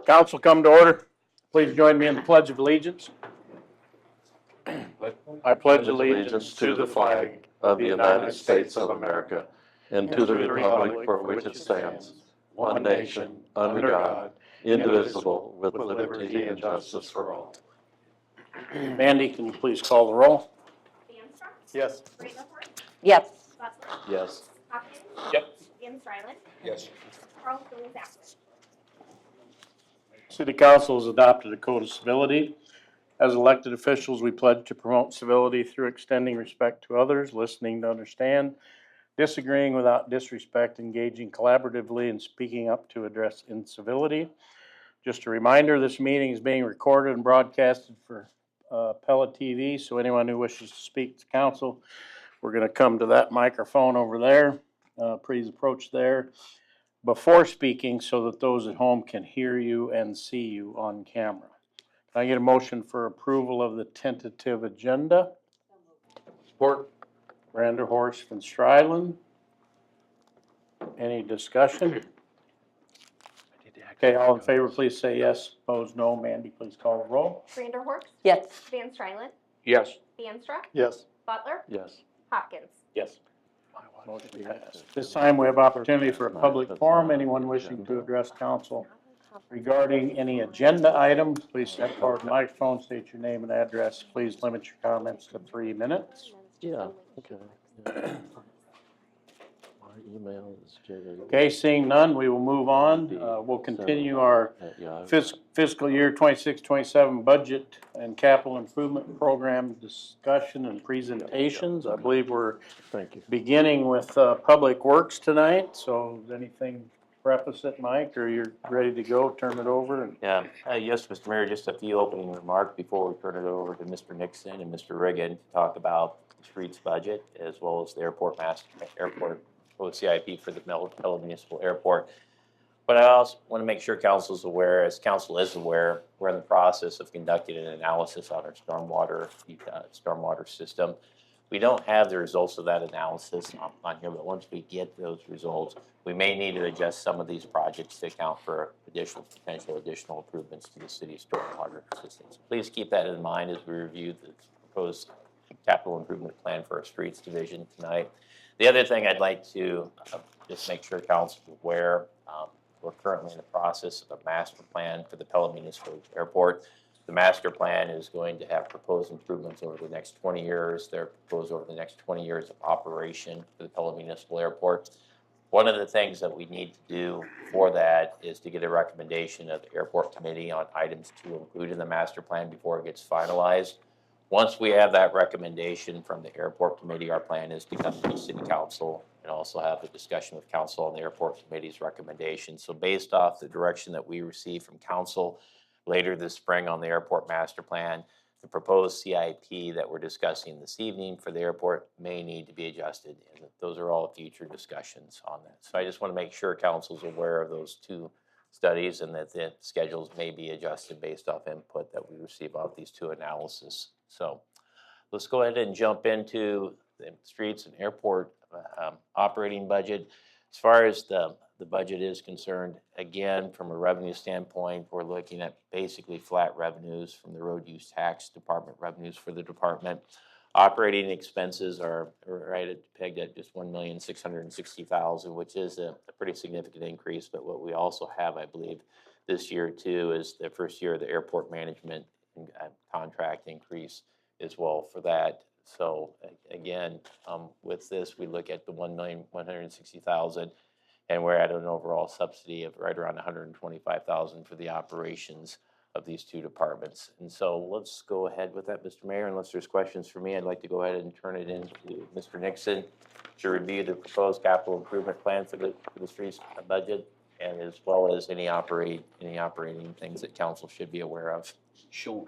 Council, come to order. Please join me in the Pledge of Allegiance. I pledge allegiance to the flag of the United States of America and to the republic for which it stands, one nation, under God, indivisible, with liberty and justice for all. Mandy, can you please call the roll? Yes. Yes. Yes. Hopkins? Yep. Yes. Charles Jones absent. City Council has adopted a code of civility. As elected officials, we pledge to promote civility through extending respect to others, listening to understand, disagreeing without disrespect, engaging collaboratively, and speaking up to address incivility. Just a reminder, this meeting is being recorded and broadcasted for Pella TV, so anyone who wishes to speak to council, we're going to come to that microphone over there. Please approach there before speaking so that those at home can hear you and see you on camera. Can I get a motion for approval of the tentative agenda? Support. Vanderhorst and Stryland. Any discussion? Okay, all in favor, please say yes. Opposed, no. Mandy, please call the roll. Vanderhorst? Yes. Van Stryland? Yes. Vanstra? Yes. Butler? Yes. Hopkins? Yes. Motion passed. This time we have opportunity for a public forum. Anyone wishing to address council regarding any agenda item, please step forward to the microphone, state your name and address. Please limit your comments to 3 minutes. Yeah, okay. My email is JA. Okay, seeing none, we will move on. We'll continue our fiscal year 26-27 budget and capital improvement program discussion and presentations. I believe we're Thank you. beginning with Public Works tonight, so is anything preface it, Mike, or you're ready to go? Turn it over. And Yeah, yes, Mr. Mayor, just a few opening remarks before we turn it over to Mr. Nixon and Mr. Riggin to talk about the streets budget as well as the airport OCIP for the Pella Municipal Airport. But I also want to make sure council's aware, as council is aware, we're in the process of conducting an analysis on our stormwater system. We don't have the results of that analysis on here, but once we get those results, we may need to adjust some of these projects to account for potential additional improvements to the city's stormwater systems. Please keep that in mind as we review the proposed capital improvement plan for our streets division tonight. The other thing I'd like to just make sure council is aware, we're currently in the process of a master plan for the Pella Municipal Airport. The master plan is going to have proposed improvements over the next 20 years. They're proposed over the next 20 years of operation for the Pella Municipal Airport. One of the things that we need to do for that is to get a recommendation of the airport committee on items to include in the master plan before it gets finalized. Once we have that recommendation from the airport committee, our plan is to come to the city council and also have a discussion with council on the airport committee's recommendation. So based off the direction that we receive from council later this spring on the airport master plan, the proposed CIP that we're discussing this evening for the airport may need to be adjusted, and those are all future discussions on that. So I just want to make sure council's aware of those two studies and that the schedules may be adjusted based off input that we receive off these two analyses. So let's go ahead and jump into the streets and airport operating budget. As far as the budget is concerned, again, from a revenue standpoint, we're looking at basically flat revenues from the road use tax department revenues for the department. Operating expenses are pegged at just $1,660,000, which is a pretty significant increase. But what we also have, I believe, this year too is the first year of the airport management contract increase as well for that. So again, with this, we look at the $1,160,000, and we're at an overall subsidy of right around $125,000 for the operations of these two departments. And so let's go ahead with that, Mr. Mayor. Unless there's questions for me, I'd like to go ahead and turn it into Mr. Nixon to review the proposed capital improvement plan for the streets budget, and as well as any operating things that council should be aware of. Sure.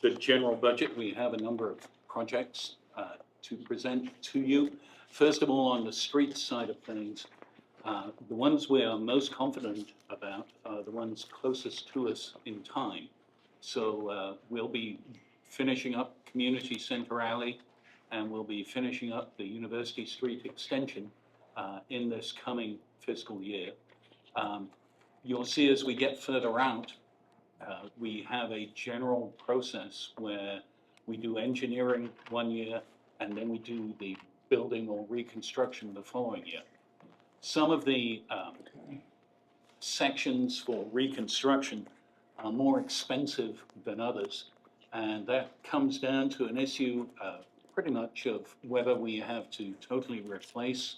The general budget, we have a number of projects to present to you. First of all, on the streets side of things, the ones we are most confident about are the ones closest to us in time. So we'll be finishing up Community Center Alley, and we'll be finishing up the University Street extension in this coming fiscal year. You'll see as we get further out, we have a general process where we do engineering one year and then we do the building or reconstruction the following year. Some of the sections for reconstruction are more expensive than others. And that comes down to an issue pretty much of whether we have to totally replace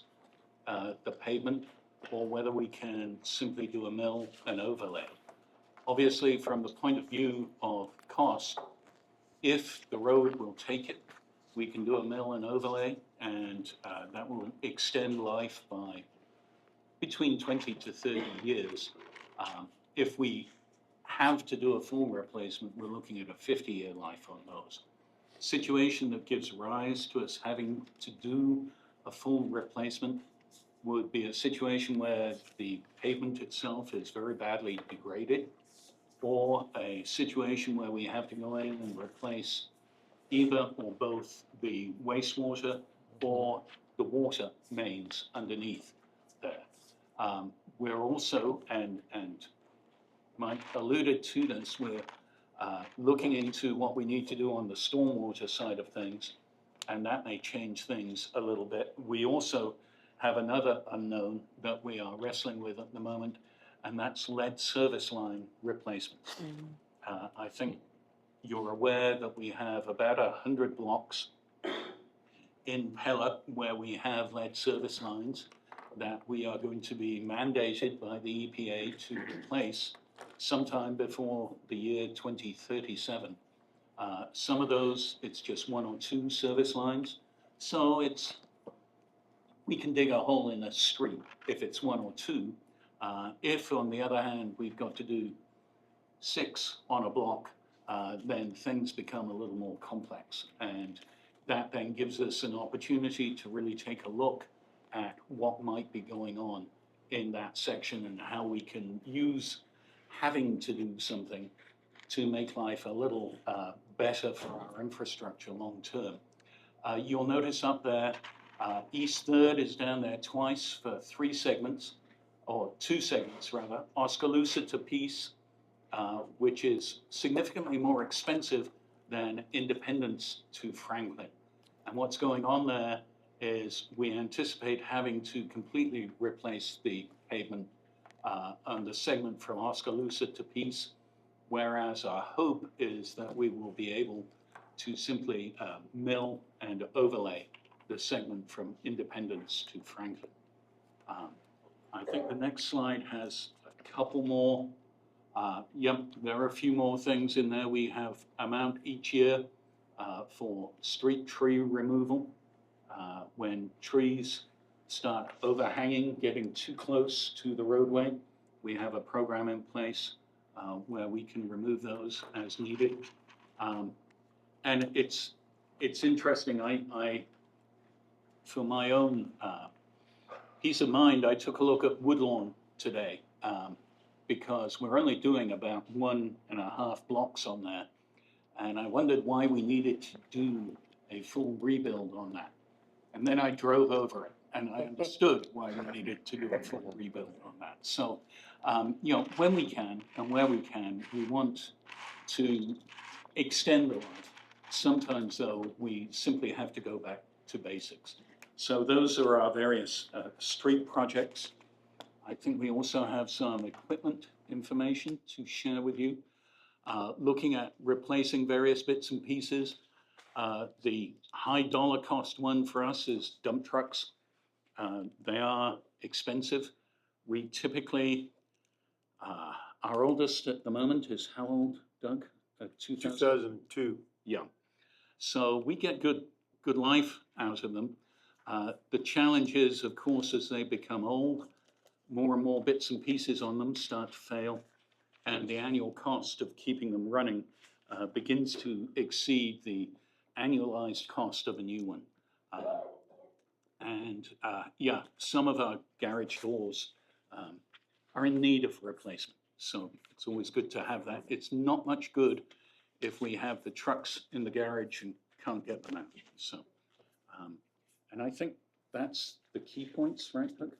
the pavement or whether we can simply do a mill and overlay. Obviously, from the point of view of cost, if the road will take it, we can do a mill and overlay, and that will extend life by between 20 to 30 years. If we have to do a full replacement, we're looking at a 50-year life on those. Situation that gives rise to us having to do a full replacement would be a situation where the pavement itself is very badly degraded, or a situation where we have to go in and replace either or both the wastewater or the water mains underneath there. We're also, and Mike alluded to this, we're looking into what we need to do on the stormwater side of things, and that may change things a little bit. We also have another unknown that we are wrestling with at the moment, and that's lead service line replacements. I think you're aware that we have about 100 blocks in Pella where we have lead service lines that we are going to be mandated by the EPA to replace sometime before the year 2037. Some of those, it's just 1 or 2 service lines. So we can dig a hole in a street if it's 1 or 2. If, on the other hand, we've got to do 6 on a block, then things become a little more complex. And that then gives us an opportunity to really take a look at what might be going on in that section and how we can use having to do something to make life a little better for our infrastructure long term. You'll notice up there, East Third is down there twice for 3 segments, or 2 segments rather. Oskaloosa to Peace, which is significantly more expensive than Independence to Franklin. And what's going on there is we anticipate having to completely replace the pavement on the segment from Oskaloosa to Peace, whereas our hope is that we will be able to simply mill and overlay the segment from Independence to Franklin. I think the next slide has a couple more. Yep, there are a few more things in there. We have amount each year for street tree removal. When trees start overhanging, getting too close to the roadway, we have a program in place where we can remove those as needed. And it's interesting, I for my own peace of mind, I took a look at Woodlawn today because we're only doing about 1.5 blocks on there. And I wondered why we needed to do a full rebuild on that. And then I drove over it and I understood why we needed to do a full rebuild on that. So, you know, when we can and where we can, we want to extend the life. Sometimes, though, we simply have to go back to basics. So those are our various street projects. I think we also have some equipment information to share with you. Looking at replacing various bits and pieces. The high dollar cost one for us is dump trucks. They are expensive. We typically, our oldest at the moment is how old, Doug? 2002. Yeah. So we get good life out of them. The challenge is, of course, as they become old, more and more bits and pieces on them start to fail, and the annual cost of keeping them running begins to exceed the annualized cost of a new one. Yeah, some of our garage doors are in need of replacement, so it's always good to have that. It's not much good if we have the trucks in the garage and can't get them out. So, and I think that's the key points, right, Doug?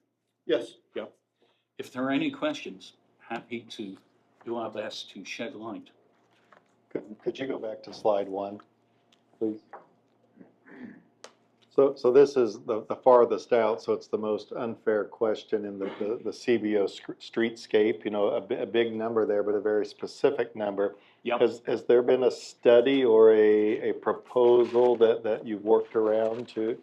Yes. Yeah. If there are any questions, happy to do our best to shed light. Could you go back to slide 1, please? So this is the farthest out, so it's the most unfair question in the CBO streetscape, you know, a big number there, but a very specific number. Yep. Has there been a study or a proposal that you've worked around to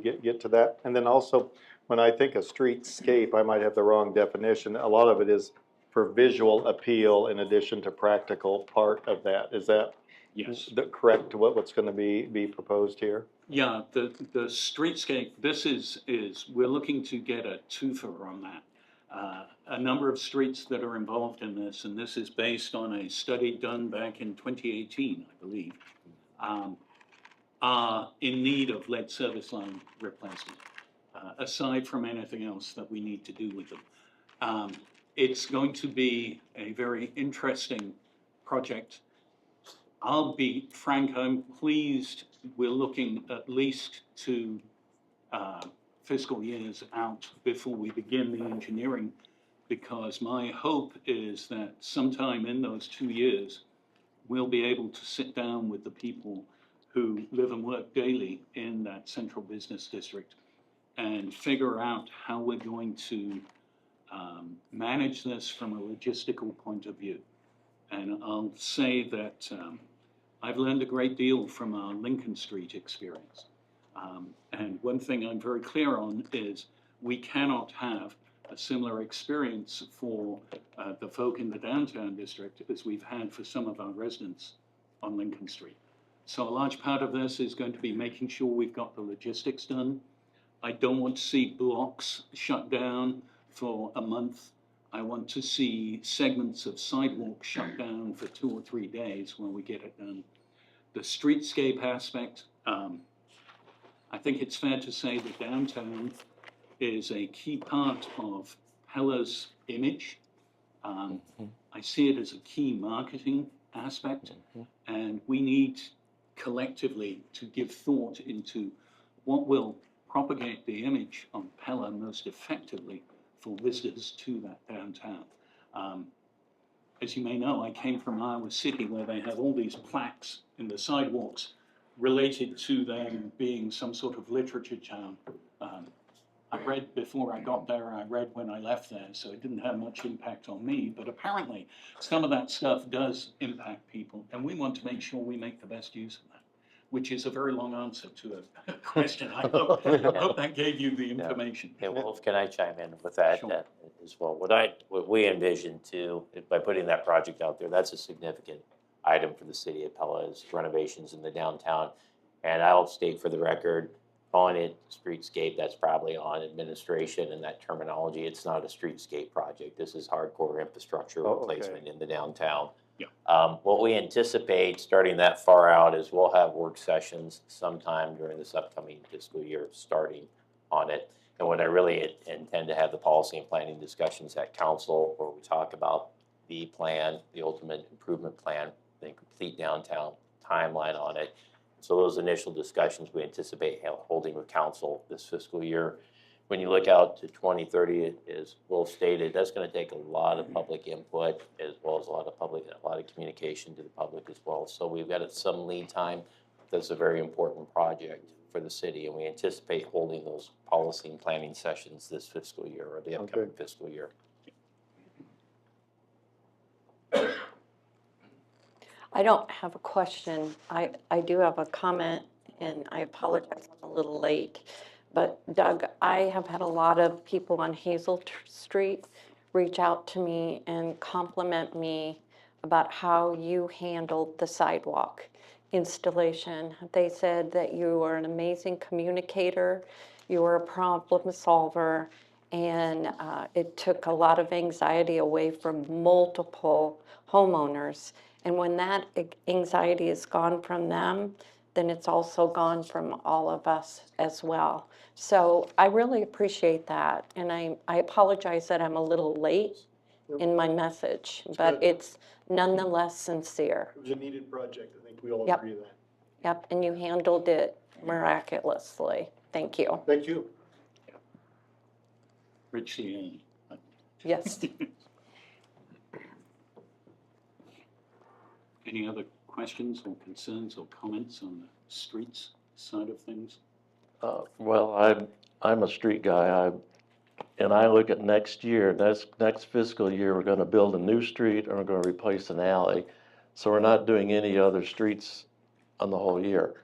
get to that? And then also, when I think of streetscape, I might have the wrong definition. A lot of it is for visual appeal in addition to practical part of that. Is that Yes. correct to what's going to be proposed here? Yeah, the streetscape, this is, we're looking to get a twofer on that. A number of streets that are involved in this, and this is based on a study done back in 2018, I believe, are in need of lead service line replacement, aside from anything else that we need to do with them. It's going to be a very interesting project. I'll be frank, I'm pleased we're looking at least to fiscal years out before we begin the engineering, because my hope is that sometime in those 2 years, we'll be able to sit down with the people who live and work daily in that central business district and figure out how we're going to manage this from a logistical point of view. And I'll say that I've learned a great deal from our Lincoln Street experience. And one thing I'm very clear on is we cannot have a similar experience for the folk in the downtown district as we've had for some of our residents on Lincoln Street. So a large part of this is going to be making sure we've got the logistics done. I don't want to see blocks shut down for a month. I want to see segments of sidewalk shut down for 2 or 3 days when we get it done. The streetscape aspect, I think it's fair to say that downtown is a key part of Pella's image. I see it as a key marketing aspect, and we need collectively to give thought into what will propagate the image of Pella most effectively for visitors to that downtown. As you may know, I came from Iowa City, where they have all these plaques in the sidewalks related to them being some sort of literature town. I read before I got there, I read when I left there, so it didn't have much impact on me, but apparently some of that stuff does impact people, and we want to make sure we make the best use of that, which is a very long answer to a question. I hope that gave you the information. Okay, Wolf, can I chime in with that, Sure. that as well? What we envision too, by putting that project out there, that's a significant item for the city of Pella, is renovations in the downtown. And I'll state for the record, calling it streetscape, that's probably on administration and that terminology. It's not a streetscape project. This is hardcore infrastructure replacement in the downtown. Yeah. What we anticipate starting that far out is we'll have work sessions sometime during this upcoming fiscal year starting on it. And what I really intend to have the policy and planning discussions at council, where we talk about the plan, the ultimate improvement plan, the complete downtown timeline on it. So those initial discussions we anticipate holding with council this fiscal year. When you look out to 2030, as Will stated, that's going to take a lot of public input, as well as a lot of communication to the public as well. So we've got some lead time. That's a very important project for the city, and we anticipate holding those policy and planning sessions this fiscal year or the upcoming fiscal year. I don't have a question. I do have a comment, and I apologize, I'm a little late. But Doug, I have had a lot of people on Hazel Street reach out to me and compliment me about how you handled the sidewalk installation. They said that you are an amazing communicator, you were a problem solver, and it took a lot of anxiety away from multiple homeowners. And when that anxiety is gone from them, then it's also gone from all of us as well. So I really appreciate that. And I apologize that I'm a little late in my message, but it's nonetheless sincere. It was a needed project, I think we all Yep. agree with that. Yep, and you handled it miraculously. Thank you. Thank you. Richly. Yes. Any other questions or concerns or comments on the streets side of things? Well, I'm a street guy, and I look at next year, next fiscal year, we're gonna build a new street and we're gonna replace an alley. So we're not doing any other streets on the whole year.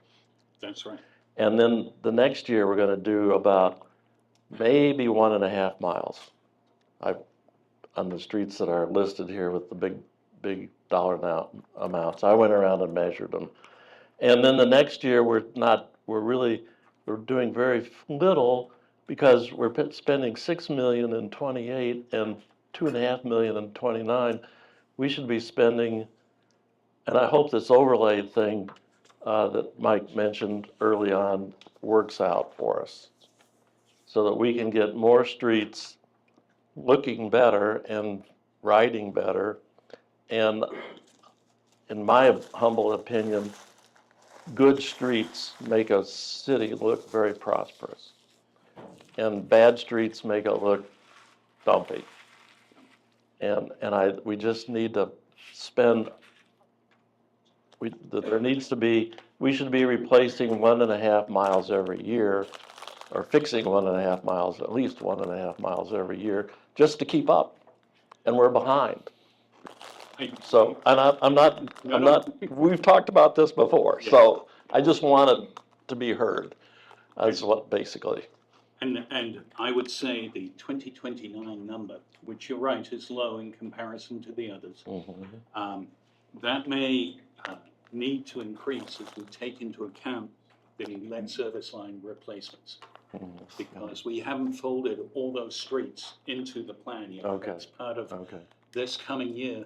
That's right. And then the next year, we're gonna do about maybe 1.5 miles. On the streets that are listed here with the big dollar amounts. I went around and measured them. And then the next year, we're doing very little because we're spending 6 million in '28 and 2.5 million in '29. We should be spending, and I hope this overlay thing that Mike mentioned early on works out for us, so that we can get more streets looking better and riding better. And in my humble opinion, good streets make a city look very prosperous. And bad streets make it look dumpy. And we just need to spend, we should be replacing 1.5 miles every year, or fixing 1.5 miles, at least 1.5 miles every year, just to keep up. And we're behind. So, and I'm not, we've talked about this before, so I just want it to be heard, as what basically. And I would say the 2029 number, which you're right, is low in comparison to the others. That may need to increase as we take into account the lead service line replacements. Because we haven't folded all those streets into the plan yet. Okay. That's part of this coming year.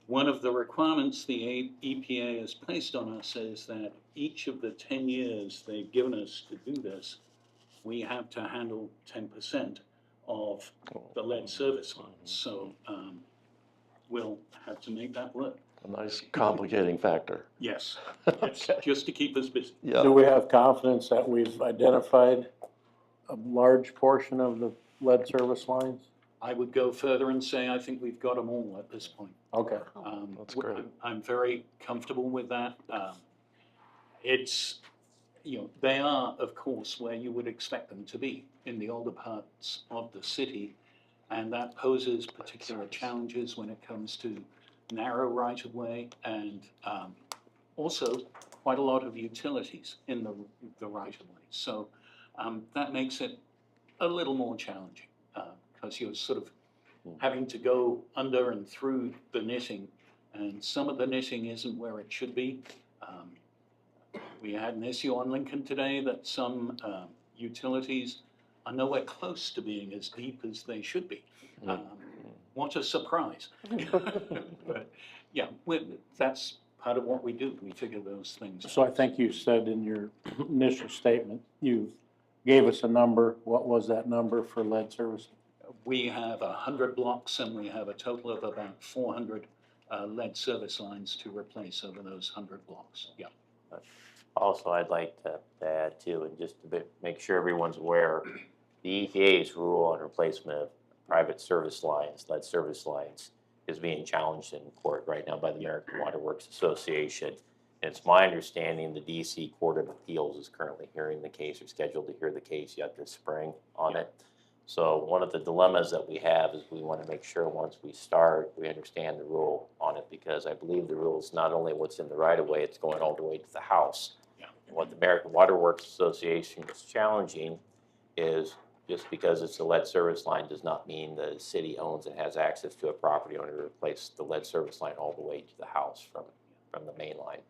One of the requirements the EPA has placed on us is that each of the 10 years they've given us to do this, we have to handle 10% of the lead service lines. So we'll have to make that work. A nice complicating factor. Yes, it's just to keep us busy. Yeah. Do we have confidence that we've identified a large portion of the lead service lines? I would go further and say I think we've got them all at this point. Okay. That's great. I'm very comfortable with that. It's, they are, of course, where you would expect them to be, in the older parts of the city. And that poses particular challenges when it comes to narrow right-of-way and also quite a lot of utilities in the right-of-way. So that makes it a little more challenging because you're sort of having to go under and through the knitting, and some of the knitting isn't where it should be. We had an issue on Lincoln today that some utilities are nowhere close to being as deep as they should be. What a surprise. But yeah, that's part of what we do. We figure those things out. So I think you said in your initial statement, you gave us a number. What was that number for lead service? We have 100 blocks and we have a total of about 400 lead service lines to replace over those 100 blocks. Yeah. Also, I'd like to add too, and just to make sure everyone's aware, the EPA's rule on replacement of private service lines, lead service lines, is being challenged in court right now by the American Water Works Association. And it's my understanding the DC Court of Appeals is currently hearing the case, or scheduled to hear the case yet this spring on it. So one of the dilemmas that we have is we want to make sure once we start, we understand the rule on it, because I believe the rule is not only what's in the right of way, it's going all the way to the house. Yeah. And what the American Water Works Association is challenging is just because it's a lead service line does not mean the city owns and has access to a property owner to replace the lead service line all the way to the house from the main line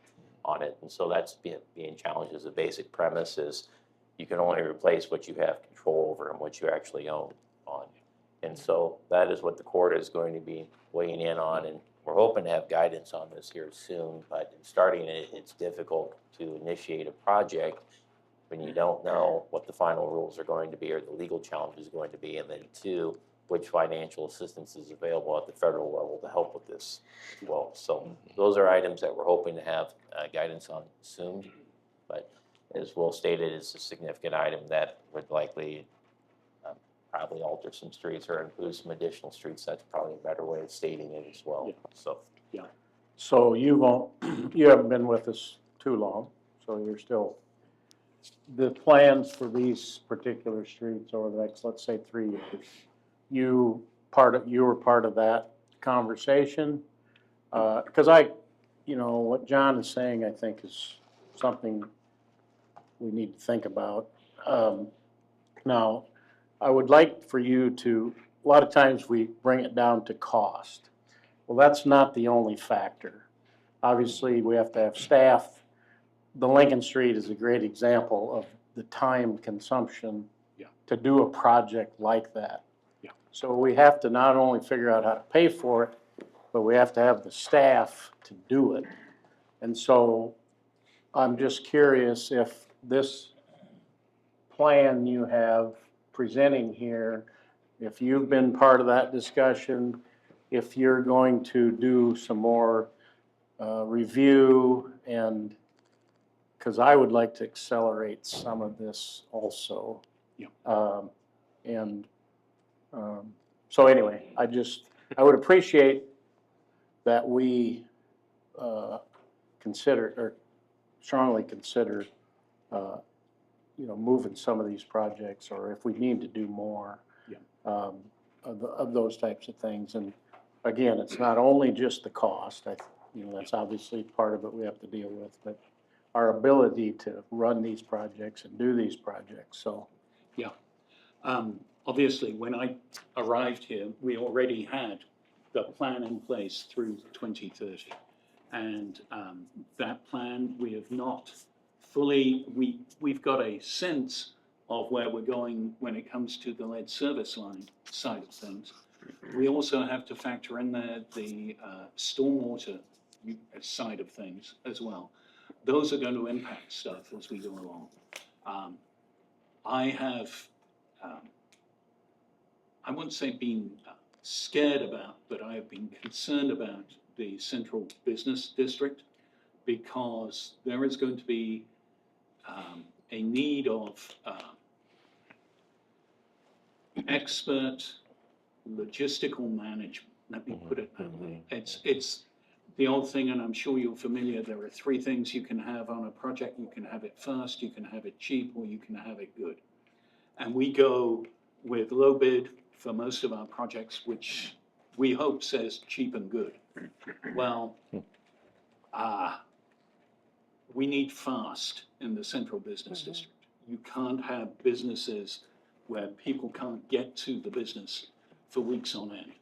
on it. And so that's being challenged as a basic premise is you can only replace what you have control over and what you actually own on. And so that is what the court is going to be weighing in on, and we're hoping to have guidance on this here soon, but in starting it, it's difficult to initiate a project when you don't know what the final rules are going to be or the legal challenge is going to be, and then two, which financial assistance is available at the federal level to help with this as well. So those are items that we're hoping to have guidance on soon, but as Will stated, it's a significant item that would likely probably alter some streets or include some additional streets. That's probably a better way of stating it as well. Yeah. So Yeah. So you won't, you haven't been with us too long, so you're still, the plans for these particular streets over the next, let's say, 3 years, you were part of that conversation? Because what John is saying, I think, is something we need to think about. Now, I would like for you to, a lot of times we bring it down to cost. Well, that's not the only factor. Obviously, we have to have staff. The Lincoln Street is a great example of the time consumption to do a project like that. Yeah. So we have to not only figure out how to pay for it, but we have to have the staff to do it. And so I'm just curious if this plan you have presenting here, if you've been part of that discussion, if you're going to do some more review, and because I would like to accelerate some of this also. Yeah. So anyway, I would appreciate that we consider, or strongly consider, moving some of these projects, or if we need to do more. Yeah. Of those types of things. And again, it's not only just the cost. That's obviously part of it we have to deal with, but our ability to run these projects and do these projects, so. Yeah. Obviously, when I arrived here, we already had the plan in place through 2030. And that plan, we have not fully, we've got a sense of where we're going when it comes to the lead service line side of things. We also have to factor in there the stormwater side of things as well. Those are going to impact stuff as we go along. I have, I wouldn't say been scared about, but I have been concerned about the central business district, because there is going to be a need of expert logistical management. Let me put it that way. It's the old thing, and I'm sure you're familiar. There are 3 things you can have on a project. You can have it fast, you can have it cheap, or you can have it good. And we go with low bid for most of our projects, which we hope says cheap and good. Well, we need fast in the central business district. You can't have businesses where people can't get to the business for weeks on end.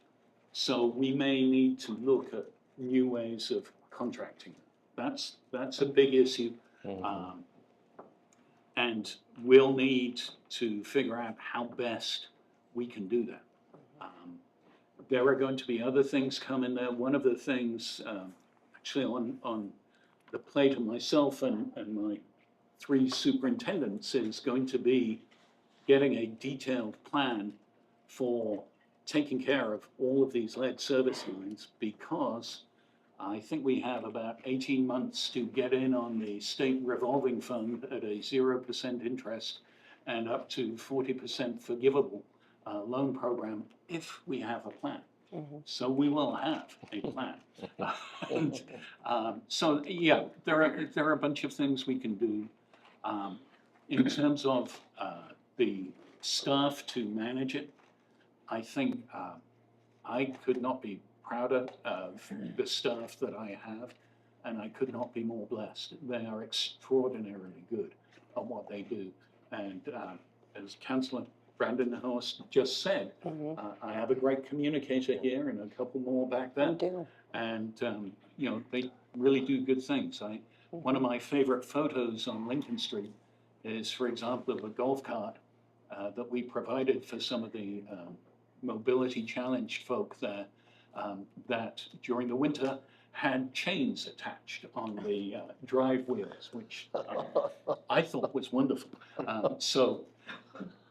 So we may need to look at new ways of contracting. That's a big issue. And we'll need to figure out how best we can do that. There are going to be other things coming there. One of the things, actually on the plate of myself and my 3 superintendents, is going to be getting a detailed plan for taking care of all of these lead service lines, because I think we have about 18 months to get in on the state revolving fund at a 0% interest and up to 40% forgivable loan program if we have a plan. So we will have a plan. And, so yeah, there are a bunch of things we can do. In terms of the staff to manage it, I think I could not be prouder of the staff that I have, and I could not be more blessed. They are extraordinarily good at what they do. And as Councillor Brandon Horst just said, I have a great communicator here and a couple more back there. And, they really do good things. One of my favorite photos on Lincoln Street is, for example, of a golf cart that we provided for some of the mobility challenged folk there, that during the winter had chains attached on the drive wheels, which I thought was wonderful. So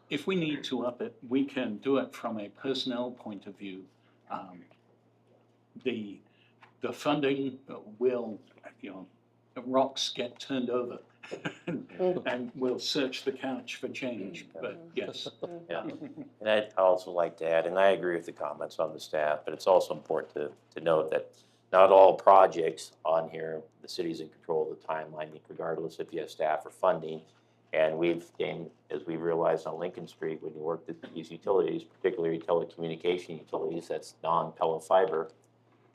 if we need to up it, we can do it from a personnel point of view. The funding will, rocks get turned over and we'll search the couch for change, but yes. Yeah, and I'd also like to add, and I agree with the comments on the staff, but it's also important to note that not all projects on here, the city's in control of the timeline, regardless if you have staff or funding. And we've gained, as we realized on Lincoln Street, when you work with these utilities, particularly telecommunication utilities, that's non-Pella fiber,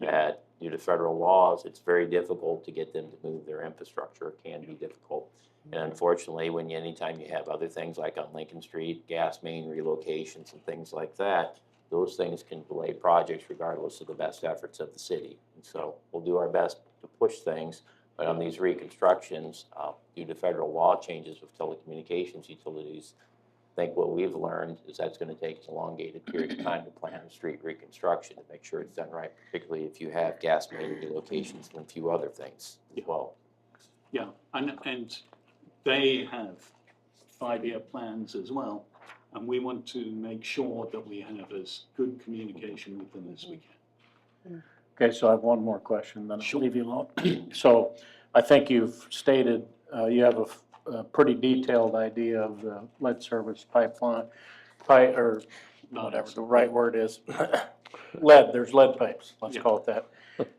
that due to federal laws, it's very difficult to get them to move their infrastructure. It can be difficult. And unfortunately, anytime you have other things like on Lincoln Street, gas main relocations and things like that, those things can delay projects regardless of the best efforts of the city. And so we'll do our best to push things, but on these reconstructions, due to federal law changes with telecommunications utilities, I think what we've learned is that's going to take an elongated period of time to plan a street reconstruction to make sure it's done right, particularly if you have gas main relocations and a few other things as well. Yeah, and they have 5-year plans as well, and we want to make sure that we have as good communication with them as we can. Okay, so I have one more question, then I'll Sure. leave you alone. So I think you've stated, you have a pretty detailed idea of the lead service pipeline, or whatever the right word is. Lead, there's lead pipes, let's Yeah. call it that.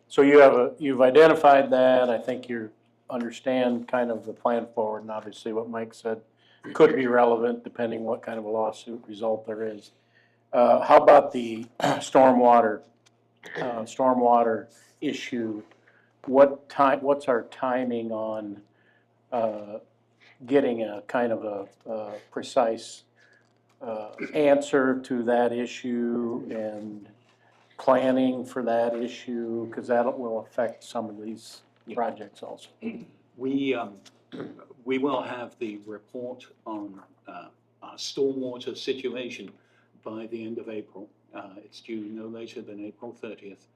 So you've identified that, I think you understand kind of the plan forward, and obviously what Mike said could be relevant depending what kind of a lawsuit result there is. How about the stormwater issue? What's our timing on getting a kind of a precise answer to that issue and planning for that issue? Because that will affect some of these projects also. We will have the report on our stormwater situation by the end of April. It's due no later than April 30th.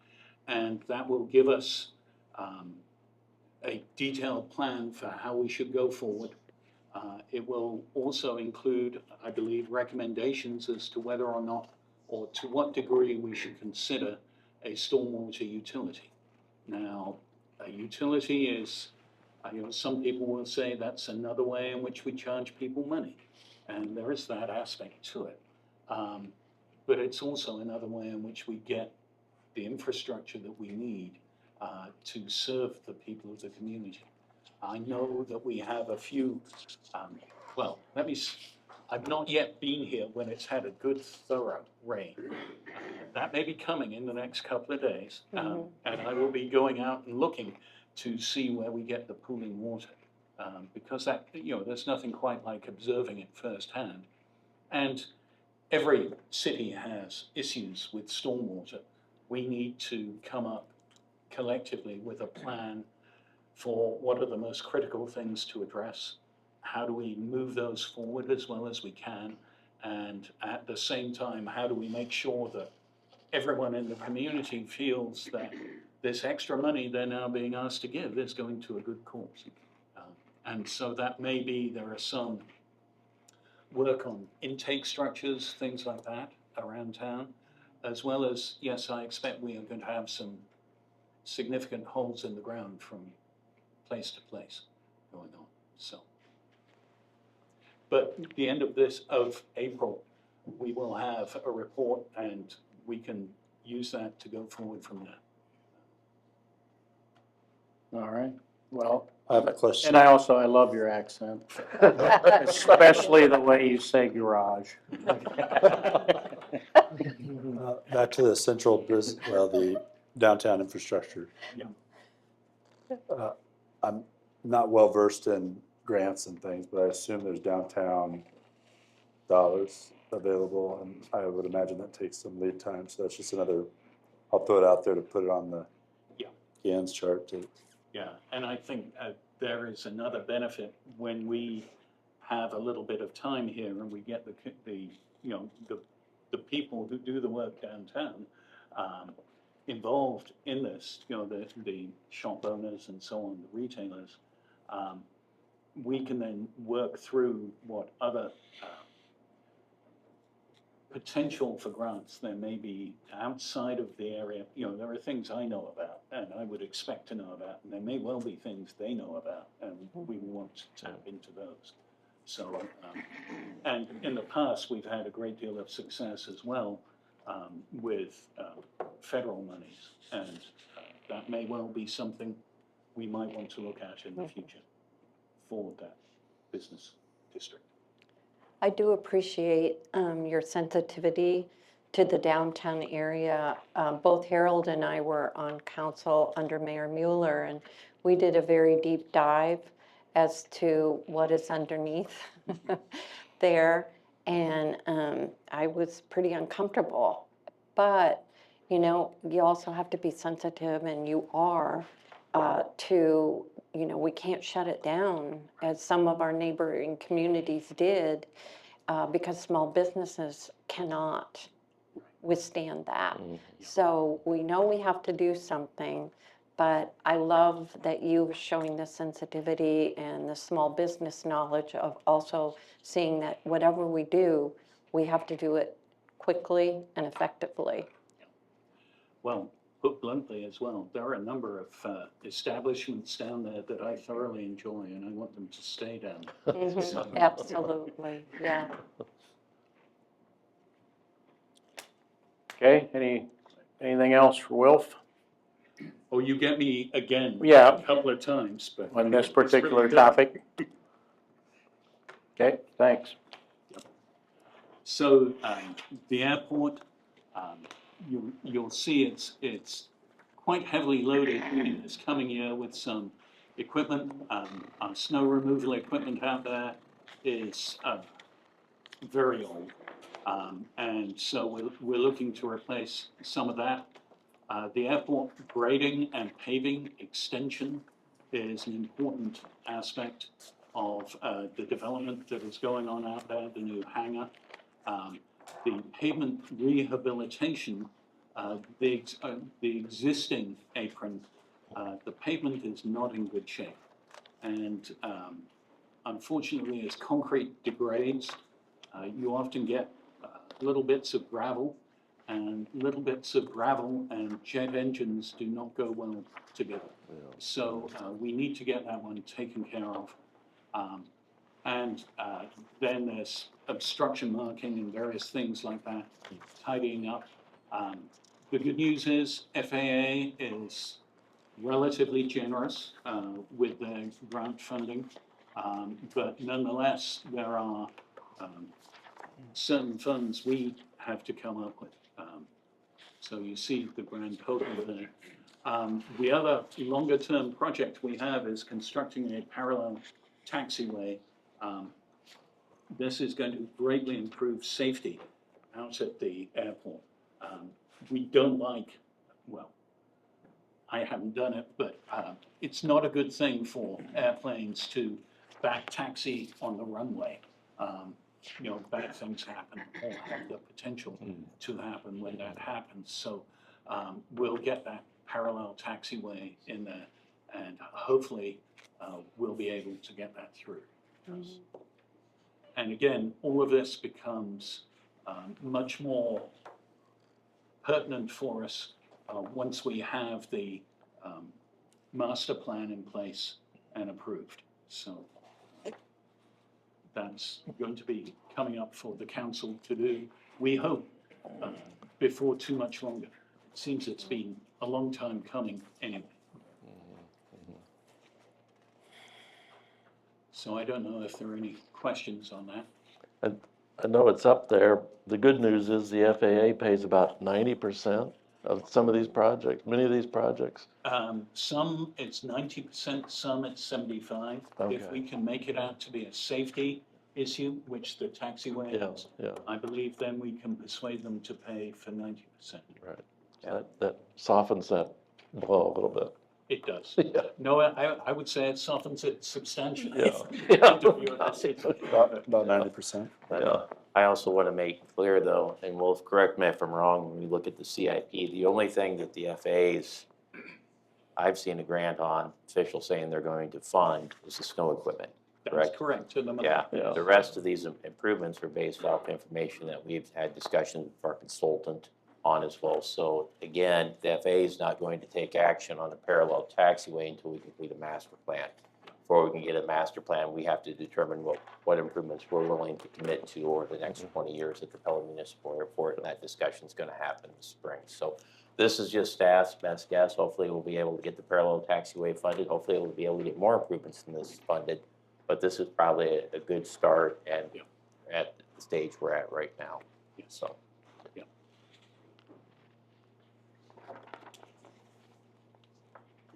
And that will give us a detailed plan for how we should go forward. It will also include, I believe, recommendations as to whether or not, or to what degree we should consider a stormwater utility. Now, a utility is, some people will say that's another way in which we charge people money. And there is that aspect to it. But it's also another way in which we get the infrastructure that we need to serve the people of the community. I know that we have a few, I've not yet been here when it's had a good thorough rain. That may be coming in the next couple of days. And I will be going out and looking to see where we get the pooling water. Because that, there's nothing quite like observing it firsthand. And every city has issues with stormwater. We need to come up collectively with a plan for what are the most critical things to address. How do we move those forward as well as we can? And at the same time, how do we make sure that everyone in the community feels that this extra money they're now being asked to give is going to a good cause? And so that may be, there are some work on intake structures, things like that around town, as well as, yes, I expect we are going to have some significant holes in the ground from place to place going on, so. But at the end of April, we will have a report and we can use that to go forward from there. All right, well. I have a question. And I love your accent, especially the way you say garage. Back to the the downtown infrastructure. Yeah. I'm not well versed in grants and things, but I assume there's downtown dollars available, and I would imagine that takes some lead time. So that's just another, I'll throw it out there to put it on the GANs chart too. Yeah, and I think there is another benefit when we have a little bit of time here and we get the people who do the work downtown involved in this, the shop owners and so on, the retailers. We can then work through what other potential for grants there may be outside of the area. There are things I know about and I would expect to know about, and there may well be things they know about, and we want to tap into those. So, and in the past, we've had a great deal of success as well with federal monies, and that may well be something we might want to look at in the future for that business district. I do appreciate your sensitivity to the downtown area. Both Harold and I were on council under Mayor Mueller, and we did a very deep dive as to what is underneath there. And I was pretty uncomfortable. But, you know, you also have to be sensitive, and you are, to, you know, we can't shut it down as some of our neighboring communities did, because small businesses cannot withstand that. So we know we have to do something, but I love that you are showing the sensitivity and the small business knowledge of also seeing that whatever we do, we have to do it quickly and effectively. Well, put bluntly as well, there are a number of establishments down there that I thoroughly enjoy, and I want them to stay down there. Mhm, absolutely, yeah. Okay, anything else for Wilf Oh, you get me again Yeah. a couple of times, but. on this it's really particular good. topic? Okay, thanks. So the airport, you'll see it's quite heavily loaded in this coming year with some equipment. Our snow removal equipment out there is very old. And so we're looking to replace some of that. The airport grading and paving extension is an important aspect of the development that is going on out there, the new hangar. The pavement rehabilitation, the existing apron, the pavement is not in good shape. And unfortunately, as concrete degrades, you often get little bits of gravel, and little bits of gravel and jet engines do not go well together. So we need to get that one taken care of. And then there's obstruction marking and various things like that, tidying up. The good news is FAA is relatively generous with their grant funding, but nonetheless, there are certain funds we have to come up with. So you see the grand total there. The other longer-term project we have is constructing a parallel taxiway. This is going to greatly improve safety out at the airport. We don't like, well, I haven't done it, but it's not a good thing for airplanes to back taxi on the runway. You know, bad things happen or have the potential to happen when that happens. So we'll get that parallel taxiway in there, and hopefully we'll be able to get that through. And again, all of this becomes much more pertinent for us once we have the master plan in place and approved. So that's going to be coming up for the council to do, we hope, before too much longer. It seems it's been a long time coming anyway. So I don't know if there are any questions on that. I know it's up there. The good news is the FAA pays about 90% of some of these projects, many of these projects. Some it's 90%, some it's 75%. Okay. If we can make it out to be a safety issue, which the taxiway is, I believe then we can persuade them to pay for 90%. Right. So that softens that blow a little bit. It does. Yeah. No, I would say it softens it substantially. Yeah. About 90%. Yeah. I also want to make clear though, and Wolf, correct me if I'm wrong, when we look at the CIP, the only thing that the FAA's, I've seen a grant on, officials saying they're going to fund is the snow equipment. That's correct. To the Yeah, Yeah. the rest of these improvements are based off information that we've had discussions with our consultant on as well. So again, the FAA is not going to take action on a parallel taxiway until we complete a master plan. before we can get a master plan, we have to determine what improvements we're willing to commit to over the next 20 years at the Pella Municipal Airport, and that discussion's gonna happen this spring. So this is just staff's best guess. Hopefully we'll be able to get the parallel taxiway funded. Hopefully we'll be able to get more improvements than this funded. But this is probably a good start and at the stage we're at right now. So.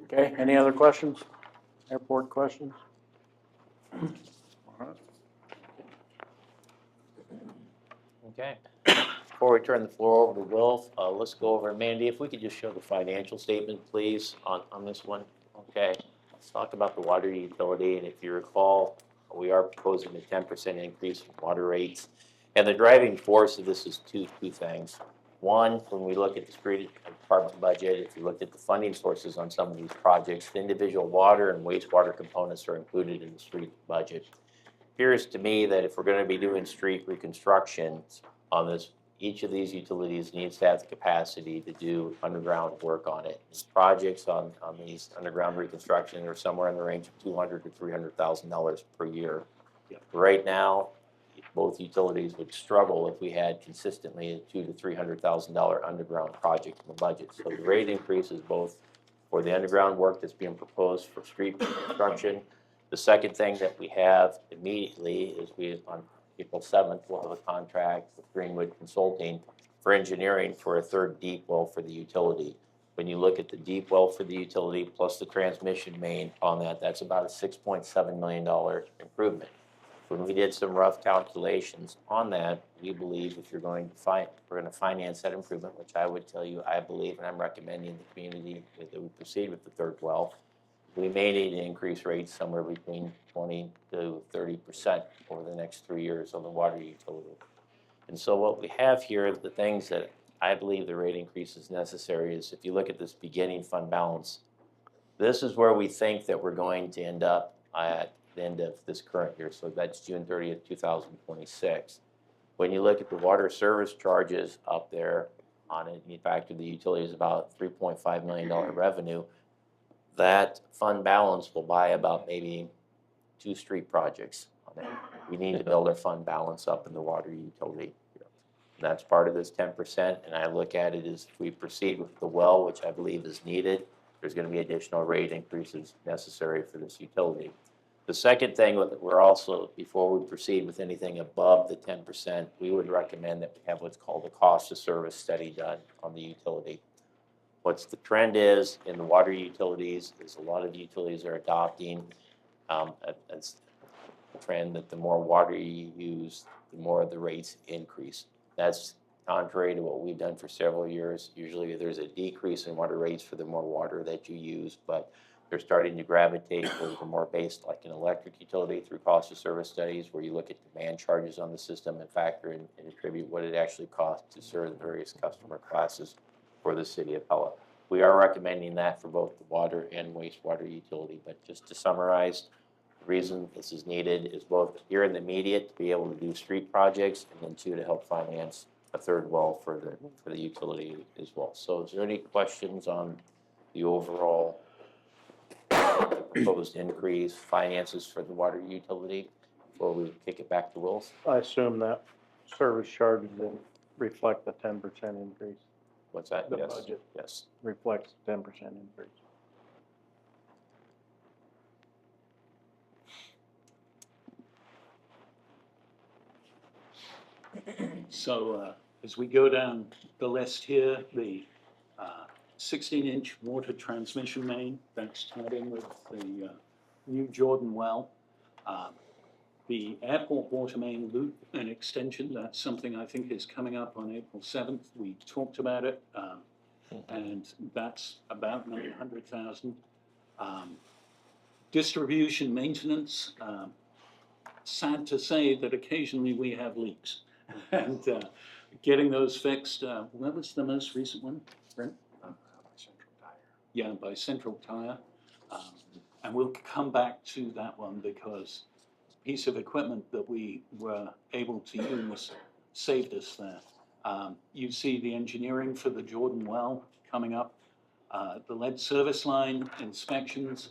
Okay, any other questions? Airport questions? All right. Okay. Before we turn the floor over to Will, let's go over, Mandy, if we could just show the financial statement, please, on this one. Okay, let's talk about the water utility, and if you recall, we are proposing a 10% increase in water rates. And the driving force of this is two things. One, when we look at the street department budget, if you looked at the funding sources on some of these projects, the individual water and wastewater components are included in the street budget. Appears to me that if we're going to be doing street reconstructions on this, each of these utilities needs to have the capacity to do underground work on it. These projects on these underground reconstruction are somewhere in the range of $200,000 to $300,000 per year. Right now, both utilities would struggle if we had consistently a $200,000 to $300,000 underground project in the budget. So the rate increase is both for the underground work that's being proposed for street reconstruction. The second thing that we have immediately is on April 7th, we'll have a contract with Greenwood Consulting for engineering for a third deep well for the utility. When you look at the deep well for the utility plus the transmission main on that, that's about a $6.7 million improvement. When we did some rough calculations on that, we believe if we're going to finance that improvement, which I would tell you, I believe, and I'm recommending the community that we proceed with the third well, we may need to increase rates somewhere between 20 to 30% over the next 3 years on the water utility. And so what we have here, the things that I believe the rate increase is necessary is if you look at this beginning fund balance, this is where we think that we're going to end up at the end of this current year. So that's June 30th, 2026. When you look at the water service charges up there on it, you factor the utility is about $3.5 million revenue. That fund balance will buy about maybe 2 street projects on it. We need to build our fund balance up in the water utility. And that's part of this 10%. And I look at it as if we proceed with the well, which I believe is needed, there's going to be additional rate increases necessary for this utility. The second thing that we're also, before we proceed with anything above the 10%, we would recommend that we have what's called a cost of service study done on the utility. What's the trend is in the water utilities is a lot of utilities are adopting a trend that the more water you use, the more the rates increase. That's contrary to what we've done for several years. Usually there's a decrease in water rates for the more water that you use, but they're starting to gravitate towards the more based like an electric utility through cost of service studies where you look at demand charges on the system and factor in and attribute what it actually costs to serve the various customer classes for the city of Pella. We are recommending that for both the water and wastewater utility, but just to summarize, the reason this is needed is both here in the immediate to be able to do street projects and then 2 to help finance a third well for the utility as well. So is there any questions on the overall proposed increase, finances for the water utility before we kick it back to Wills? I assume that service charges will reflect the 10% increase. What's that? The Yes. budget Yes. reflects 10% increase. So as we go down the list here, the 16-inch water transmission main, that's tied in with the new Jordan well. The airport water main loop and extension, that's something I think is coming up on April 7th. We talked about it, and that's about $900,000. Distribution maintenance, sad to say that occasionally we have leaks. And getting those fixed, what was the most recent one, Brent? Central Tire. Yeah, by Central Tire. And we'll come back to that one because the piece of equipment that we were able to use saved us there. You see the engineering for the Jordan well coming up, the lead service line inspections.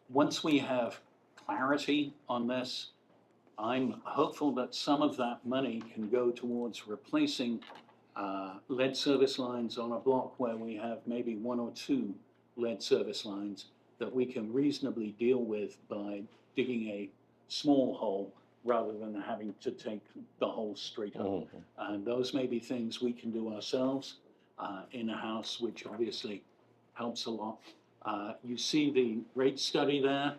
Once we have clarity on this. I'm hopeful that some of that money can go towards replacing lead service lines on a block where we have maybe 1 or 2 lead service lines that we can reasonably deal with by digging a small hole rather than having to take the whole street up. And those may be things we can do ourselves in a house, which obviously helps a lot. You see the rate study there,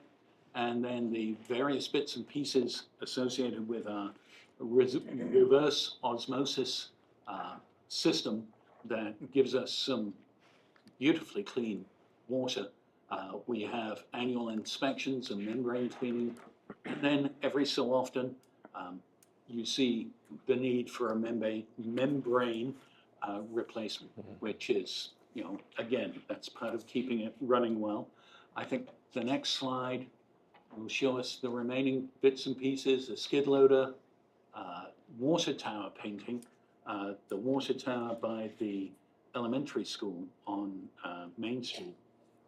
and then the various bits and pieces associated with our reverse osmosis system that gives us some beautifully clean water. We have annual inspections and membrane cleaning. And then every so often, you see the need for a membrane replacement, which is, you know, again, that's part of keeping it running well. I think the next slide will show us the remaining bits and pieces, the skid loader, water tower painting. The water tower by the elementary school on Main Street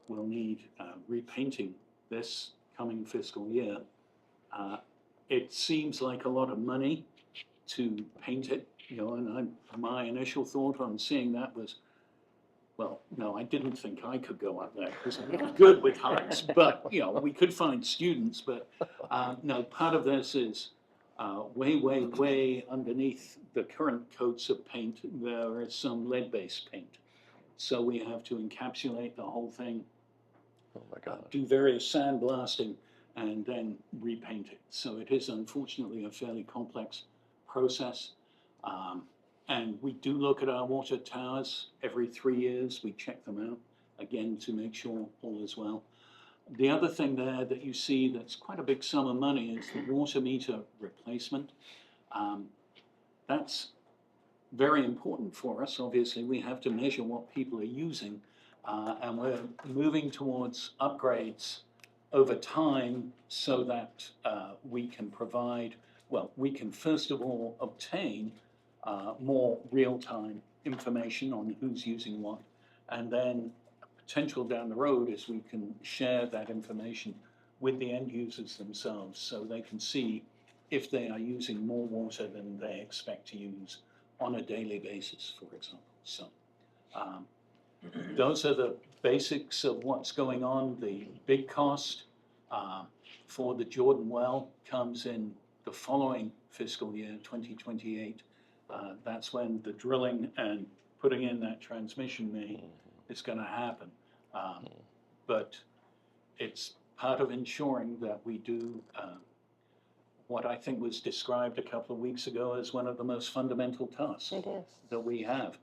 will need repainting this coming fiscal year. It seems like a lot of money to paint it, you know, and my initial thought on seeing that was, well, no, I didn't think I could go up there because I'm not good with heights, but, you know, we could find students, but no, part of this is way underneath the current coats of paint, there is some lead-based paint. So we have to encapsulate the whole thing, Oh my God. do various sandblasting, and then repaint it. So it is unfortunately a fairly complex process. And we do look at our water towers every 3 years. We check them out again to make sure all is well. The other thing there that you see that's quite a big sum of money is the water meter replacement. That's very important for us. Obviously, we have to measure what people are using, and we're moving towards upgrades over time so that we can provide, well, we can first of all obtain more real-time information on who's using what, and then potential down the road is we can share that information with the end users themselves so they can see if they are using more water than they expect to use on a daily basis, for example. So those are the basics of what's going on. The big cost for the Jordan well comes in the following fiscal year, 2028. That's when the drilling and putting in that transmission main is going to happen. But it's part of ensuring that we do what I think was described a couple of weeks ago as one of the most fundamental tasks It is. that we have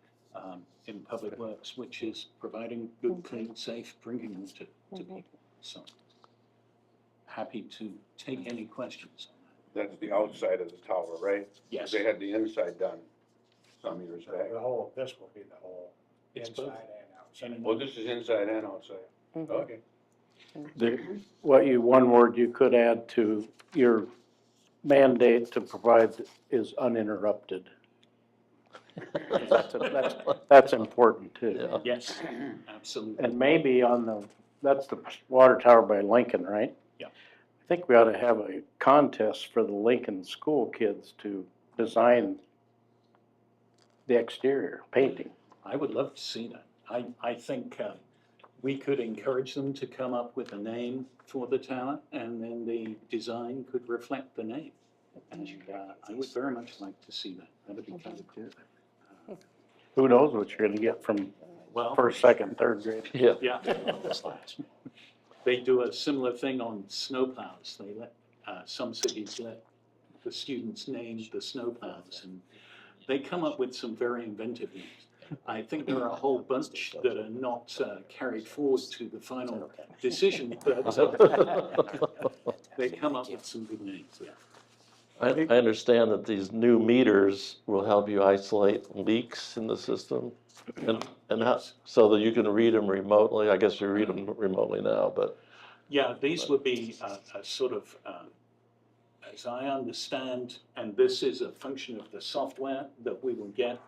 in public works, which is providing good, clean, safe drinking water to people. So happy to take any questions. That's the outside of the tower, right? Yes. They had the inside done some years So back. the whole, this will be the whole It's inside both. and outside. Well, this is inside and outside. Okay. One word you could add to your mandate to provide is uninterrupted. That's important too. Yeah. Yes, absolutely. And maybe that's the water tower by Lincoln, right? Yeah. I think we ought to have a contest for the Lincoln school kids to design the exterior painting. I would love to see that. I think we could encourage them to come up with a name for the tower, and then the design could reflect the name. And I would very much like to see that. That would be kind of good. Who knows what you're gonna get from Well, first, second, third grade. Yeah. yeah. They do a similar thing on snowplows. They let, some cities let the students name the snowplows, and they come up with some very inventive names. I think there are a whole bunch that are not carried forward to the final decision, but they come up with some good names, yeah. I understand that these new meters will help you isolate leaks in the system, and how, so that you can read them remotely. I guess you read them remotely now, but. Yeah, these would be a sort of, as I understand, and this is a function of the software that we will get,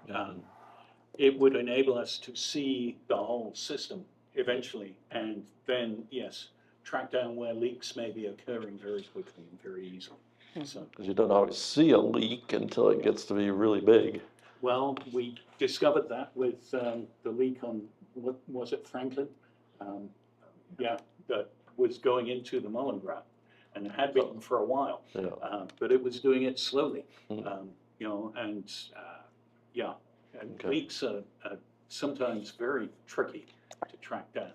it would enable us to see the whole system eventually, and then, yes, track down where leaks may be occurring very quickly and very easily. So, Because you don't always see a leak until it gets to be really big. well, we discovered that with the leak on, what was it, Franklin? Yeah, that was going into the Mullen ground, and it had been for a while. Yeah. But it was doing it slowly, Mm. you know, and, yeah. And Okay. leaks are sometimes very tricky to track down.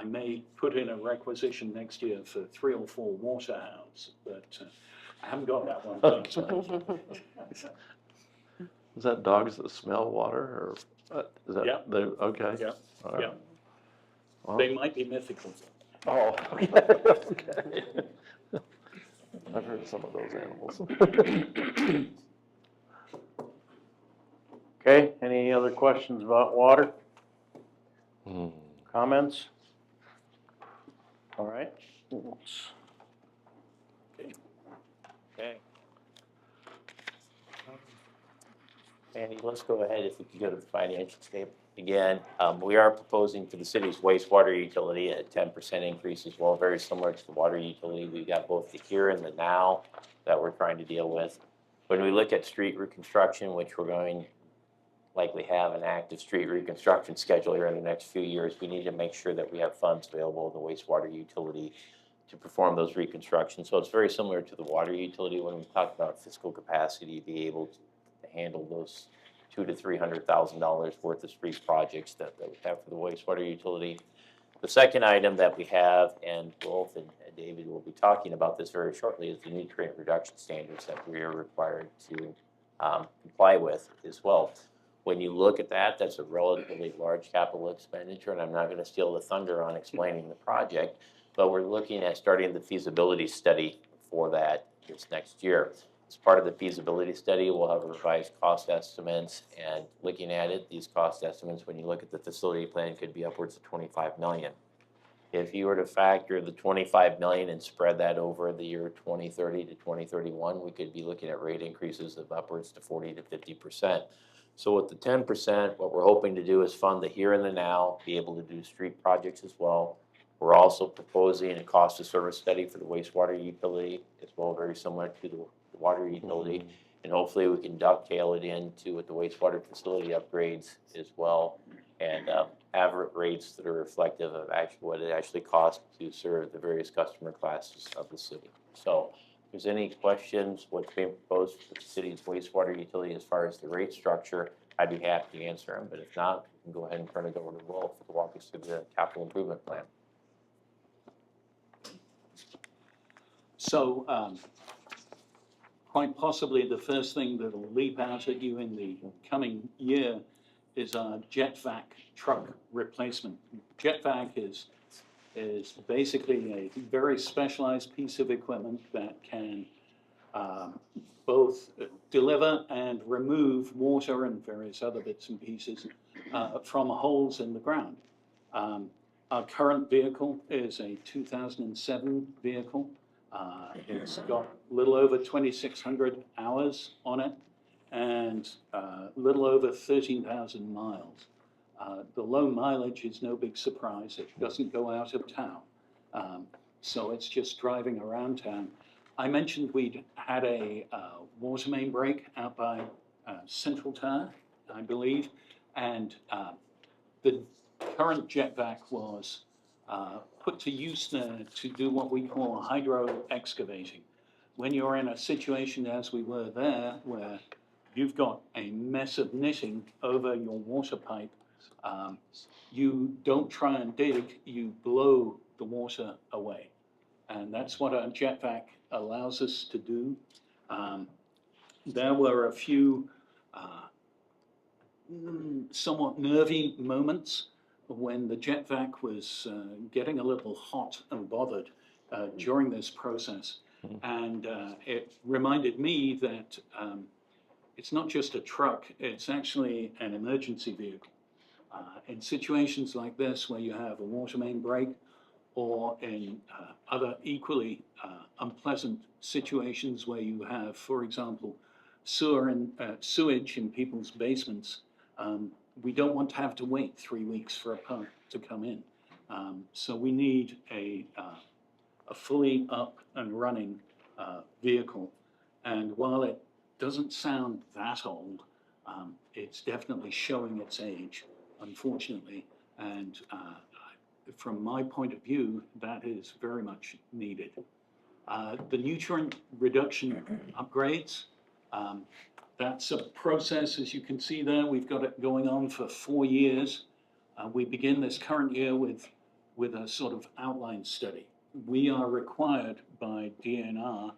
I may put in a requisition next year for 3 or 4 water hounds, but I haven't got that one done. So. Is that dogs that smell water, or is that? Yeah. Okay. Yeah, All right. yeah. Well, They might be mythical. Oh, okay, okay. I've heard some of those animals. Okay, any other questions about water? Hmm. Comments? All right. Let's- Okay. Andy, let's go ahead, if we could go to the financial statement again. We are proposing for the city's wastewater utility a 10% increase as well, very similar to the water utility. We've got both the here and the now that we're trying to deal with. When we look at street reconstruction, which we're going to likely have an active street reconstruction schedule here in the next few years, we need to make sure that we have funds available in the wastewater utility to perform those reconstructions. So it's very similar to the water utility when we talk about fiscal capacity, be able to handle those $200,000 to $300,000 worth of street projects that we have for the wastewater utility. The second item that we have, and Wolf and David will be talking about this very shortly, is the nutrient reduction standards that we are required to comply with as well. When you look at that, that's a relatively large capital expenditure, and I'm not going to steal the thunder on explaining the project, but we're looking at starting the feasibility study for that this next year. As part of the feasibility study, we'll have revised cost estimates, and looking at it, these cost estimates, when you look at the facility plan, could be upwards of $25 million. If you were to factor the $25 million and spread that over the year 2030 to 2031, we could be looking at rate increases of upwards to 40 to 50%. So with the 10%, what we're hoping to do is fund the here and the now, be able to do street projects as well. We're also proposing a cost of service study for the wastewater utility as well, very similar to the water utility. And hopefully we can dovetail it into with the wastewater facility upgrades as well, and have rates that are reflective of actually what it actually costs to serve the various customer classes of the city. So if there's any questions, what's being proposed for the city's wastewater utility as far as the rate structure, I'd be happy to answer them. But if not, we can go ahead and turn it over to Wolf to walk us through the capital improvement plan. So, quite possibly the first thing that'll leap out at you in the coming year is our jet vac truck replacement. Jet vac is basically a very specialized piece of equipment that can both deliver and remove water and various other bits and pieces from holes in the ground. Our current vehicle is a 2007 vehicle. It's got a little over 2,600 hours on it and a little over 13,000 miles. The low mileage is no big surprise. It doesn't go out of town. So it's just driving around town. I mentioned we'd had a water main break out by Central Tower, I believe, and the current jet vac was put to use there to do what we call hydro excavating. When you're in a situation as we were there, where you've got a mess of knitting over your water pipe, you don't try and dig, you blow the water away. And that's what a jet vac allows us to do. There were a few somewhat nervy moments when the jet vac was getting a little hot and bothered during this process. And it reminded me that it's not just a truck, it's actually an emergency vehicle. In situations like this, where you have a water main break, or in other equally unpleasant situations where you have, for example, sewage in people's basements, we don't want to have to wait 3 weeks for a pump to come in. So we need a fully up and running vehicle. And while it doesn't sound that old, it's definitely showing its age, unfortunately. And from my point of view, that is very much needed. The nutrient reduction upgrades, that's a process, as you can see there. We've got it going on for 4 years. We begin this current year with a sort of outline study. We are required by DNR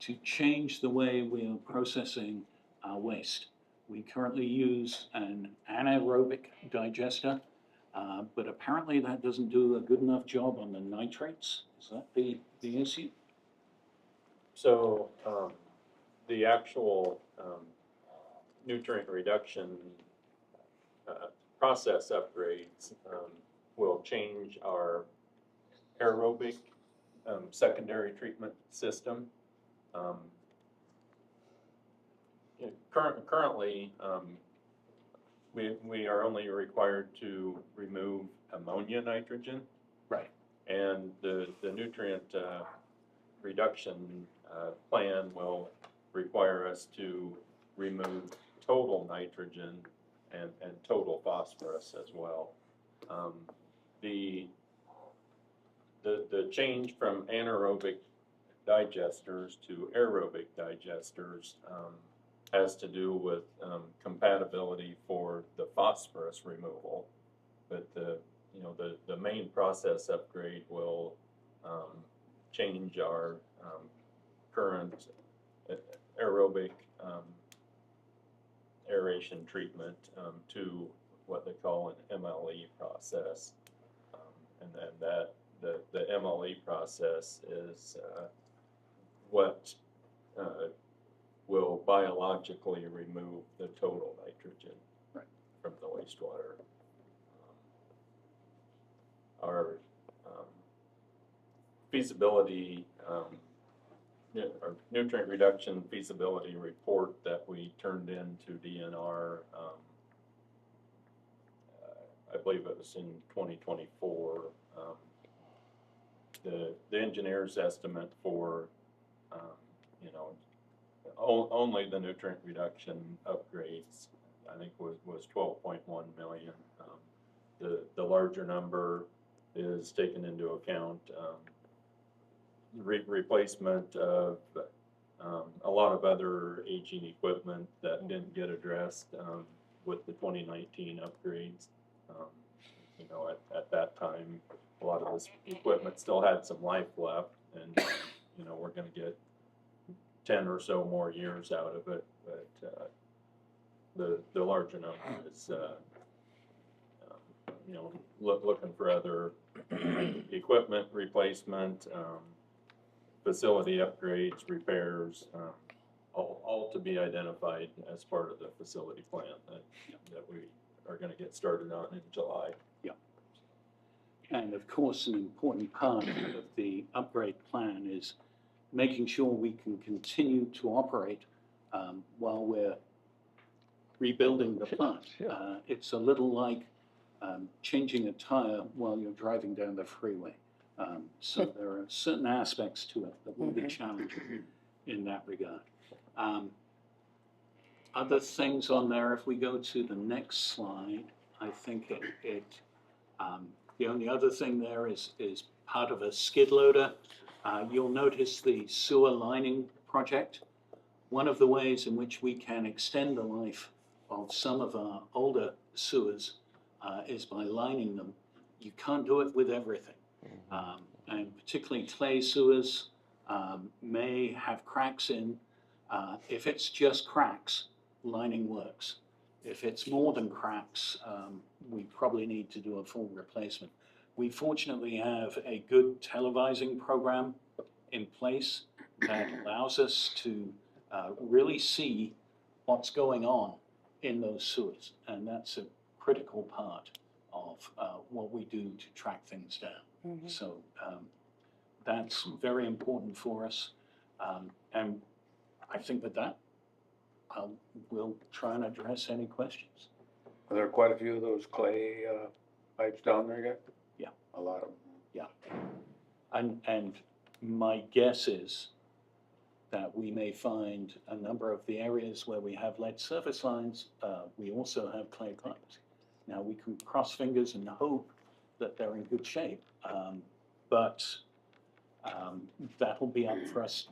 to change the way we are processing our waste. We currently use an anaerobic digester, but apparently that doesn't do a good enough job on the nitrates. Is that the issue? So, the actual, nutrient reduction, process upgrades, will change our aerobic, secondary treatment system. Currently, we are only required to remove ammonia nitrogen. Right. And the nutrient reduction plan will require us to remove total nitrogen and total phosphorus as well. The change from anaerobic digesters to aerobic digesters has to do with compatibility for the phosphorus removal. But the main process upgrade will change our current aerobic aeration treatment to what they call an MLE process. And then the MLE process is what will biologically remove the total nitrogen from the wastewater. Our feasibility, our nutrient reduction feasibility report that we turned in to DNR, I believe it was in 2024. The engineer's estimate for, only the nutrient reduction upgrades, I think was 12.1 million. The larger number is taken into account replacement of a lot of other aging equipment that didn't get addressed with the 2019 upgrades. At that time, a lot of this equipment still had some life left, and we're going to get 10 or so more years out of it. But the larger number is looking for other equipment replacement, facility upgrades, repairs, all to be identified as part of the facility plan that we are going to get started on in July. Yeah. And of course, an important part of the upgrade plan is making sure we can continue to operate while we're rebuilding the plant. It's a little like changing a tire while you're driving down the freeway. So there are certain aspects to it that will be challenging in that regard. Other things on there, if we go to the next slide, I think the only other thing there is part of a skid loader. You'll notice the sewer lining project. One of the ways in which we can extend the life of some of our older sewers is by lining them. You can't do it with everything. And particularly clay sewers may have cracks in. If it's just cracks, lining works. If it's more than cracks, we probably need to do a full replacement. We fortunately have a good televising program in place that allows us to really see what's going on in those sewers. And that's a critical part of what we do to track things down. So that's very important for us. And I think with that, we'll try and address any questions. Are there quite a few of those clay pipes down there yet? Yeah. a lot of them. And my guess is that we may find a number of the areas where we have lead surface lines, we also have clay climbs. Now, we can cross fingers and hope that they're in good shape, but that'll be up for us,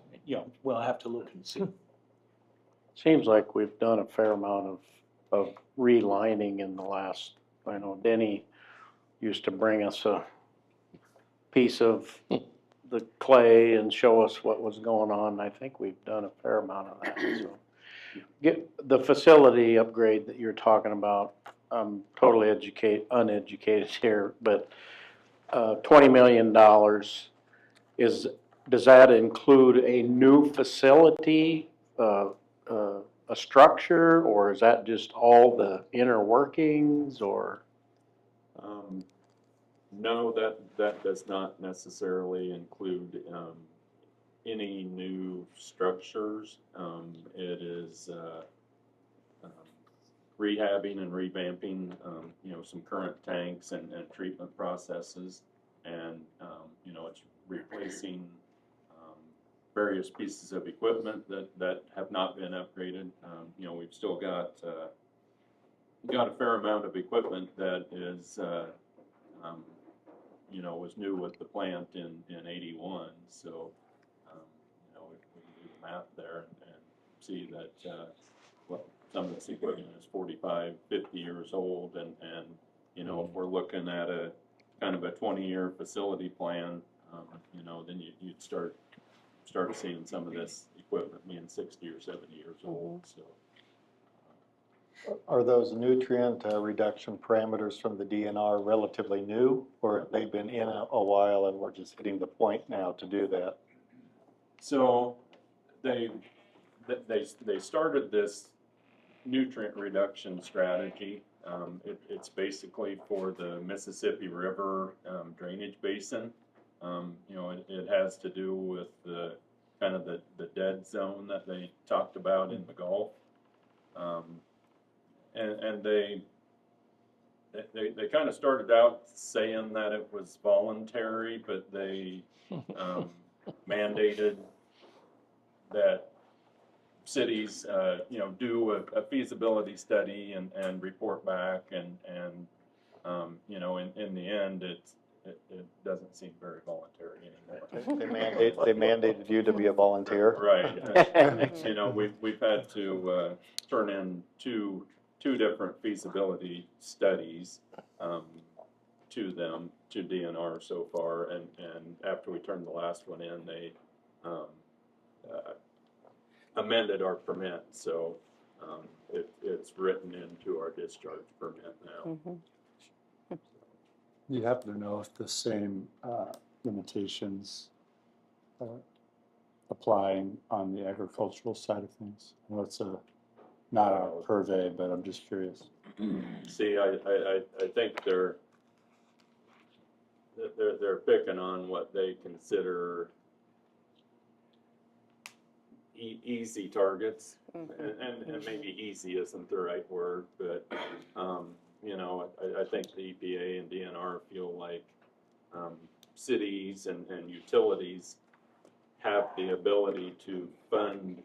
we'll have to look and see. Seems like we've done a fair amount of relining in the last, I know Denny used to bring us a piece of the clay and show us what was going on. I think we've done a fair amount of that, so. The facility upgrade that you're talking about, I'm totally uneducated here, but, $20 million does that include a new facility, a structure, or is that just all the inner workings, or? No, that does not necessarily include any new structures. It is rehabbing and revamping, some current tanks and treatment processes. And, it's replacing various pieces of equipment that have not been upgraded. We've still got a fair amount of equipment that is, was new with the plant in '81. So, we can do the math there and see that, some of this equipment is 45, 50 years old. And if we're looking at a kind of a 20-year facility plan, then you'd start seeing some of this equipment being 60 or 70 years old. So. Are those nutrient reduction parameters from the DNR relatively new, or have they been in a while and we're just hitting the point now to do that? So they started this nutrient reduction strategy. It's basically for the Mississippi River drainage basin. It has to do with the kind of the dead zone that they talked about in the Gulf. And they kind of started out saying that it was voluntary, but they mandated that cities, do a feasibility study and report back, and in the end, it doesn't seem very voluntary anymore. They mandated you to be a volunteer? Right. We've had to turn in two different feasibility studies to them, to DNR so far, and after we turned the last one in, they amended our permit, so it's written into our discharge permit now. You happen to know if the same limitations applying on the agricultural side of things? I know it's not our purvey, but I'm just curious. See, I think they're picking on what they consider easy targets, and maybe easy isn't the right word, but I think the EPA and DNR feel like cities and utilities have the ability to fund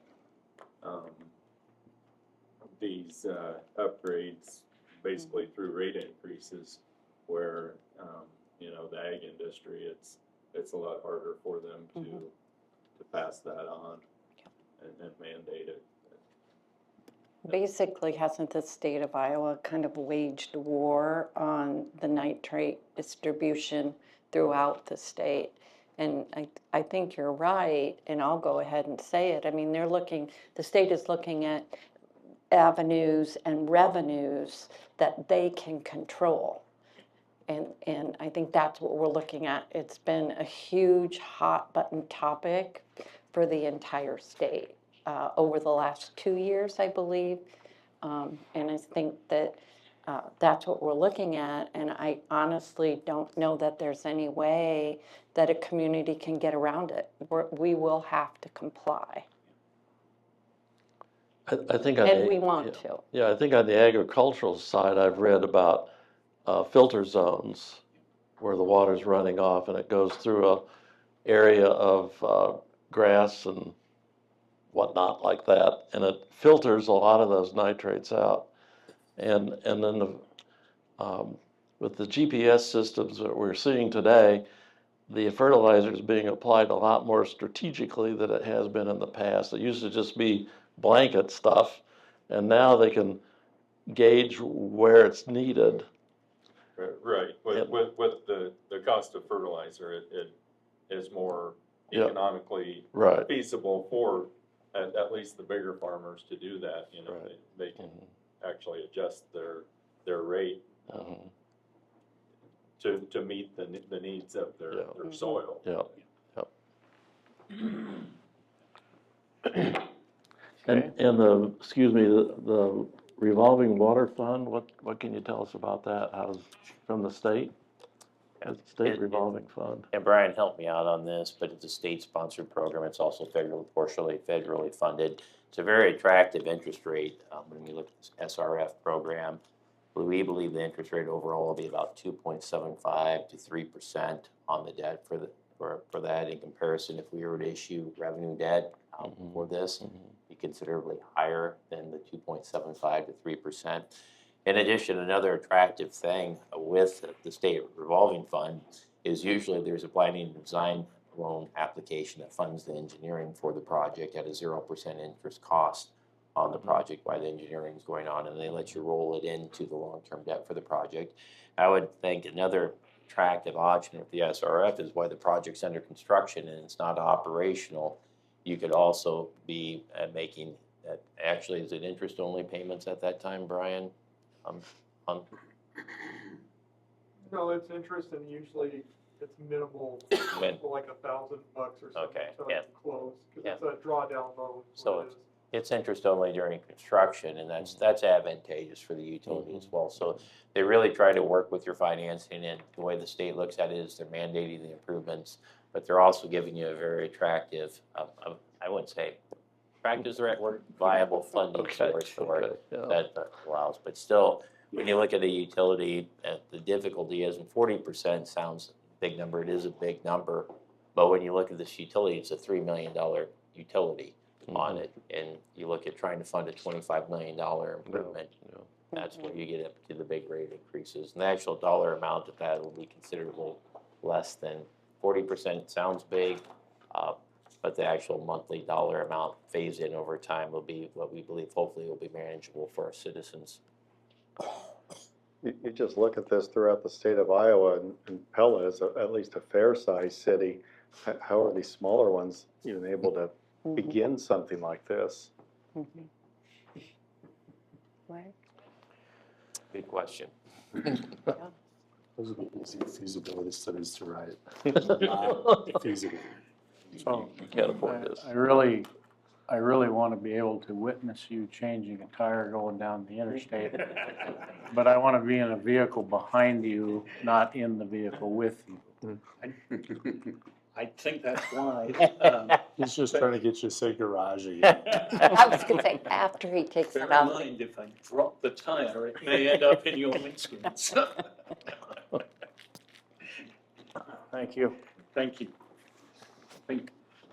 these upgrades basically through rate increases, where the ag industry, it's a lot harder for them to pass that on and mandate it. Basically, hasn't the state of Iowa kind of waged war on the nitrate distribution throughout the state? And I think you're right, and I'll go ahead and say it. I mean, the state is looking at avenues and revenues that they can control. And I think that's what we're looking at. It's been a huge hot button topic for the entire state over the last 2 years, I believe. And I think that that's what we're looking at. And I honestly don't know that there's any way that a community can get around it. We will have to comply. I think we want to. Yeah, I think on the agricultural side, I've read about filter zones where the water's running off, and it goes through a area of grass and whatnot like that, and it filters a lot of those nitrates out. And then with the GPS systems that we're seeing today, the fertilizer is being applied a lot more strategically than it has been in the past. It used to just be blanket stuff, and now they can gauge where it's needed. Right, with the cost of fertilizer, it is more Yep. economically Right. feasible for at least the bigger farmers to do that, you know, Right. they can actually adjust their rate Mhm. to meet the needs of their soil. Yeah. Okay. And excuse me, the revolving water fund, what can you tell us about that? How's, from the state? It's a state revolving fund. And Brian helped me out on this, but it's a state-sponsored program. It's also partially federally funded. It's a very attractive interest rate. When you look at this SRF program, we believe the interest rate overall will be about 2.75 to 3% on the debt for that. In comparison, if we were to issue revenue debt for this, be considerably higher than the 2.75 to 3%. In addition, another attractive thing with the state revolving fund is usually there's a planning and design loan application that funds the engineering for the project at a 0% interest cost on the project while the engineering is going on, and they let you roll it into the long-term debt for the project. I would think another attractive option with the SRF is while the project's under construction and it's not operational, you could also be making, actually, is it interest-only payments at that time, Brian? No, it's interest and usually it's minimal, like $1,000 or something Okay, until yeah. it's closed, because Yeah. it's a drawdown loan. is So what it is. it's interest only during construction, and that's advantageous for the utility as well. So they really try to work with your financing, and the way the state looks at it is they're mandating the improvements, but they're also giving you a very attractive, I wouldn't say, attractive is the right word, viable funding source for it that allows. But still, when you look at a utility, the difficulty is, and 40% sounds a big number, it is a big number, but when you look at this utility, it's a $3 million utility on it, and you look at trying to fund a $25 million improvement, that's where you get up to the big rate increases. And the actual dollar amount of that will be considerably less than 40%. Sounds big, but the actual monthly dollar amount phased in over time will be what we believe hopefully will be manageable for our citizens. You just look at this throughout the state of Iowa, and Pella is at least a fair-sized city. How are these smaller ones even able to begin something like this? Good question. Those would be easy feasibility studies to write. Feasible. So Can't afford this. I really want to be able to witness you changing a tire going down the interstate. But I want to be in a vehicle behind you, not in the vehicle with you. I think that's why. He's just trying to get you to say garagey. I was gonna say, after he takes Bear it in out. mind, if I drop the tire, it may end up in your windscreens. Thank you. Thank you.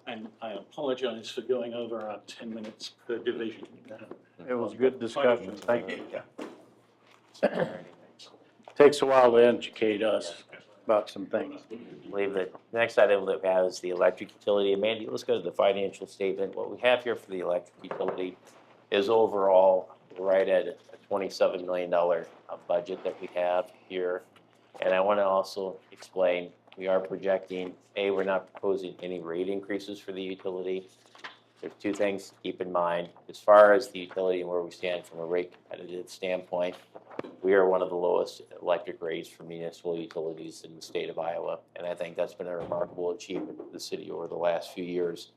And I apologize for going over our 10 minutes per division. It was good discussion. Thank you. Takes a while to educate us about some things. I believe that the next item that we have is the electric utility. And Mandy, let's go to the financial statement. What we have here for the electric utility is overall right at a $27 million budget that we have here. And I want to also explain, we are projecting, we're not proposing any rate increases for the utility. There's two things to keep in mind. As far as the utility and where we stand from a rate competitive standpoint, we are one of the lowest electric rates for municipal utilities in the state of Iowa. And I think that's been a remarkable achievement for the city over the last few years.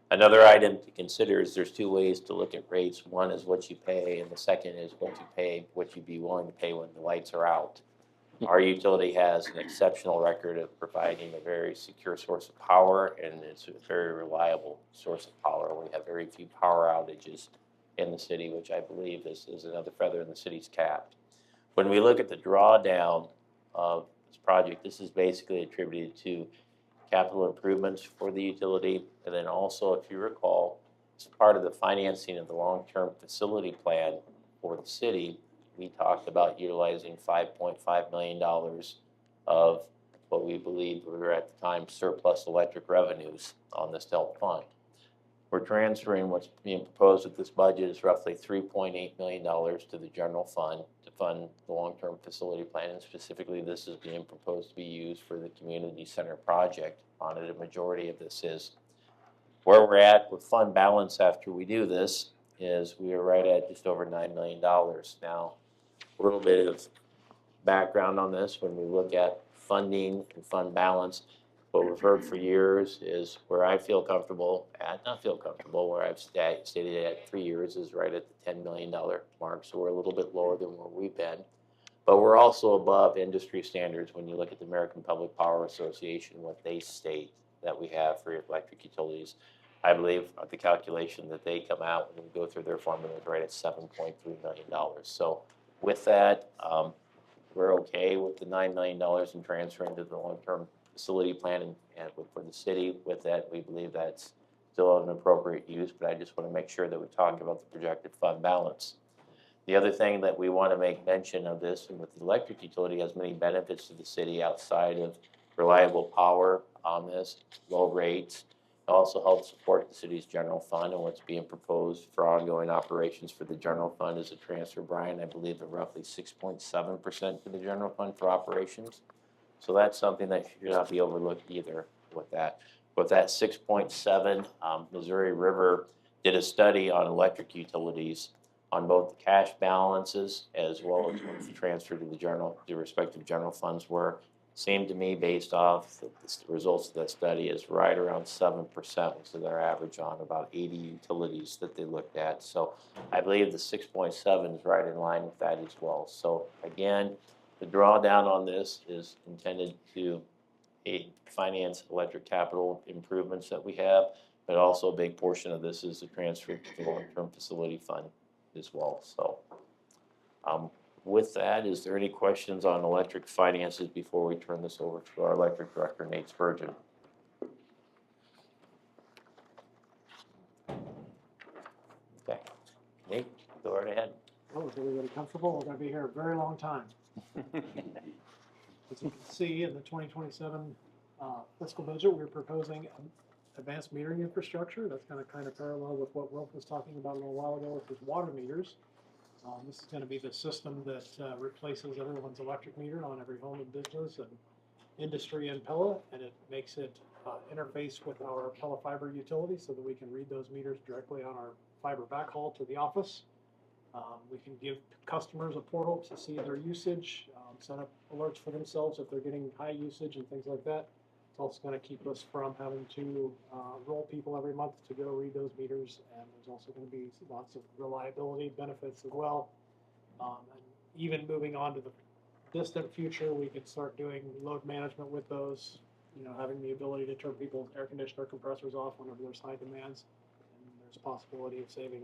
Another item to consider is there's two ways to look at rates. One is what you pay, and the second is what you'd be willing to pay when the lights are out. Our utility has an exceptional record of providing a very secure source of power, and it's a very reliable source of power. We have very few power outages in the city, which I believe is another feather in the city's cap. When we look at the drawdown of this project. This is basically attributed to capital improvements for the utility. And then also, if you recall, as part of the financing of the long-term facility plan for the city, we talked about utilizing $5.5 million of what we believed were at the time surplus electric revenues on this DELT fund. We're transferring what's being proposed with this budget is roughly $3.8 million to the general fund to fund the long-term facility plan, and specifically this is being proposed to be used for the community center project on it. A majority of this is. Where we're at with fund balance after we do this is we are right at just over $9 million. Now, a little bit of background on this, when we look at funding and fund balance, what we've heard for years is where I feel comfortable at, not feel comfortable, where I've stated at 3 years is right at the $10 million mark. So we're a little bit lower than where we've been. But we're also above industry standards when you look at the American Public Power Association, what they state that we have for electric utilities. I believe the calculation that they come out when we go through their formula is right at $7.3 million. So with that, we're okay with the $9 million in transferring to the long-term facility plan and for the city. With that, we believe that's still an appropriate use, but I just want to make sure that we talk about the projected fund balance. The other thing that we want to make mention of this, and with the electric utility, has many benefits to the city outside of reliable power on this, low rates. It also helps support the city's general fund, and what's being proposed for ongoing operations for the general fund is a transfer, Brian, I believe of roughly 6.7% to the general fund for operations. So that's something that should not be overlooked either with that. With that 6.7, Missouri River did a study on electric utilities on both the cash balances as well as what the transfer to the respective general funds were. Seemed to me, based off the results of that study, is right around 7%, so their average on about 80 utilities that they looked at. So I believe the 6.7 is right in line with that as well. So again, the drawdown on this is intended to finance electric capital improvements that we have, but also a big portion of this is the transfer to the long-term facility fund as well. So with that, is there any questions on electric finances before we turn this over to our electric director, Nate Spurgeon? Okay, Nate, go right ahead. Well, is everybody comfortable? We're going to be here a very long time. As you can see, in the 2027 fiscal budget, we're proposing advanced metering infrastructure. That's going to kind of parallel with what Wilf was talking about a little while ago with his water meters. This is going to be the system that replaces everyone's electric meter on every home and business and industry in Pella, and it makes it interface with our Pella fiber utility so that we can read those meters directly on our fiber backhaul to the office. We can give customers a portal to see their usage, set up alerts for themselves if they're getting high usage and things like that. It's also going to keep us from having to roll people every month to go read those meters, and there's also going to be lots of reliability benefits as well. And even moving on to the distant future, we could start doing load management with those, having the ability to turn people's air conditioner compressors off whenever there's high demands. And there's a possibility of saving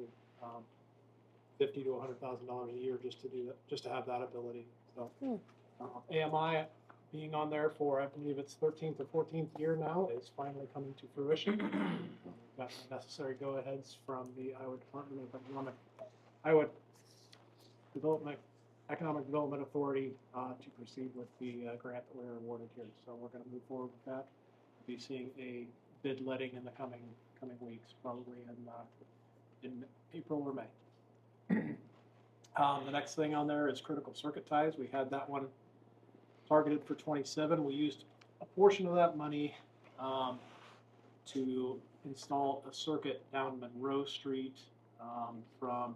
$50,000 to $100,000 a year just to do that, just to have that ability. So AMI being on there for, I believe it's 13th or 14th year now, is finally coming to fruition. We've got the necessary go-aheads from the Iowa Department of Economic Development Authority to proceed with the grant that we're awarded here. So we're going to move forward with that. We'll be seeing a bid letting in the coming weeks, probably in April or May. The next thing on there is critical circuit ties. We had that one targeted for 27. We used a portion of that money to install a circuit down Monroe Street from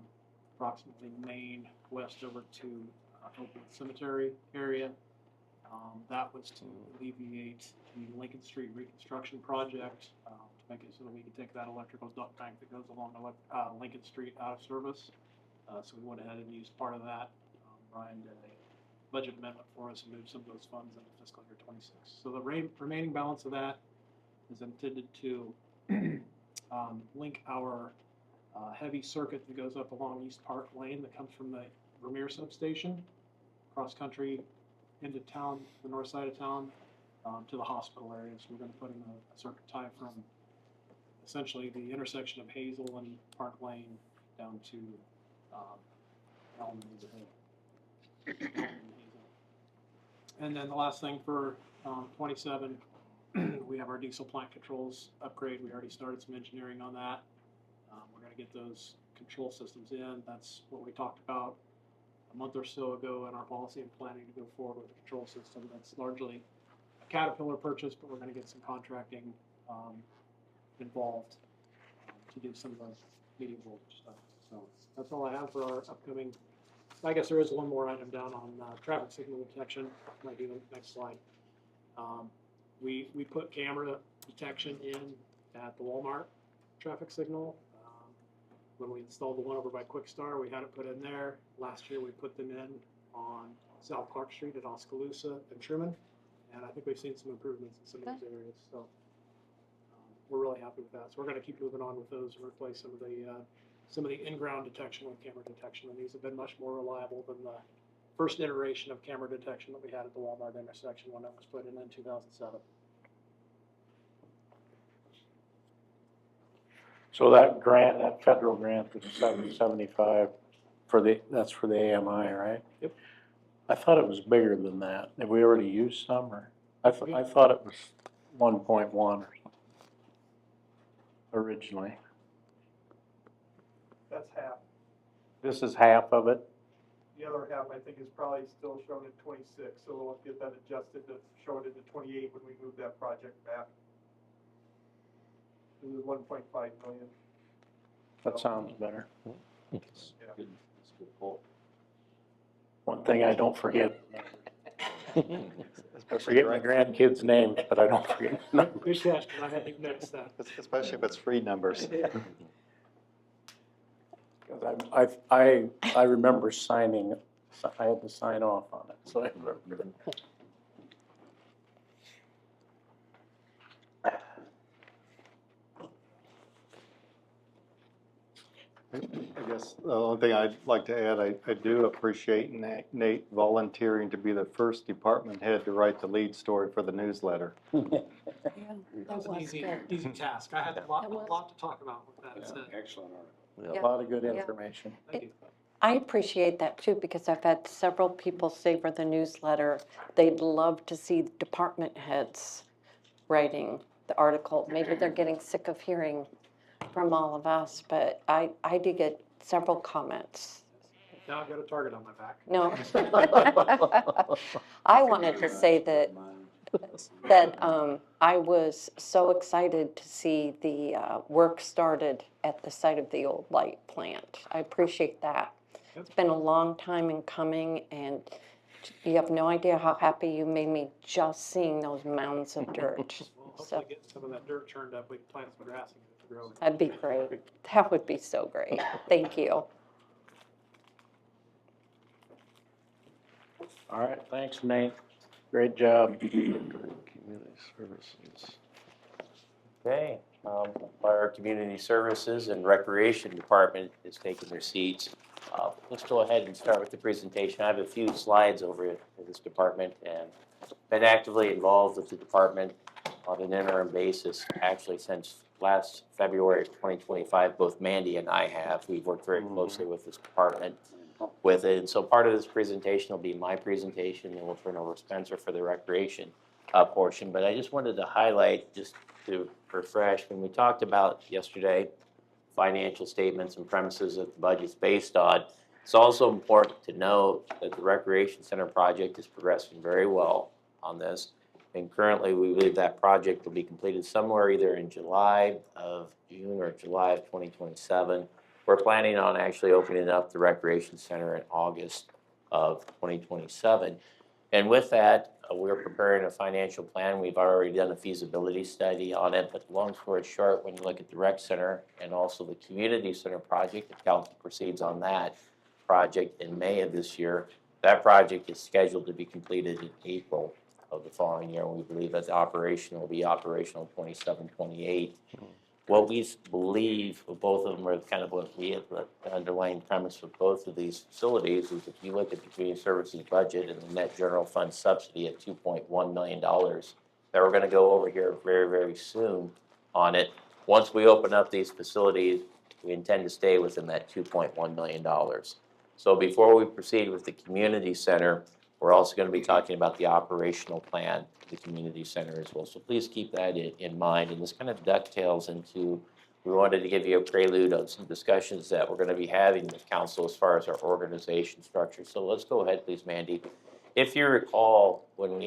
approximately Main west over to Oakwood Cemetery area. That was to alleviate the Lincoln Street reconstruction project to make it so that we could take that electrical duct bank that goes along Lincoln Street out of service. So we went ahead and used part of that. Brian did a budget amendment for us and moved some of those funds into fiscal year 26. So the remaining balance of that is intended to link our heavy circuit that goes up along East Park Lane that comes from the Vermeer substation, cross country into town, the north side of town, to the hospital area. So we're gonna put in a circuit tie from essentially the intersection of Hazel and Park Lane down to, Elm and Hazel. And then the last thing for, 27, we have our diesel plant controls upgrade. We already started some engineering on that. We're gonna get those control systems in. That's what we talked about a month or so ago in our policy and planning to go forward with the control system. That's largely a Caterpillar purchase, but we're gonna get some contracting, involved to do some of the medium voltage stuff. So that's all I have for our upcoming. I guess there is one more item down on traffic signal detection. Might be the next slide. We put camera detection in at the Walmart traffic signal. When we installed the one over by Quick Star, we had it put in there. Last year, we put them in on South Clark Street at Oskaloosa and Truman. And I think we've seen some improvements in some of those areas. So we're really happy with that. So we're going to keep moving on with those and replace some of the in-ground detection with camera detection. And these have been much more reliable than the first iteration of camera detection that we had at the Walmart intersection when that was put in 2007. So that grant, that federal grant, the 775 that's for the AMI, right? Yep. I thought it was bigger than that. Have we already used some, or? I thought it was 1.1 or something originally. That's half. This is half of it? The other half, I think, is probably still shown at 26, so we'll get that adjusted to show it into 28 when we move that project back. It was 1.5 million. That sounds better. Yeah. Good call. One thing I don't forget. I forget my grandkids' names, but I don't forget the numbers. Good question. I hadn't noticed that. Especially if it's free numbers. Because I remember signing, I had to sign off on it, so I remember. I guess the only thing I'd like to add, I do appreciate Nate volunteering to be the first department head to write the lead story for the newsletter. That was an easy task. I had a lot to talk about with that. Excellent. A lot of good information. Thank you. I appreciate that too, because I've had several people say for the newsletter, they'd love to see department heads writing the article. Maybe they're getting sick of hearing from all of us, but I did get several comments. Now I've got a target on my back. No. I wanted to say that I was so excited to see the work started at the site of the old light plant. I appreciate that. It's been a long time in coming, and you have no idea how happy you made me just seeing those mounds of dirt. Well, hopefully get some of that dirt churned up. We can plant some grass and get it to grow. That'd be great. That would be so great. Thank you. All right, thanks, Nate. Great job. Community services. Okay, our community services and recreation department is taking their seats. Let's go ahead and start with the presentation. I have a few slides over at this department and been actively involved with the department on an interim basis, actually since last February of 2025. Both Mandy and I have. We've worked very closely with this department with it. And so part of this presentation will be my presentation, and we'll turn over to Spencer for the recreation portion. But I just wanted to highlight, just to refresh, when we talked about yesterday, financial statements and premises that the budget's based on, it's also important to note that the Recreation Center project is progressing very well on this. And currently, we believe that project will be completed somewhere either in June or July of 2027. We're planning on actually opening up the Recreation Center in August of 2027. And with that, we're preparing a financial plan. We've already done a feasibility study on it, but long story short, when you look at the rec center and also the community center project, the council proceeds on that project in May of this year. That project is scheduled to be completed in April of the following year. We believe that the operation will be operational 27, 28. what we believe, both of them are kind of what we, the underlying premise of both of these facilities is if you look at the community services budget and the net general fund subsidy at $2.1 million, that we're gonna go over here very, very soon on it. Once we open up these facilities, we intend to stay within that $2.1 million. So before we proceed with the community center, we're also going to be talking about the operational plan for the community center as well. So please keep that in mind. And this kind of dovetails into, we wanted to give you a prelude on some discussions that we're going to be having with council as far as our organization structure. So let's go ahead, please, Mandy. If you recall, when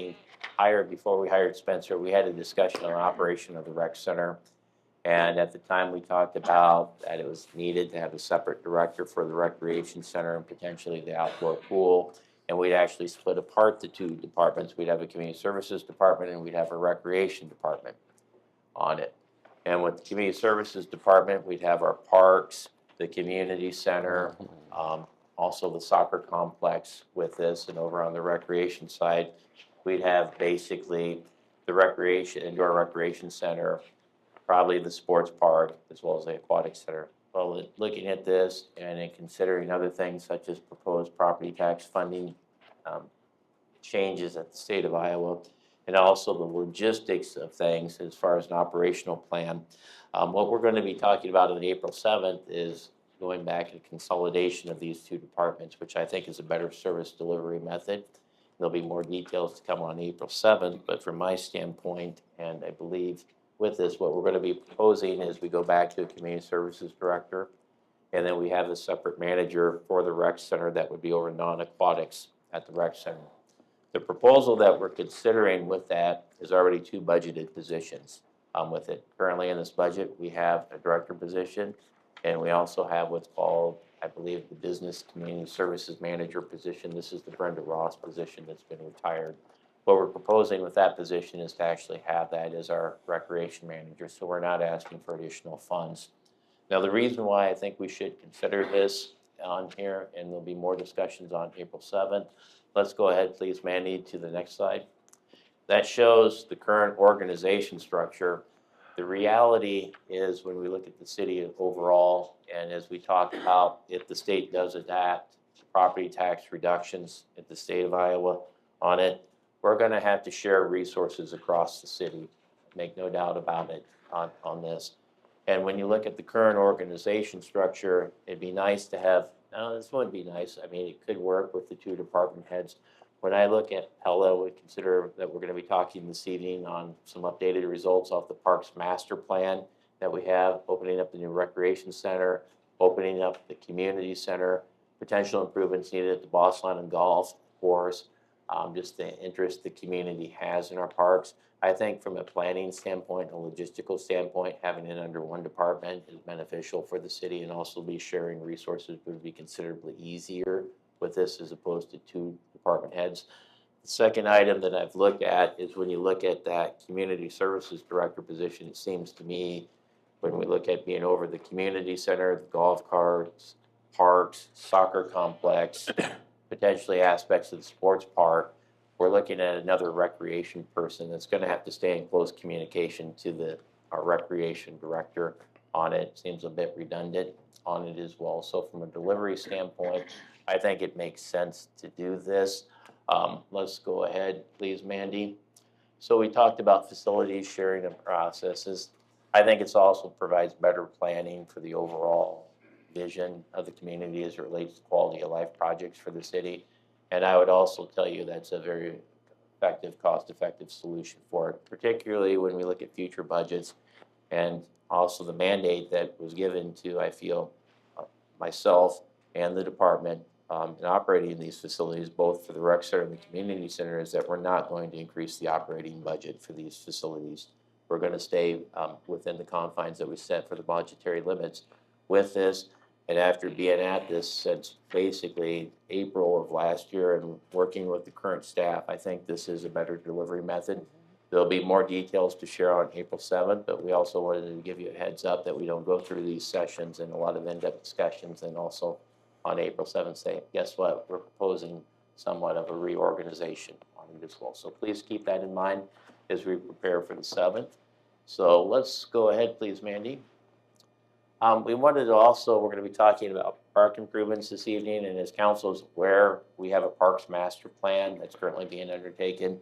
before we hired Spencer, we had a discussion on operation of the rec center. And at the time, we talked about that it was needed to have a separate director for the recreation center and potentially the outdoor pool. And we'd actually split apart the two departments. We'd have a community services department and we'd have a recreation department on it. And with the community services department, we'd have our parks, the community center, also the soccer complex with this. And over on the recreation side, we'd have basically the indoor recreation center, probably the sports park, as well as the aquatic center. Well, looking at this and in considering other things such as proposed property tax funding changes at the state of Iowa, and also the logistics of things as far as an operational plan, what we're going to be talking about on April 7th is going back to consolidation of these two departments, which I think is a better service delivery method. There'll be more details to come on April 7th, but from my standpoint, and I believe with this, what we're going to be proposing is we go back to a community services director, and then we have a separate manager for the rec center that would be over non-aquatics at the rec center. The proposal that we're considering with that is already 2 budgeted positions with it. Currently in this budget, we have a director position, and we also have what's called, I believe, the business community services manager position. This is the Brenda Ross position that's been retired. What we're proposing with that position is to actually have that as our recreation manager, so we're not asking for additional funds. Now, the reason why I think we should consider this on here, and there'll be more discussions on April 7th, let's go ahead, please, Mandy, to the next slide. That shows the current organization structure. The reality is when we look at the city overall, and as we talk about if the state does adapt property tax reductions at the state of Iowa on it, we're going to have to share resources across the city, make no doubt about it on this. And when you look at the current organization structure, it'd be nice to have, no, this wouldn't be nice, I mean, it could work with the 2 department heads. When I look at Pella, we consider that we're going to be talking this evening on some updated results off the Parks Master Plan that we have, opening up the new recreation center, opening up the community center, potential improvements needed at the Boss Lawn and Golf course. Just the interest the community has in our parks. I think from a planning standpoint, a logistical standpoint, having it under 1 department is beneficial for the city, and also be sharing resources would be considerably easier with this as opposed to 2 department heads. The second item that I've looked at is when you look at that community services director position, it seems to me when we look at being over the community center, the golf carts, parks, soccer complex, potentially aspects of the sports park, we're looking at another recreation person that's going to have to stay in close communication to our recreation director on it. Seems a bit redundant on it as well. So from a delivery standpoint, I think it makes sense to do this. Let's go ahead, please, Mandy. So we talked about facilities, sharing of processes. I think it also provides better planning for the overall vision of the community as it relates to quality of life projects for the city. And I would also tell you that's a very effective, cost-effective solution for it, particularly when we look at future budgets and also the mandate that was given to, I feel, myself and the department in operating these facilities, both for the rec center and the community center, is that we're not going to increase the operating budget for these facilities. We're going to stay within the confines that we set for the budgetary limits with this. And after being at this since basically April of last year and working with the current staff, I think this is a better delivery method. There'll be more details to share on April 7th, but we also wanted to give you a heads up that we don't go through these sessions and a lot of in-depth discussions, and also on April 7th say, guess what, we're proposing somewhat of a reorganization on it as well. So please keep that in mind as we prepare for the 7th. So let's go ahead, please, Mandy. We wanted to also, we're gonna be talking about park improvements this evening, and as council is aware, we have a parks master plan that's currently being undertaken.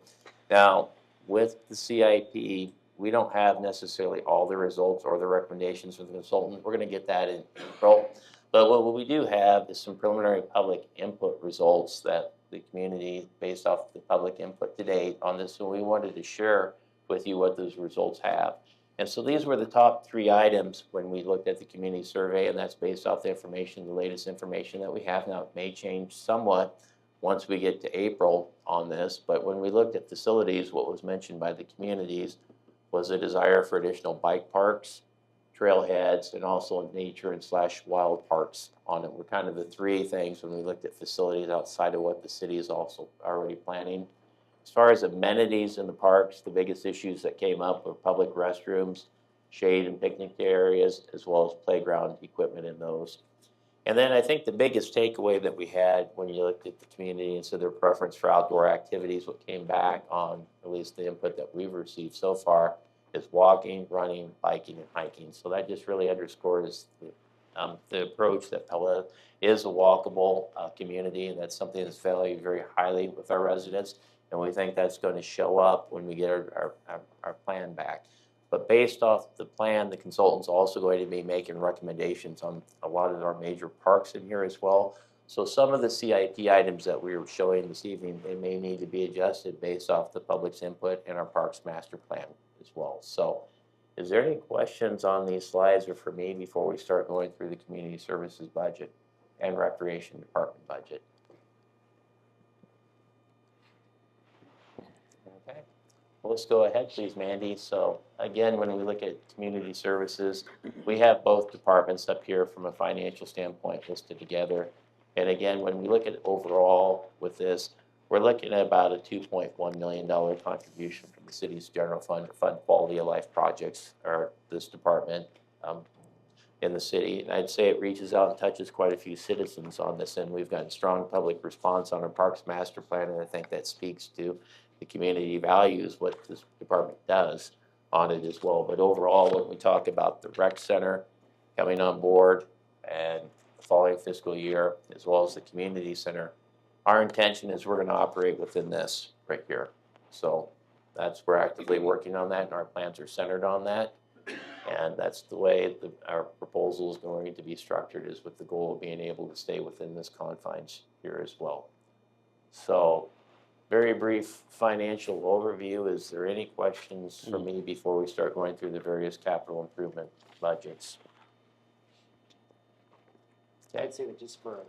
Now, with the CIP, we don't have necessarily all the results or the recommendations from the consultant. We're gonna get that in April. But what we do have is some preliminary public input results that the community, based off the public input to date on this, so we wanted to share with you what those results have. And so these were the top 3 items when we looked at the community survey, and that's based off the information, the latest information that we have now. It may change somewhat once we get to April on this, but when we looked at facilities, what was mentioned by the communities was a desire for additional bike parks, trailheads, and also nature and / wild parks on it. Were kind of the 3 things when we looked at facilities outside of what the city is also already planning. As far as amenities in the parks, the biggest issues that came up were public restrooms, shade and picnic areas, as well as playground equipment in those. And then I think the biggest takeaway that we had when you looked at the community and so their preference for outdoor activities, what came back on at least the input that we've received so far is walking, running, biking, and hiking. So that just really underscores the approach that Pella is a walkable community, and that's something that's valued very highly with our residents. And we think that's going to show up when we get our plan back. But based off the plan, the consultant's also going to be making recommendations on a lot of our major parks in here as well. So some of the CIP items that we were showing this evening, they may need to be adjusted based off the public's input in our parks master plan as well. So is there any questions on these slides or for me before we start going through the community services budget and recreation department budget? Okay, well, let's go ahead, please, Mandy. So again, when we look at community services, we have both departments up here from a financial standpoint listed together. And again, when we look at overall with this, we're looking at about a $2.1 million contribution from the city's general fund to fund quality of life projects, or this department in the city. And I'd say it reaches out and touches quite a few citizens on this, and we've gotten strong public response on our Parks Master Plan, and I think that speaks to the community values what this department does on it as well. But overall, when we talk about the rec center coming on board and the following fiscal year, as well as the community center, our intention is we're going to operate within this right here. So we're actively working on that, and our plans are centered on that. And that's the way our proposal is going to be structured, is with the goal of being able to stay within this confines here as well. So very brief financial overview. Is there any questions for me before we start going through the various capital improvement budgets? Okay. I'd say that just for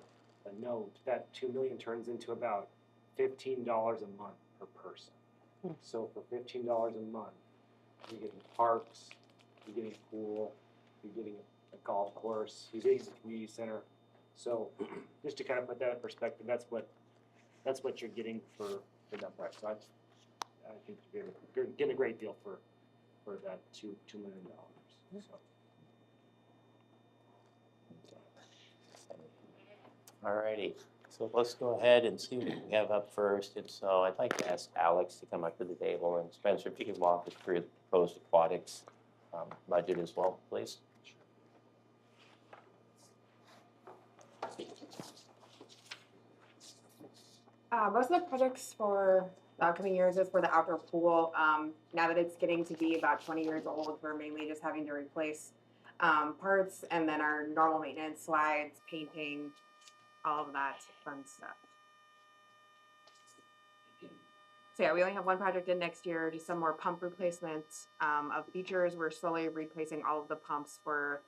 a note, that 2 million turns into about $15 a month per person. So for $15 a month, you're getting parks, you're getting a pool, you're getting a golf course, you're getting the community center. So just to kind of put that in perspective, that's what you're getting for that price. So I think you're getting a great deal for that $2 million. So. All righty, so let's go ahead and see what we have up first. And so I'd like to ask Alex to come up to the table, and Spencer, if you could walk us through the proposed aquatics budget as well, please. Most of the projects for the upcoming years is for the outdoor pool. Now that it's getting to be about 20 years old, we're mainly just having to replace parts, and then our normal maintenance, slides, painting, all of that fun stuff. So yeah, we only have one project in next year, just some more pump replacements of features. We're slowly replacing all of the pumps for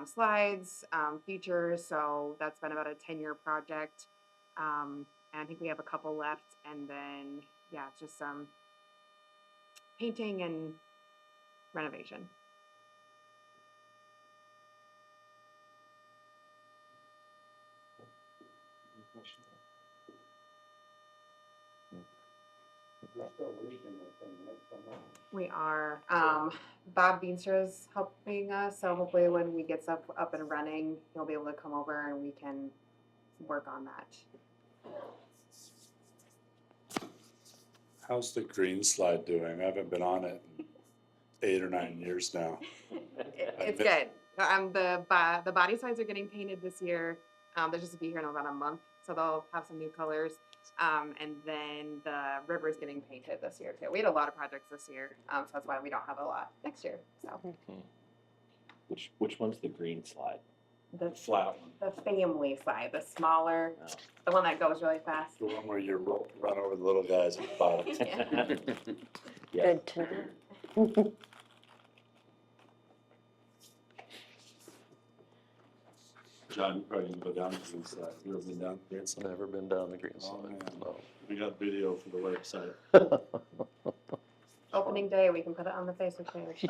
slides, features, so that's been about a 10-year project. And I think we have a couple left, and then, yeah, it's just some painting and renovation. We are. Bob Beanstra is helping us, so hopefully when we get stuff up and running, he'll be able to come over and we can work on that. How's the green slide doing? I haven't been on it in 8 or 9 years now. It's good. The body sides are getting painted this year. They're just to be here in about a month, so they'll have some new colors. And then the river's getting painted this year too. We had a lot of projects this year, so that's why we don't have a lot next year. So Which one's the green slide? the Flat one. the family side, the smaller, the one that goes really fast. The one where you run over the little guys at the bottom. Yeah. Good to know. John, you probably didn't go down the green side. You ever been down the green side? Never been down the green Oh, side, man. no. We got video for the website. Opening day, we can put it on the Facebook page.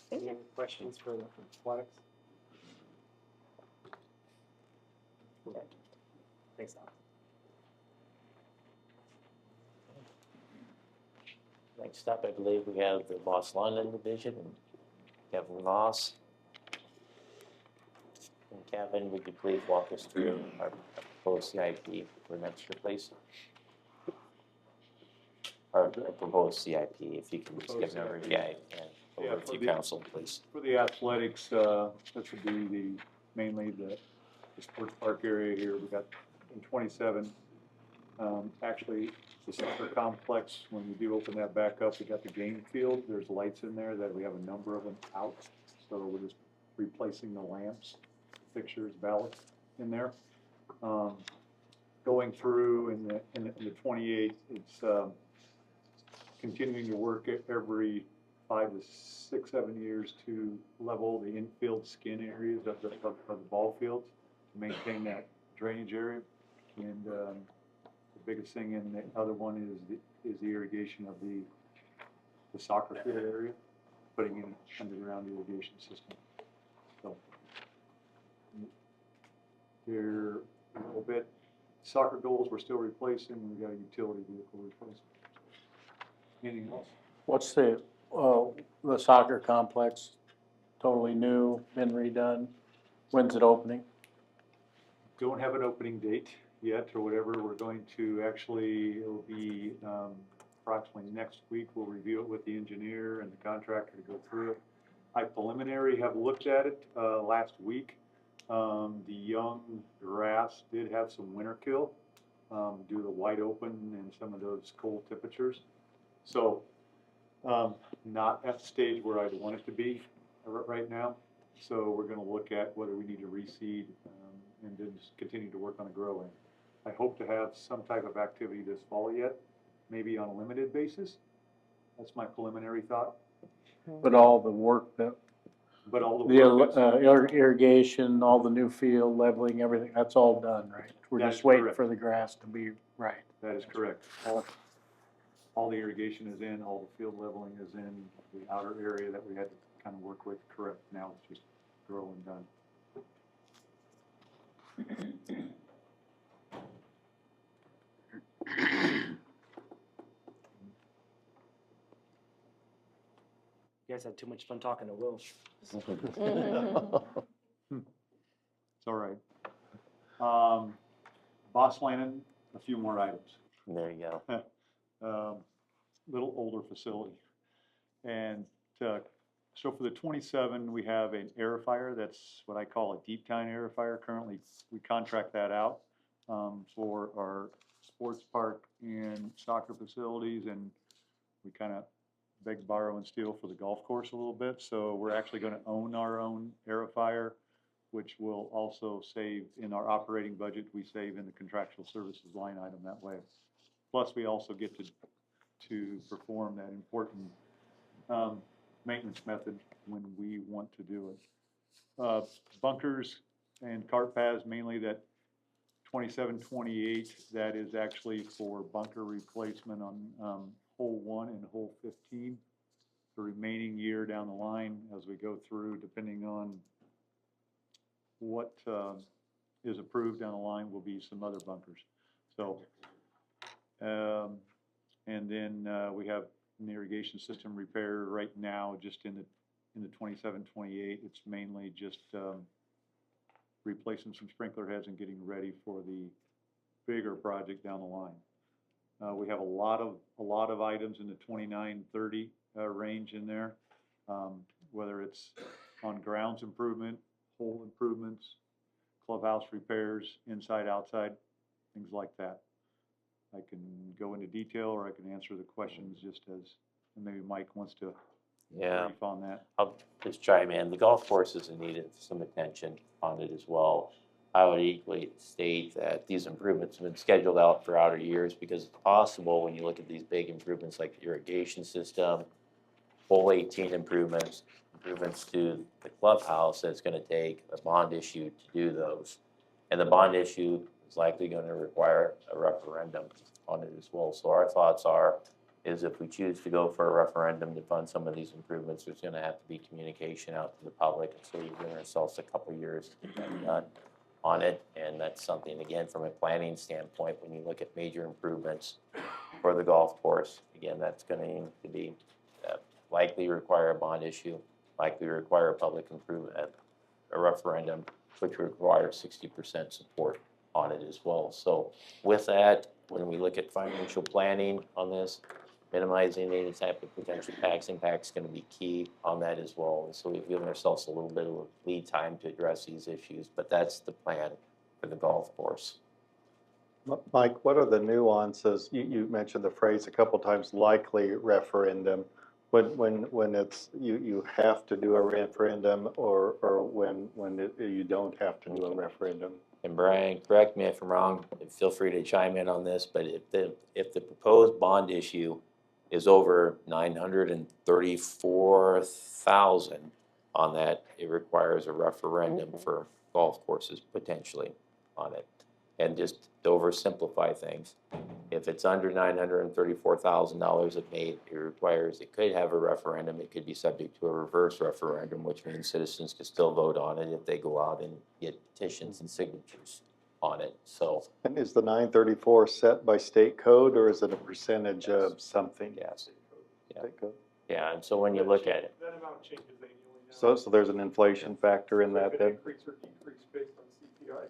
Any questions for the athletics? Okay. Thanks, Don. Next up, I believe we have the Lost London Division, and Kevin Moss. And Kevin, would you please walk us through our proposed CIP for next year, please? Our proposed CIP, if you can just give an overview, and over to council, please. For the athletics, this would be mainly the sports park area here. We got in 27. Actually, the soccer complex, when we do open that back up, we got the game field. There's lights in there that we have a number of them out. So we're just replacing the lamps, fixtures, ballasts in there. Going through in the 28, it's continuing to work every 5 to 6, 7 years to level the infield skin areas of the ball fields, to maintain that drainage area. And the biggest thing in the other one is the irrigation of the soccer field area, putting in underground irrigation system. So they're a little bit, soccer goals we're still replacing, we got a utility vehicle replacement. Anything else? What's the soccer complex, totally new, been redone? When's it opening? Don't have an opening date yet or whatever. We're going to actually, it'll be approximately next week. We'll review it with the engineer and the contractor to go through it. I preliminary have looked at it last week. The young grass did have some winter kill due to the wide open and some of those cold temperatures. So not at the stage where I'd want it to be right now. So we're going to look at whether we need to reseed and then just continue to work on the growing. I hope to have some type of activity this fall yet, maybe on a limited basis. That's my preliminary thought. But all the work that, But all the work irrigation, all the new field leveling, everything, that's all done, right? We're That just is waiting correct. for the grass to be right. That is correct. All the irrigation is in, all the field leveling is in, the outer area that we had to kind of work with, correct. Now it's just grow and done. You guys had too much fun talking to Will. It's all right. Boss Lannon, a few more items. There you go. Little older facility. And so for the 27, we have an aerifier. That's what I call a deep tine aerifier. Currently, we contract that out for our sports park and soccer facilities, and we kind of beg, borrow, and steal for the golf course a little bit. So we're actually going to own our own aerifier, which will also save in our operating budget. We save in the contractual services line item that way. Plus, we also get to perform that important maintenance method when we want to do it. Bunkers and cart paths, mainly that 27, 28, that is actually for bunker replacement on hole 1 and hole 15. The remaining year down the line as we go through, depending on what is approved down the line, will be some other bunkers. So, and then we have an irrigation system repair right now, just in the 27, 28. It's mainly just replacing some sprinkler heads and getting ready for the bigger project down the line. We have a lot of items in the 29, 30 range in there, whether it's on grounds improvement, hole improvements, clubhouse repairs, inside, outside, things like that. I can go into detail, or I can answer the questions just as, and maybe Mike wants to Yeah, brief on that. I'll just chime in. The golf courses needed some attention on it as well. I would equally state that these improvements have been scheduled out for outer years because it's possible when you look at these big improvements like the irrigation system, hole 18 improvements, improvements to the clubhouse, that it's going to take a bond issue to do those. And the bond issue is likely going to require a referendum on it as well. So our thoughts is if we choose to go for a referendum to fund some of these improvements, there's going to have to be communication out to the public. And so we've given ourselves a couple of years to get that done on it. And that's something, again, from a planning standpoint, when you look at major improvements for the golf course, again, that's going to be likely require a bond issue, likely require a public improvement, a referendum, which requires 60% support on it as well. So with that, when we look at financial planning on this, minimizing any type of potential tax impact is going to be key on that as well. And so we've given ourselves a little bit of lead time to address these issues, but that's the plan for the golf course. Mike, what are the nuances? You mentioned the phrase a couple times, likely referendum. When it's, you have to do a referendum, or when you don't have to do a referendum? And Brian, correct me if I'm wrong, and feel free to chime in on this, but if the proposed bond issue is over $934,000 on that, it requires a referendum for golf courses potentially on it. And just to oversimplify things, if it's under $934,000 of made, it could have a referendum. It could be subject to a reverse referendum, which means citizens could still vote on it if they go out and get petitions and signatures on it. So. And is the 934 set by state code, or is it a percentage of something? Yes. Yeah. State code. Yeah, and so when you look at it. That amount changes annually now. So there's an inflation factor in that It then? increase or decrease based on CPI.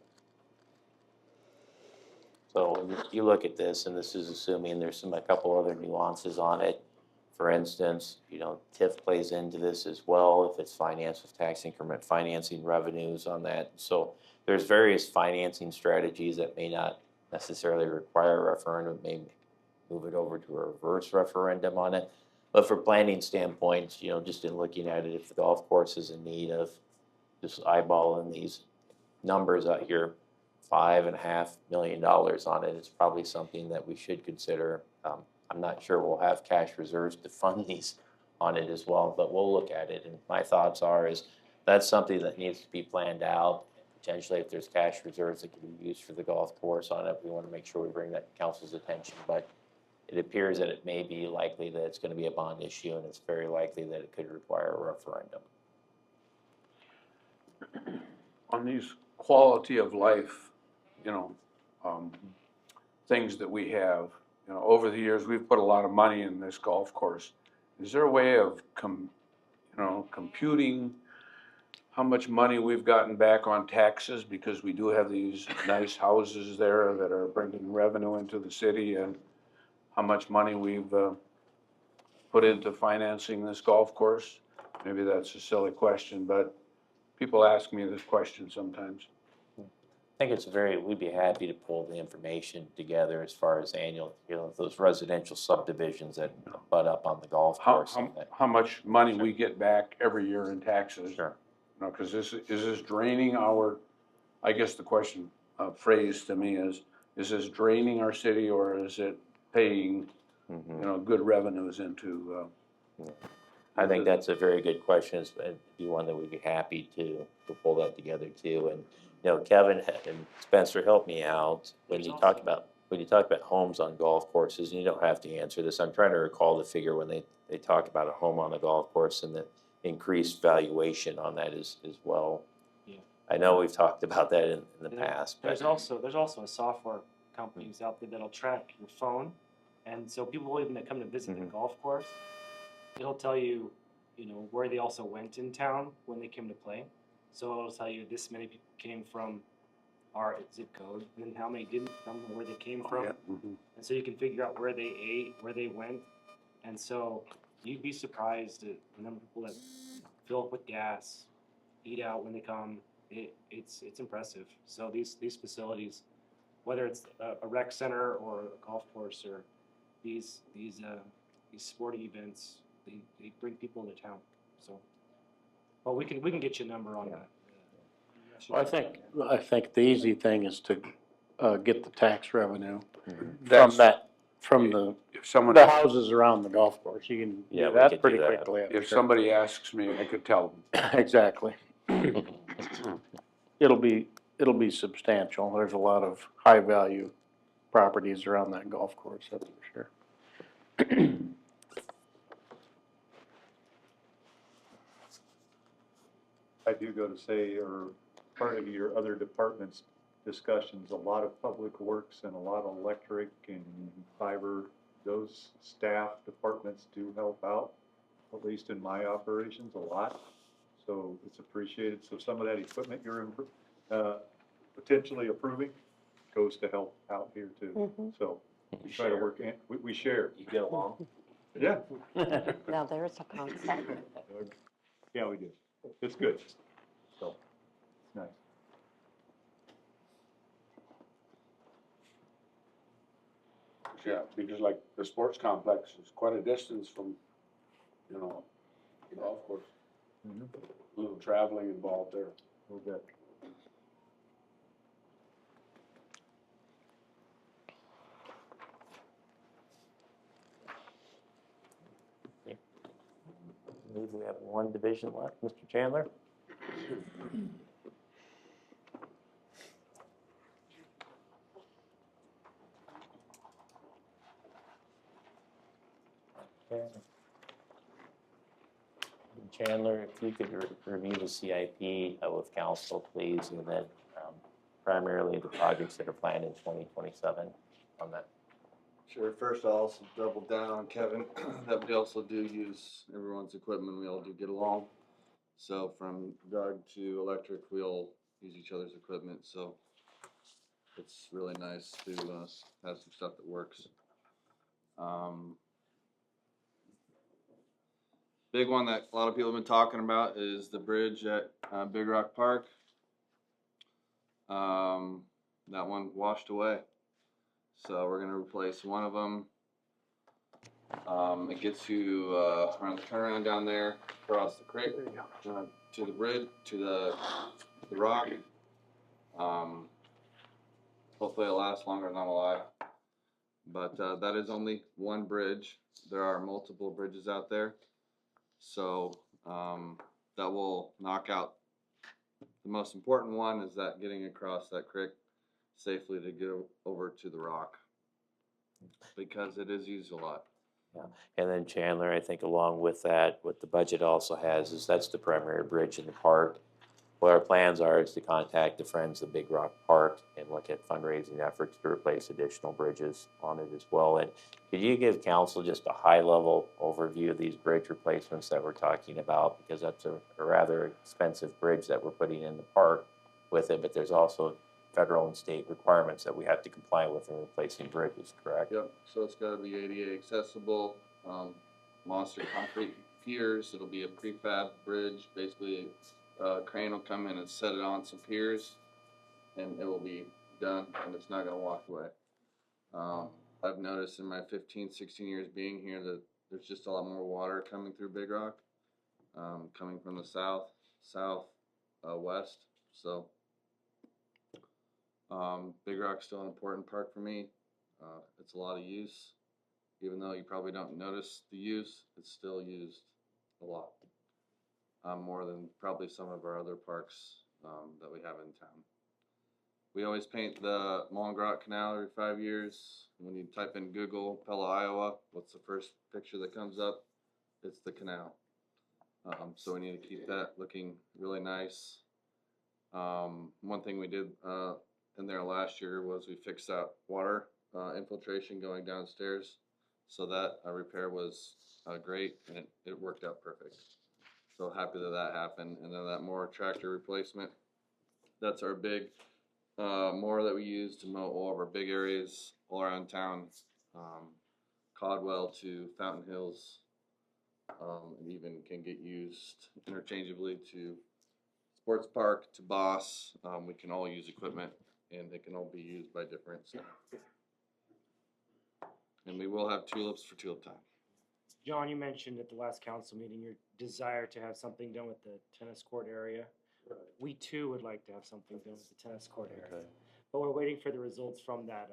So when you look at this, and this is assuming there's a couple other nuances on it. For instance, TIF plays into this as well if it's financed with tax increment financing revenues on that. So there's various financing strategies that may not necessarily require a referendum, may move it over to a reverse referendum on it. But for planning standpoints, just in looking at it, if the golf course is in need of just eyeballing these numbers out here, $5.5 million on it, it's probably something that we should consider. I'm not sure we'll have cash reserves to fund these on it as well, but we'll look at it. And my thoughts is that's something that needs to be planned out. Potentially, if there's cash reserves that can be used for the golf course on it, we want to make sure we bring that to council's attention. But it appears that it may be likely that it's going to be a bond issue, and it's very likely that it could require a referendum. On these quality of life, things that we have, over the years, we've put a lot of money in this golf course. Is there a way of computing how much money we've gotten back on taxes, because we do have these nice houses there that are bringing revenue into the city, and how much money we've put into financing this golf course? Maybe that's a silly question, but people ask me this question sometimes. I think we'd be happy to pull the information together as far as annual, those residential subdivisions that butt up on the golf course. How much money we get back every year in taxes? Sure. Because is this draining I guess the question phrased to me is this draining our city, or is it paying, good revenues into? I think that's a very good question. It'd be one that we'd be happy to pull that together too. And Kevin and Spencer, help me out when you talk about homes on golf courses. And you don't have to answer this. I'm trying to recall the figure when they talk about a home on a golf course and the increased valuation on that as well. Yeah. I know we've talked about that in the past. There's also a software companies out there that'll track your phone, and so people even that come to visit the golf course, it'll tell you, where they also went in town when they came to play. So it'll tell you this many people came from our zip code and then how many didn't come and where they came from. Yeah. Mhm. And so you can figure out where they ate, where they went. And so you'd be surprised at the number of people that fill up with gas, eat out when they come. It's impressive. So these facilities, whether it's a rec center or a golf course or these sporting events, they bring people to town. So, well, we can get you a number on that. Well, I think the easy thing is to, get the tax revenue from That's- that, from the If someone, the houses around the golf course. You can Yeah, do we that could do pretty that. quickly. I'm if sure. somebody asks me, I could tell them. Exactly. It'll be substantial. There's a lot of high-value properties around that golf course, that's for sure. I do go to say, or part of your other departments' discussions, a lot of public works and a lot of electric and fiber, those staff departments do help out, at least in my operations, a lot. So it's appreciated. So some of that equipment you're potentially approving goes to help out here too. So we try to work, we share. You get along? Yeah. Now there's a concept. Yeah, we do. It's good. So, it's nice. Yeah, because like the sports complex is quite a distance from, you know, the golf course. A little traveling involved there. A little bit. I believe we have one division left, Mr. Chandler? Okay. Chandler, if you could review the CIP with council, please, and then primarily the projects that are planned in 2027 on that. Sure, first I'll also double down on Kevin, that we also do use everyone's equipment, we all do get along. So from Doug to electric, we all use each other's equipment, so it's really nice to have some stuff that works. Big one that a lot of people have been talking about is the bridge at Big Rock Park. That one washed away. So we're gonna replace one of them. It gets you around the turnaround down there, across the creek, to the bridge, to the rock. Hopefully it'll last longer than I'm alive. But that is only one bridge. There are multiple bridges out there. So that will knock out. The most important one is that getting across that creek safely to get over to the rock, because it is used a lot. Yeah, and then Chandler, I think along with that, what the budget also has is that's the primary bridge in the park. What our plans are is to contact the Friends of Big Rock Park and look at fundraising efforts to replace additional bridges on it as well. And could you give council just a high-level overview of these bridge replacements that we're talking about? Because that's a rather expensive bridge that we're putting in the park with it, but there's also federal and state requirements that we have to comply with in replacing bridges, correct? Yep, so it's gotta be ADA accessible, monster concrete piers, it'll be a prefab bridge, basically a crane will come in and set it on some piers, and it will be done, and it's not gonna wash away. I've noticed in my 15, 16 years being here that there's just a lot more water coming through Big Rock, coming from the west, so Big Rock's still an important park for me. It's a lot of use. Even though you probably don't notice the use, it's still used a lot. More than probably some of our other parks that we have in town. We always paint the Mongrot Canal every 5 years. When you type in Google Pella, Iowa, what's the first picture that comes up? It's the canal. So we need to keep that looking really nice. One thing we did in there last year was we fixed that water infiltration going downstairs. So that repair was great, and it worked out perfect. So happy that happened. And then that more tractor replacement, that's our big more that we use to mow all of our big areas all around town, Caldwell to Fountain Hills. It even can get used interchangeably to Sports Park to Boss. We can all use equipment, and they can all be used by different staff. And we will have tulips for tulip time. John, you mentioned at the last council meeting your desire to have something done with the tennis court area. We too would like to have something done with the tennis court area. Okay. But we're waiting for the results from that,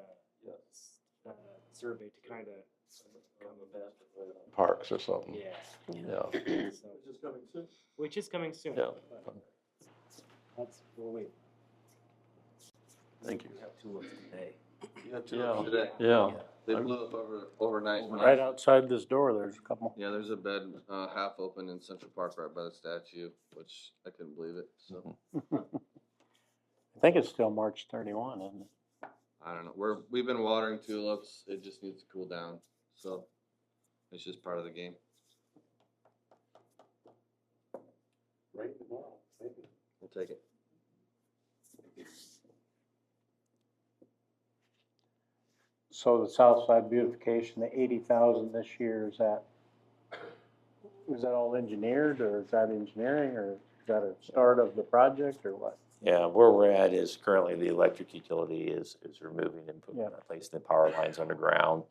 survey to kind of Parks or something. Yeah. Yeah. So, which is coming soon. Yeah. but That's, we'll wait. Thank you. We have tulips today. You have tulips today. Yeah. They blew up overnight. Right outside this door, there's a couple. Yeah, there's a bed half open in Central Park right by the statue, which I couldn't believe it. So I think it's still March 31, isn't it? I don't know. We've been watering tulips. It just needs to cool down. So it's just part of the game. Right tomorrow, maybe. We'll take it. So the south side beautification, the 80,000 this year, is that all engineered, or is that engineering, or is that a start of the project, or what? Yeah, where we're at is currently the electric utility is removing and Yeah. placing the power lines underground.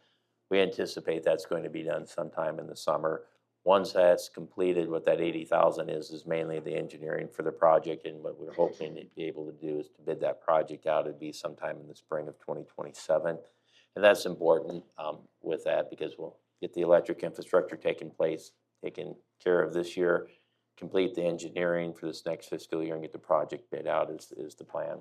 We anticipate that's going to be done sometime in the summer. Once that's completed, what that 80,000 is mainly the engineering for the project, and what we're hoping to be able to do is to bid that project out. It'd be sometime in the spring of 2027. And that's important with that, because we'll get the electric infrastructure taken care of this year, complete the engineering for this next fiscal year, and get the project bid out is the plan.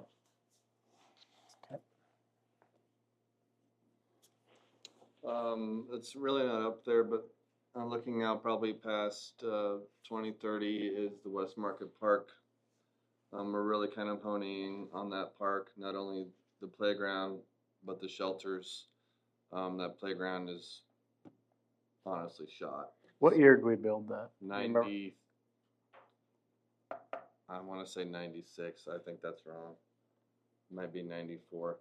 It's really not up there, but I'm looking out probably past 2030 is the West Market Park. We're really kind of honing on that park, not only the playground, but the shelters. That playground is honestly shot. What year did we build that? 90, I want to say 96. I think that's wrong. Might be 94.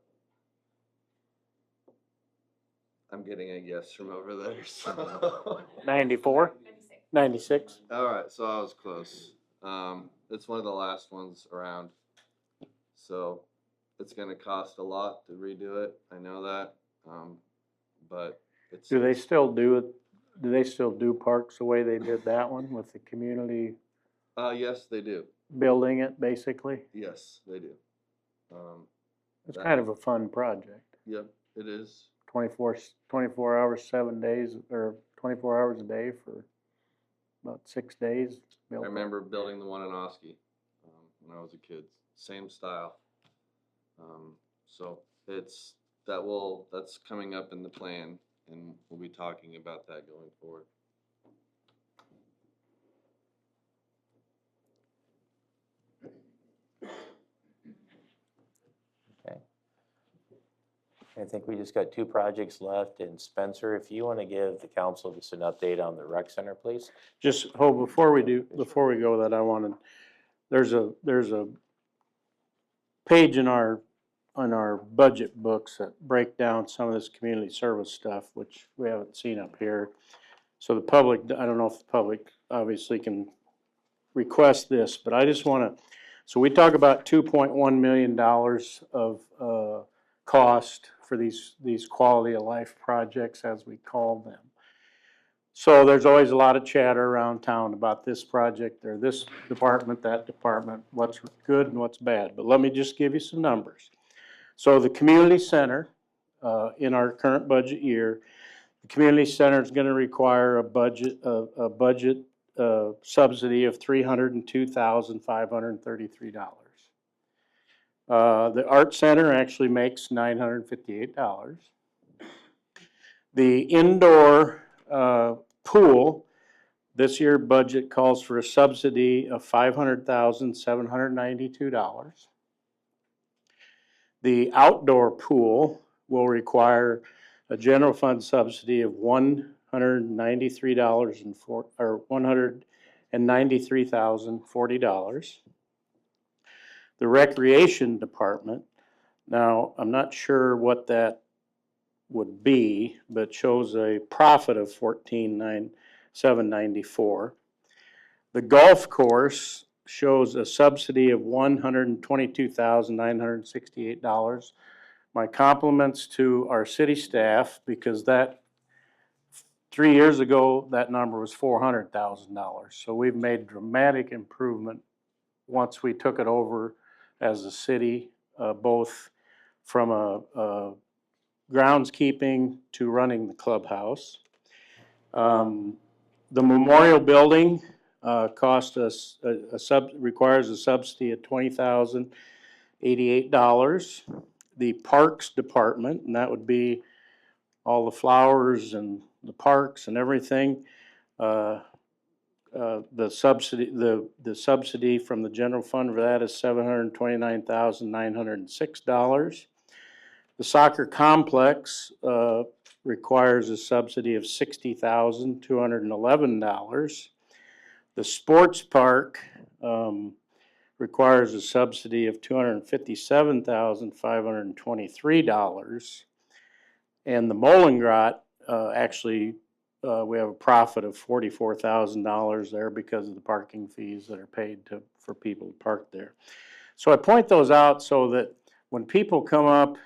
I'm getting a yes from over there. So. 94? 96? All right, so I was close. It's one of the last ones around. So it's going to cost a lot to redo it. I know that. But it's. Do they still do it? Do they still do parks the way they did that one with the community? Yes, they do. Building it, basically? Yes, they do. It's kind of a fun project. Yep, it is. 24 hours, 7 days, or 24 hours a day for about 6 days. I remember building the one in Oski when I was a kid. Same style. So that's coming up in the plan, and we'll be talking about that going forward. Okay. I think we just got 2 projects left. And Spencer, if you want to give the council just an update on the rec center, please. Just before we go that, I wanted, there's a page in our budget books that break down some of this community service stuff, which we haven't seen up here. So the public, I don't know if the public obviously can request this, but I just want to, so we talk about $2.1 million of cost for these quality of life projects, as we call them. So there's always a lot of chatter around town about this project or this department, that department, what's good and what's bad. But let me just give you some numbers. So the community center, in our current budget year, the community center is going to require a budget subsidy of $302,533. The art center actually makes $958. The indoor pool, this year budget calls for a subsidy of $500,792. The outdoor pool will require a general fund subsidy of $193,040. The recreation department Now, I'm not sure what that would be, but shows a profit of 14,794. The golf course shows a subsidy of $122,968. My compliments to our city staff, because that 3 years ago, that number was $400,000. So we've made dramatic improvement once we took it over as a city, both from a groundskeeping to running the clubhouse. The memorial building cost us requires a subsidy of $20,088. The parks department, and that would be all the flowers and the parks and everything. The subsidy from the general fund for that is $729,906. The soccer complex requires a subsidy of $60,211. The sports park requires a subsidy of $257,523. And the Molengrot, actually, we have a profit of $44,000 there because of the parking fees that are paid for people to park there. So I point those out so that when people come up,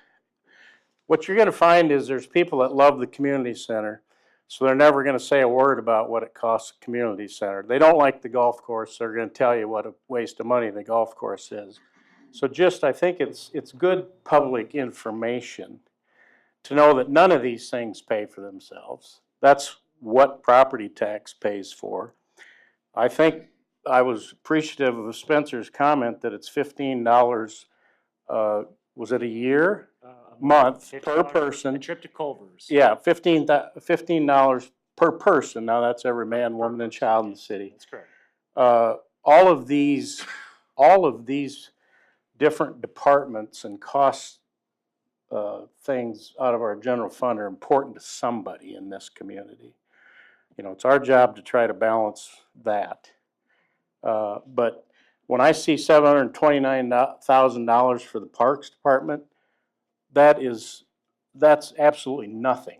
what you're going to find is there's people that love the community center, so they're never going to say a word about what it costs the community center. They don't like the golf course, they're going to tell you what a waste of money the golf course is. So just, I think it's good public information to know that none of these things pay for themselves. That's what property tax pays for. I think I was appreciative of Spencer's comment that it's $15, was it a year? Month per person. A trip to Culver's. Yeah, $15 per person. Now that's every man, woman, and child in the city. That's correct. All of these different departments and cost things out of our general fund are important to somebody in this community. You know, it's our job to try to balance that. But when I see $729,000 for the Parks Department, that's absolutely nothing.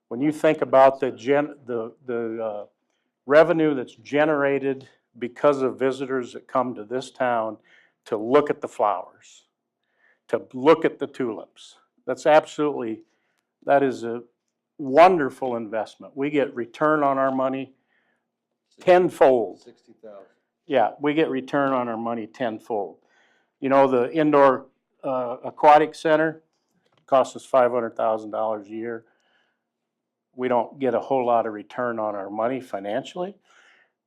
When you think about the revenue that's generated because of visitors that come to this town to look at the flowers, to look at the tulips, that is a wonderful investment. We get return on our money tenfold. 60,000. Yeah, we get return on our money tenfold. You know, the indoor aquatic center costs us $500,000 a year. We don't get a whole lot of return on our money financially,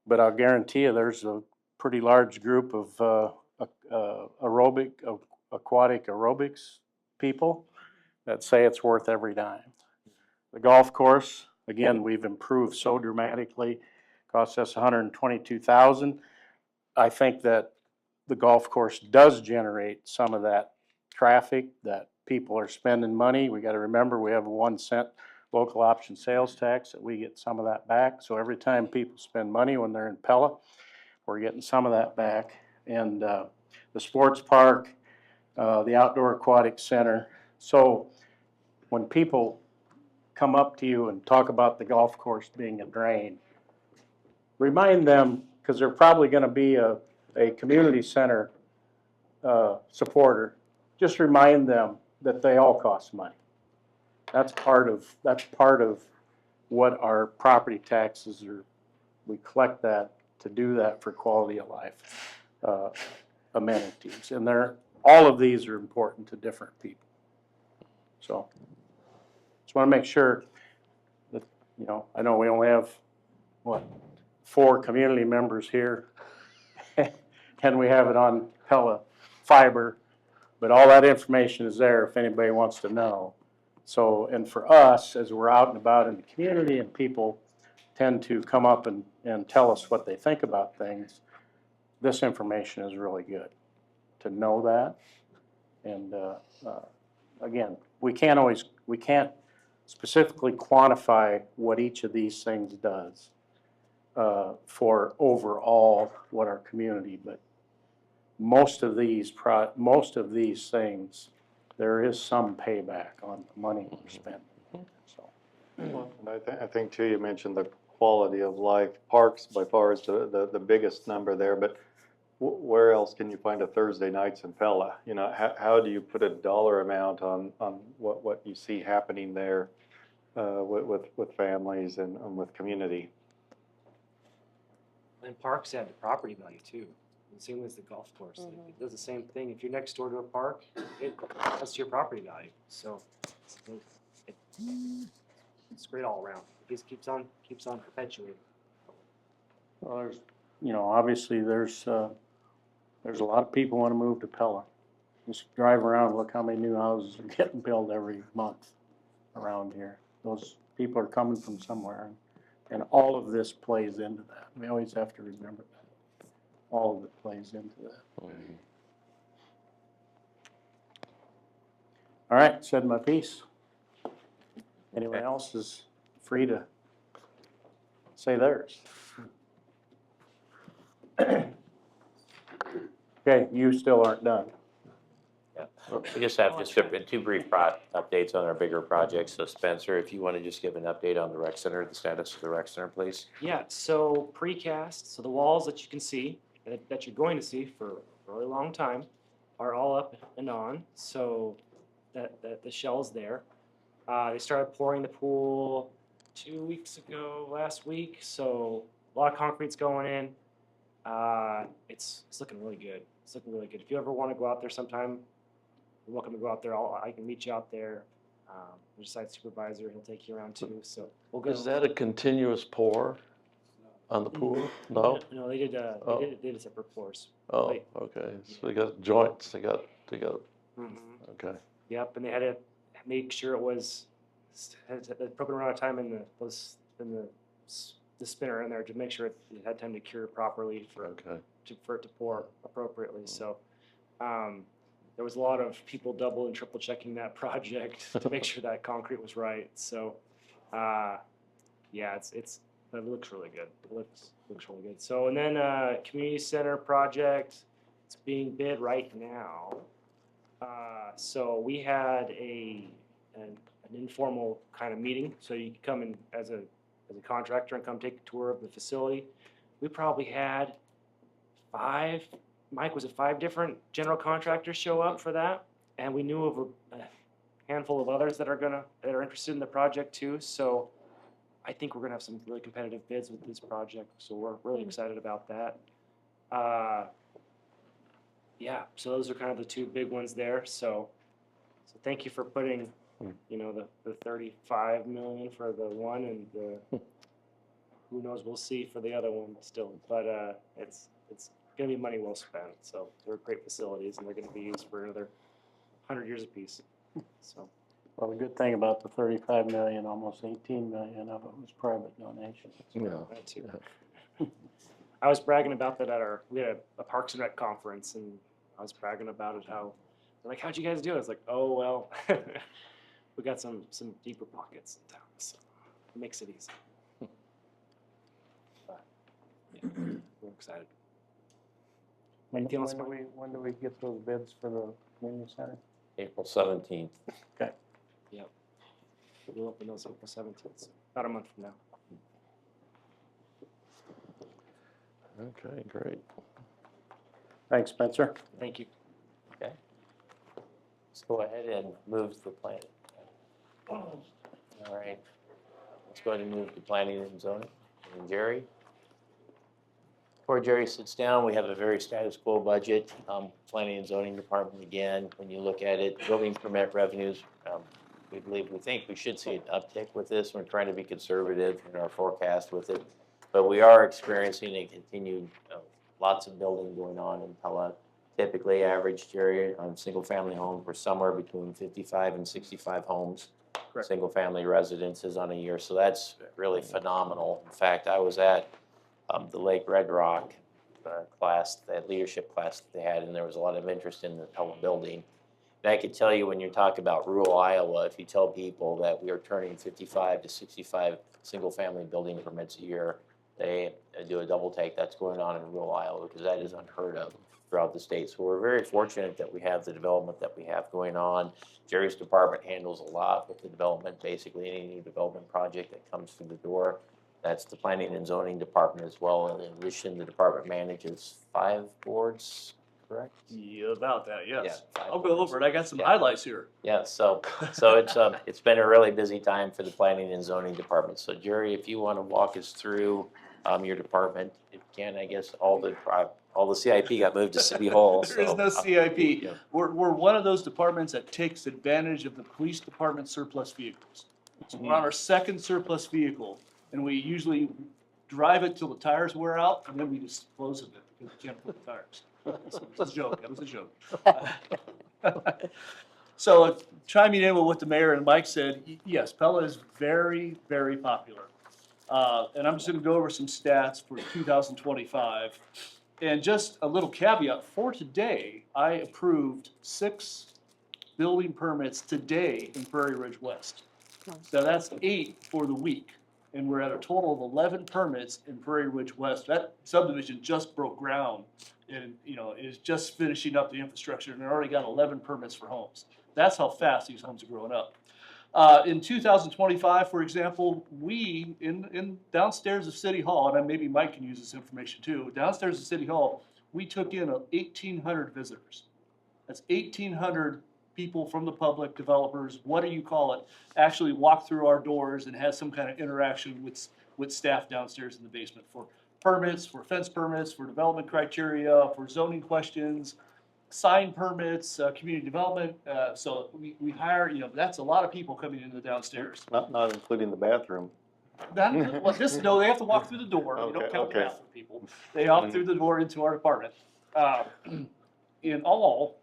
but I'll guarantee you there's a pretty large group of aquatic aerobics people that say it's worth every dime. The golf course, again, we've improved so dramatically, costs us $122,000. I think that the golf course does generate some of that traffic, that people are spending money. We got to remember we have a 1 cent local option sales tax that we get some of that back. So every time people spend money when they're in Pella, we're getting some of that back. And the sports park, the outdoor aquatic center. So when people come up to you and talk about the golf course being a drain, remind them, because they're probably going to be a community center supporter, just remind them that they all cost money. That's part of what our property taxes are. We collect that to do that for quality of life amenities, and all of these are important to different people. So just want to make sure that, you know, I know we only have 4 community members here, and we have it on Pella Fiber, but all that information is there if anybody wants to know. So, and for us, as we're out and about in the community and people tend to come up and tell us what they think about things, this information is really good to know that. And again, we can't specifically quantify what each of these things does for overall what our community, but most of these things there is some payback on the money we're spending, so. Well, and I think too, you mentioned the quality of life. Parks by far is the biggest number there, but where else can you find a Thursday nights in Pella? You know, how do you put a dollar amount on what you see happening there with families and with community? And parks have the property value too. The same as the golf course. It does the same thing. If you're next door to a park, that's your property value. So it's great all around. It just keeps on perpetuating. Well, there's, you know, obviously there's a lot of people want to move to Pella. Just drive around, look how many new houses are getting built every month around here. Those people are coming from somewhere, and all of this plays into that. We always have to remember that. All of it plays into that. All right, said my piece. Anyone else is free to say theirs. Okay, you still aren't done. Yeah, we just have two brief updates on our bigger projects. So Spencer, if you want to just give an update on the rec center, the status of the rec center, please. Yeah, so precast, so the walls that you can see, that you're going to see for a really long time, are all up and on. So that the shell's there. They started pouring the pool 2 weeks ago, last week. So a lot of concrete's going in. It's looking really good. It's looking really good. If you ever want to go out there sometime, you're welcome to go out there. I can meet you out there. There's a site supervisor. He'll take you around too. So we'll go. Is that a continuous pour on the pool? No? No, they did they did a separate pours. Oh, Like, okay. So they got joints. They got, okay. Yep, and they had to make sure it was had the appropriate amount of time in the spinner in there to make sure it had time to cure properly for it to pour appropriately. So there was a lot of people double and triple checking that project to make sure that concrete was right. So yeah, it looks really good. It looks really good. So and then community center project, it's being bid right now. So we had an informal kind of meeting. So you can come in as a contractor and come take a tour of the facility. We probably had 5 different general contractors show up for that, and we knew of a handful of others that are interested in the project too. So I think we're gonna have some really competitive bids with this project. So we're really excited about that. Yeah, so those are kind of the 2 big ones there. So thank you for putting, you know, the 35 million for the one and the who knows, we'll see for the other one still. But it's gonna be money well spent. So they're great facilities and they're gonna be used for another 100 years apiece. So. Well, the good thing about the 35 million, almost 18 million of it was private donations. Yeah. That too. I was bragging about that we had a Parks and Rec conference, and I was bragging about it. They're like, how'd you guys do it? I was like, oh well, we got some deeper pockets in town, so it makes it easy. But, yeah, we're excited. When do we get those bids for the community center? April 17th. Okay. Yep. We'll open those April 17th, so about a month from now. Okay, great. Thanks, Spencer. Thank you. Okay. Let's go ahead and move to the planning. All right. Let's go ahead and move to planning and zoning. And Jerry. Before Jerry sits down, we have a very status quo budget. Planning and zoning department again, when you look at it, building permit revenues, we think we should see an uptick with this. We're trying to be conservative in our forecast with it. But we are experiencing a continued, lots of building going on in Pella. Typically, average, Jerry, on single-family homes, we're somewhere between 55 and 65 homes, single-family residences on a year. So that's really phenomenal. In fact, I was at the Lake Red Rock class, that leadership class that they had, and there was a lot of interest in the Pella building. And I could tell you, when you talk about rural Iowa, if you tell people that we are turning 55 to 65 single-family building permits a year, they do a double take. That's going on in rural Iowa because that is unheard of. throughout the state. So we're very fortunate that we have the development that we have going on. Jerry's department handles a lot with the development, basically any new development project that comes through the door. That's the planning and zoning department as well. And in addition, the department manages 5 boards, correct? Yeah, about that, yes. Yeah, 5 I'll go over it. I got some Yeah. highlights here. Yeah, so it's been a really busy time for the planning and zoning department. So Jerry, if you want to walk us through your department, if you can, I guess all the CIP got moved to City Hall. There is so, no CIP. yeah. We're one of those departments that takes advantage of the police department surplus vehicles. So we're on our second surplus vehicle, and we usually drive it till the tires wear out, and then we dispose of it because we can't put the tires. It was a joke, that was a joke. So chiming in with what the mayor and Mike said, yes, Pella is very, very popular. And I'm just gonna go over some stats for 2025. And just a little caveat, for today, I approved 6 building permits today in Prairie Ridge West. So that's 8 for the week. And we're at a total of 11 permits in Prairie Ridge West. That subdivision just broke ground and, is just finishing up the infrastructure, and they already got 11 permits for homes. That's how fast these homes are growing up. In 2025, for example, we, in downstairs of City Hall, and maybe Mike can use this information too, downstairs of City Hall, we took in 1,800 visitors. That's 1,800 people from the public, developers, what do you call it, actually walked through our doors and had some kind of interaction with staff downstairs in the basement for permits, for fence permits, for development criteria, for zoning questions, sign permits, community development. So we hire, that's a lot of people coming into the downstairs. Not including the bathroom. Well, no, they have to walk through the door. You don't Okay, count the okay. bathroom people. They walk through the door into our department. In all,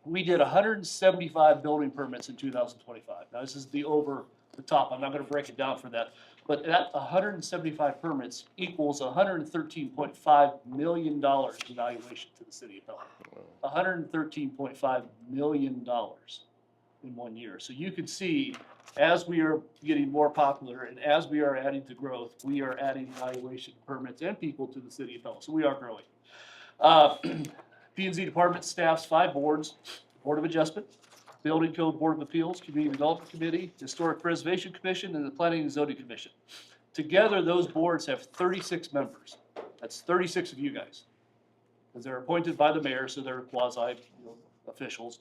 we did 175 building permits in 2025. Now, this is the over the top. I'm not gonna break it down for that. But that 175 permits equals $113.5 million in valuation to the city of Pella. $113.5 million in 1 year. So you can see, as we are getting more popular and as we are adding to growth, we are adding valuation permits and people to the city of Pella. So we are growing. P&Z department staffs 5 boards: Board of Adjustment, Building Code Board of Appeals, Community Development Committee, Historic Preservation Commission, and the Planning and Zoning Commission. Together, those boards have 36 members. That's 36 of you guys. Because they're appointed by the mayor, so they're quasi officials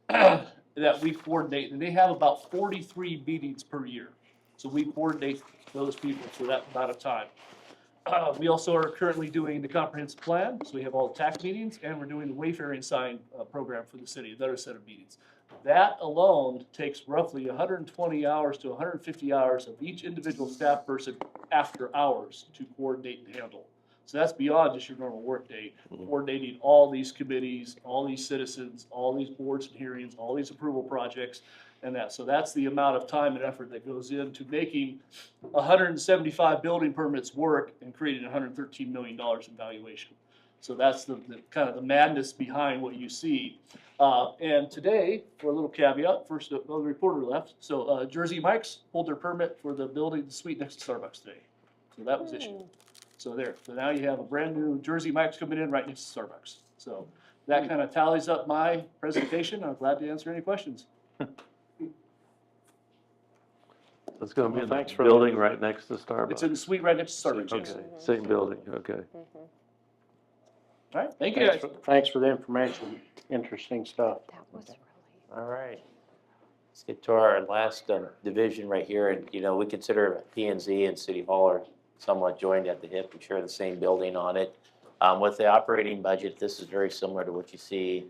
that we coordinate. And they have about 43 meetings per year. So we coordinate those people for that amount of time. We also are currently doing the comprehensive plan, so we have all the tax meetings, and we're doing the wayfaring sign program for the city, another set of meetings. That alone takes roughly 120 hours to 150 hours of each individual staff person after hours to coordinate and handle. So that's beyond just your normal workday, coordinating all these committees, all these citizens, all these boards and hearings, all these approval projects, and that. So that's the amount of time and effort that goes into making 175 building permits work and creating $113 million in valuation. So that's the kind of the madness behind what you see. And today, for a little caveat, first the reporter left. So Jersey Mike's pulled their permit for the building, the suite next to Starbucks today. So that was issued. So there. So now you have a brand new Jersey Mike's coming in right next to Starbucks. So that kind of tallies up my presentation. I'm glad to answer any questions. It's gonna be in Thanks the for building right next to Starbucks. It's in the suite right next to Starbucks. Yes. Okay, same building, okay. All right. Thank you guys. Thanks for the information. Interesting stuff. That was really. All right. Let's get to our last division right here. And, we consider P&Z and City Hall are somewhat joined at the hip. We share the same building on it. With the operating budget, this is very similar to what you see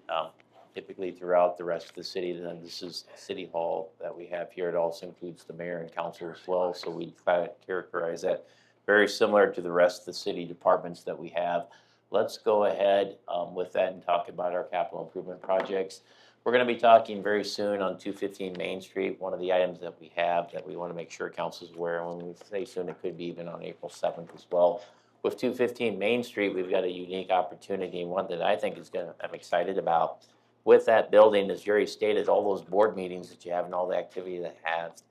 typically throughout the rest of the city. Then this is City Hall that we have here. It also includes the mayor and council as well. So we kind of characterize that very similar to the rest of the city departments that we have. Let's go ahead with that and talk about our capital improvement projects. We're going to be talking very soon on 215 Main Street. One of the items that we have that we want to make sure council's aware of, when we say soon, it could be even on April 7th as well. With 215 Main Street, we've got a unique opportunity, one that I think I'm excited about. With that building, as Jerry stated, all those board meetings that you have and all the activity that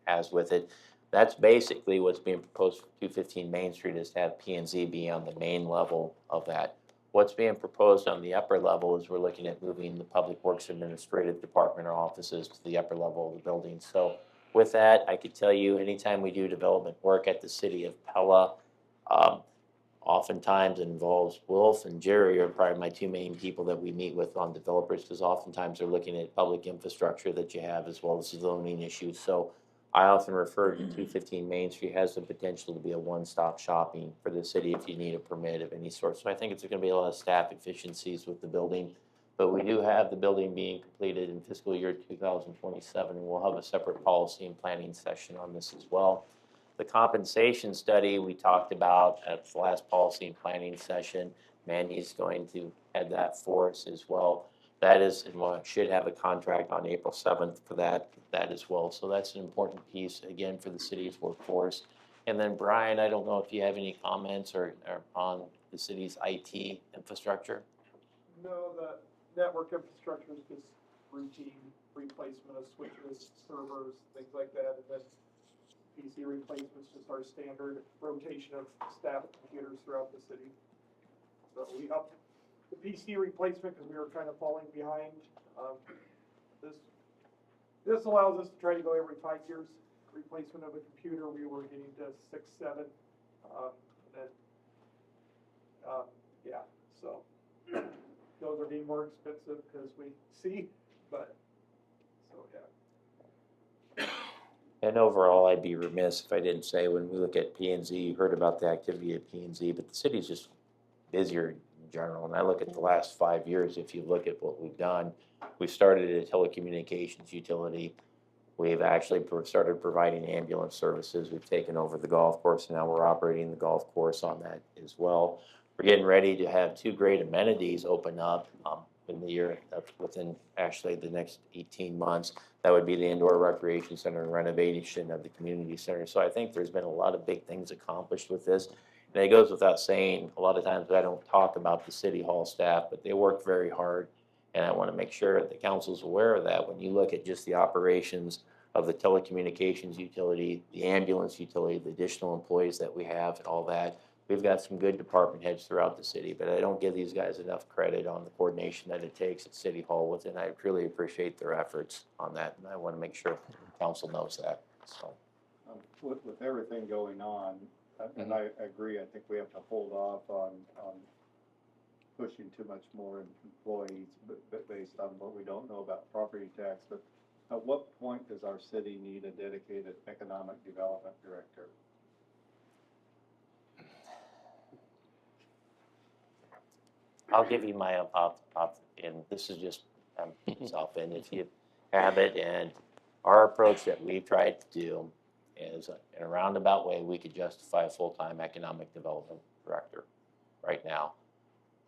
has with it, that's basically what's being proposed for 215 Main Street, is to have P&Z be on the main level of that. What's being proposed on the upper level is we're looking at moving the Public Works Administrative Department or offices to the upper level of the building. So with that, I could tell you, anytime we do development work at the city of Pella, um, oftentimes it involves Wolf and Jerry are probably my two main people that we meet with on developers, because oftentimes they're looking at public infrastructure that you have as well as zoning issues. So I often refer to 215 Main Street has the potential to be a one-stop shopping for the city if you need a permit of any sort. So I think it's gonna be a lot of staff efficiencies with the building. But we do have the building being completed in fiscal year 2027, and we'll have a separate policy and planning session on this as well. The compensation study we talked about at the last policy and planning session, Mandy's going to head that for us as well. That is, and we should have a contract on April 7th for that as well. So that's an important piece, again, for the city's workforce. And then Brian, I don't know if you have any comments or on the city's IT infrastructure? No, the network infrastructure is just routine replacement of switches, servers, things like that, and then PC replacements, just our standard rotation of staff computers throughout the city. So we upped the PC replacement because we were kind of falling behind. This allows us to try to go every 5 years. Replacement of a computer, we were getting to 6, 7, yeah, so those are being more expensive because we see, but, so yeah. And overall, I'd be remiss if I didn't say, when we look at P&Z, you heard about the activity at P&Z, but the city's just busier in general. And I look at the last 5 years, if you look at what we've done, we started a telecommunications utility. We've actually started providing ambulance services. We've taken over the golf course, and now we're operating the golf course on that as well. We're getting ready to have 2 great amenities open up in the year, within actually the next 18 months. That would be the indoor recreation center and renovation of the community center. So I think there's been a lot of big things accomplished with this. And it goes without saying, a lot of times I don't talk about the city hall staff, but they work very hard. And I want to make sure that the council's aware of that. When you look at just the operations of the telecommunications utility, the ambulance utility, the additional employees that we have and all that, we've got some good department heads throughout the city, but I don't give these guys enough credit on the coordination that it takes at City Hall with, and I truly appreciate their efforts on that, and I want to make sure council knows that, so. With everything going on, and I agree, I think we have to hold off on pushing too much more employees, but based on what we don't know about property tax. But at what point does our city need a dedicated economic development director? I'll give you my and this is just myself, and if you have it, and our approach that we've tried to do is, in a roundabout way, we could justify a full-time economic development director right now.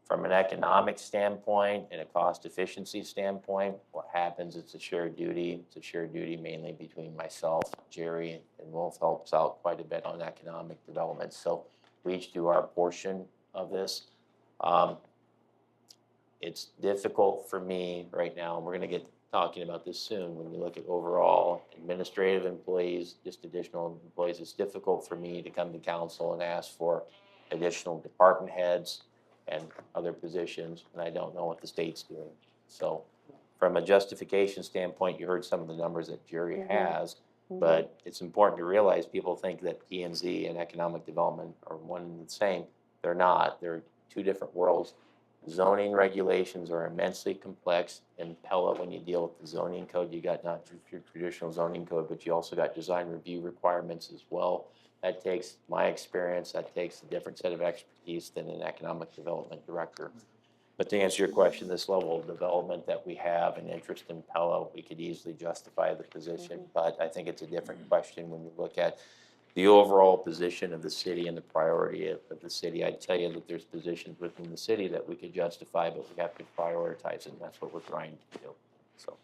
From an economic standpoint and a cost efficiency standpoint, what happens, it's a shared duty. It's a shared duty mainly between myself, Jerry, and Wolf helps out quite a bit on economic development. So we each do our portion of this. It's difficult for me right now, and we're gonna get talking about this soon, when you look at overall administrative employees, just additional employees, it's difficult for me to come to council and ask for additional department heads and other positions, and I don't know what the state's doing. So from a justification standpoint, you heard some of the numbers that Jerry has, but it's important to realize people think that P&Z and economic development are one and the same. They're not. They're 2 different worlds. Zoning regulations are immensely complex. In Pella, when you deal with the zoning code, you got not just your traditional zoning code, but you also got design review requirements as well. That takes my experience, that takes a different set of expertise than an economic development director. But to answer your question, this level of development that we have and interest in Pella, we could easily justify the position, but I think it's a different question when you look at the overall position of the city and the priority of the city. I'd tell you that there's positions within the city that we could justify, but we have to prioritize it, and that's what we're trying to do, so.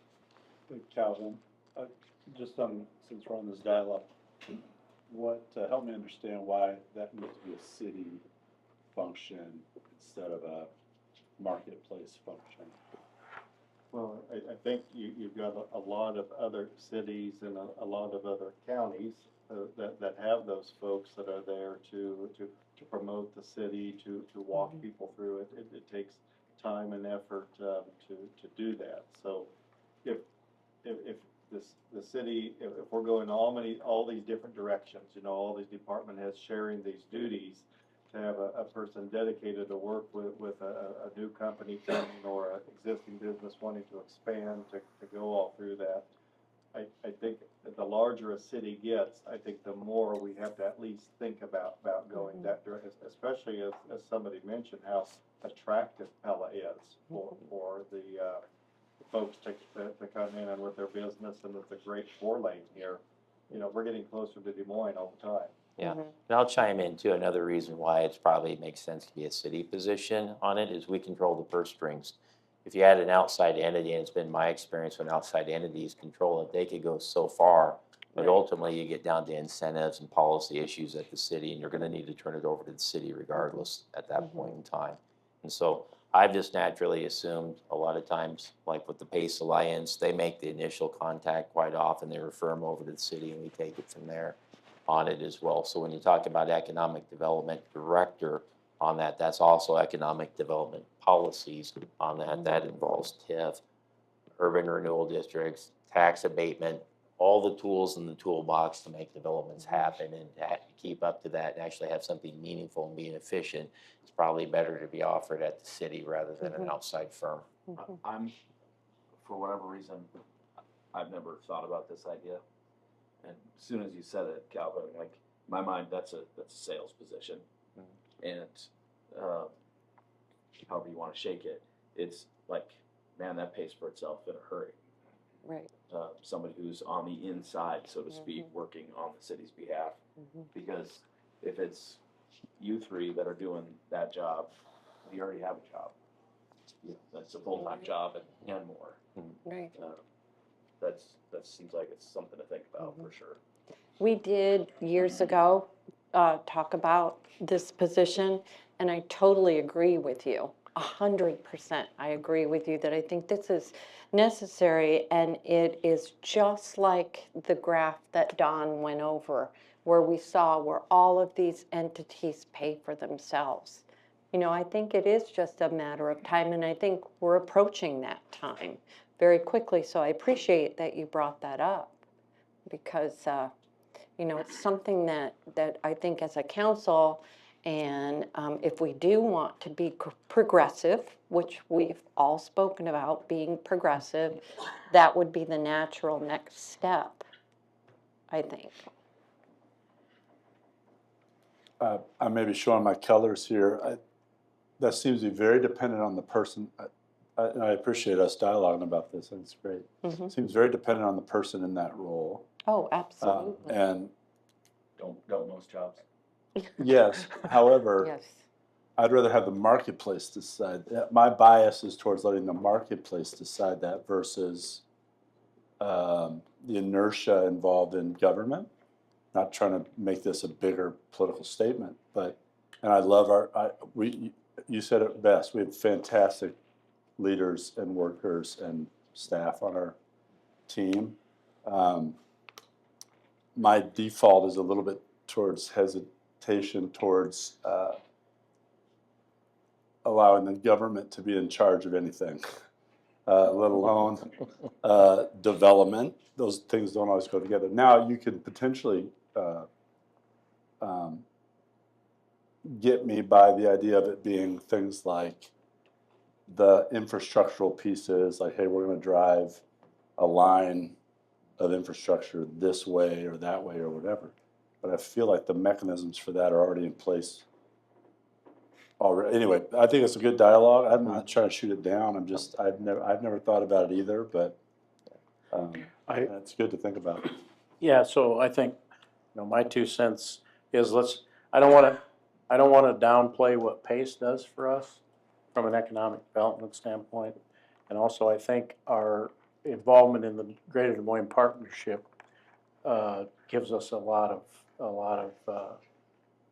Calvin, just since we're on this dialogue, help me understand why that needs to be a city function instead of a marketplace function? Well, I think you've got a lot of other cities and a lot of other counties that have those folks that are there to promote the city, to walk people through it. It takes time and effort to do that. So if the city, if we're going all these different directions, all these department heads sharing these duties, to have a person dedicated to work with a new company coming or an existing business wanting to expand, to go all through that. I think that the larger a city gets, I think the more we have to at least think about going that direction, especially as somebody mentioned, how attractive Pella is for the folks to come in and with their business, and it's a great 4-lane here. We're getting closer to Des Moines all the time. Yeah, and I'll chime in too. Another reason why it's probably makes sense to be a city position on it is we control the purse strings. If you had an outside entity, and it's been my experience when outside entities control it, they could go so far, but ultimately you get down to incentives and policy issues at the city, and you're going to need to turn it over to the city regardless at that point in time. And so I've just naturally assumed a lot of times, like with the PACE Alliance, they make the initial contact quite often. They refer them over to the city, and we take it from there on it as well. So when you talk about economic development director on that, that's also economic development policies on that. That involves TIF, urban renewal districts, tax abatement, all the tools in the toolbox to make developments happen, and to keep up to that and actually have something meaningful and being efficient. It's probably better to be offered at the city rather than an outside firm. I'm, for whatever reason, I've never thought about this idea. And as soon as you said it, Calvin, like, in my mind, that's a sales position. And however you want to shake it, it's like, man, that pays for itself in a hurry. Right. Somebody who's on the inside, so to speak, working on the city's behalf. Because if it's you three that are doing that job, you already have a job. That's a full-time job and more. Right. That seems like it's something to think about for sure. We did years ago talk about this position, and I totally agree with you. 100%. I agree with you that I think this is necessary, and it is just like the graph that Don went over, where we saw where all of these entities pay for themselves. I think it is just a matter of time, and I think we're approaching that time very quickly. So I appreciate that you brought that up, because it's something that I think as a council, and if we do want to be progressive, which we've all spoken about being progressive, that would be the natural next step, I think. I may be showing my colors here. That seems to be very dependent on the person. I appreciate us dialoguing about this, and it's great. Seems very dependent on the person in that role. Oh, absolutely. And don't most jobs. Yes, however, Yes. I'd rather have the marketplace decide. My bias is towards letting the marketplace decide that versus the inertia involved in government. Not trying to make this a bigger political statement, but, and I love you said it best, we have fantastic leaders and workers and staff on our team. My default is a little bit towards hesitation towards allowing the government to be in charge of anything, let alone development. Those things don't always go together. Now you can potentially get me by the idea of it being things like the infrastructural pieces, like, hey, we're going to drive a line of infrastructure this way or that way or whatever. But I feel like the mechanisms for that are already in place already. Anyway, I think it's a good dialogue. I'm not trying to shoot it down. I've never thought about it either, but it's good to think about. Yeah, so I think, my 2 cents is I don't want to downplay what PACE does for us from an economic development standpoint. And also I think our involvement in the Greater Des Moines Partnership gives us a lot of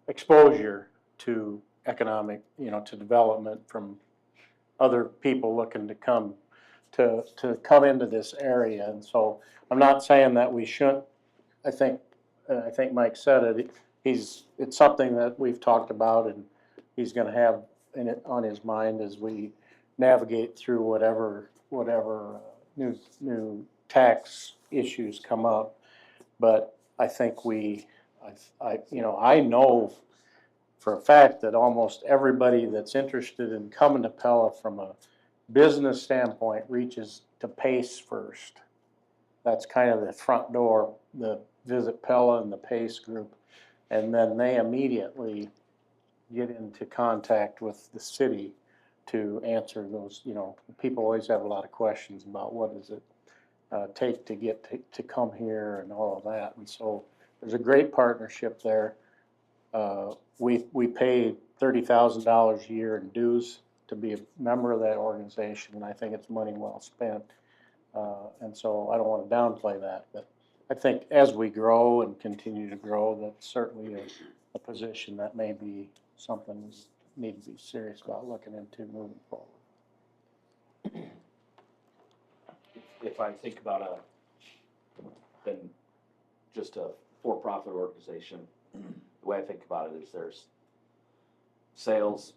exposure to economic, to development from other people looking to come to come into this area. And so I'm not saying that we shouldn't, I think Mike said it, it's something that we've talked about and he's gonna have on his mind as we navigate through whatever new tax issues come up. But I think I know for a fact that almost everybody that's interested in coming to Pella from a business standpoint reaches to PACE first. That's kind of the front door, the Visit Pella and the PACE group. And then they immediately get into contact with the city to answer those, people always have a lot of questions about what does it take to get to come here and all of that. And so there's a great partnership there. We pay $30,000 a year in dues to be a member of that organization, and I think it's money well spent. And so I don't want to downplay that, but I think as we grow and continue to grow, that's certainly a position that may be something we need to be serious about looking into moving forward. If I think about then just a for-profit organization, the way I think about it is there's sales,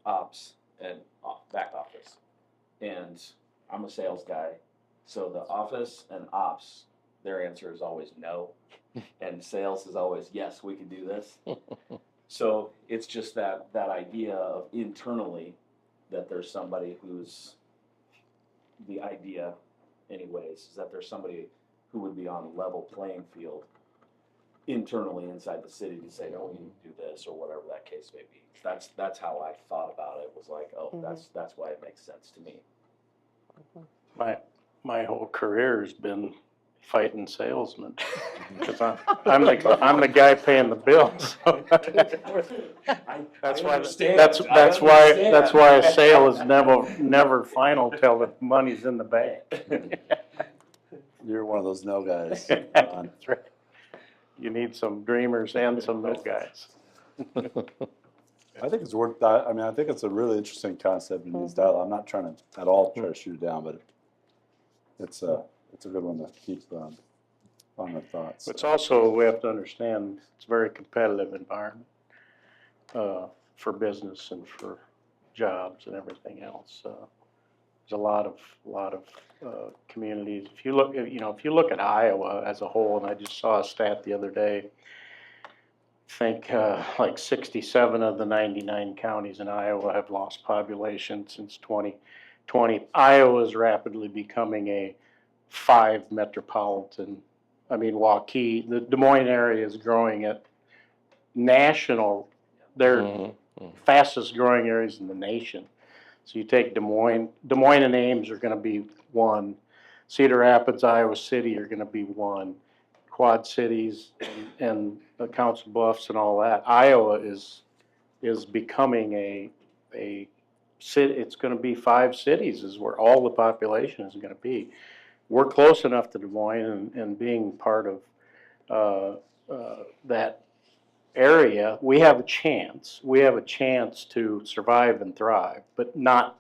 ops, and back office. And I'm a sales guy, so the office and ops, their answer is always no. And sales is always, yes, we can do this. So it's just that idea of internally that there's somebody who's, the idea anyways, is that there's somebody who would be on a level playing field internally inside the city to say, no, we need to do this, or whatever that case may be. That's how I thought about it, was like, oh, that's why it makes sense to me. My whole career has been fighting salesmen, because I'm the guy paying the bills. That's why a sale is never final till the money's in the bank. You're one of those no guys. That's right. You need some dreamers and some no guys. I think it's worth that. I mean, I think it's a really interesting concept in these dialogue. I'm not trying to at all try to shoot it down, but it's a good one to keep on the thoughts. It's also, we have to understand, it's a very competitive environment for business and for jobs and everything else. There's a lot of communities. If you look at Iowa as a whole, and I just saw a stat the other day, I think like 67 of the 99 counties in Iowa have lost population since 2020. Iowa is rapidly becoming a 5 metropolitan. I mean, Waukee, the Des Moines area is growing at national. They're fastest growing areas in the nation. So you take Des Moines and Ames are going to be one. Cedar Rapids, Iowa City are going to be one. Quad Cities and the Council Bluffs and all that. Iowa is becoming a city. It's going to be 5 cities is where all the population is going to be. We're close enough to Des Moines and being part of that area, we have a chance. We have a chance to survive and thrive, but not,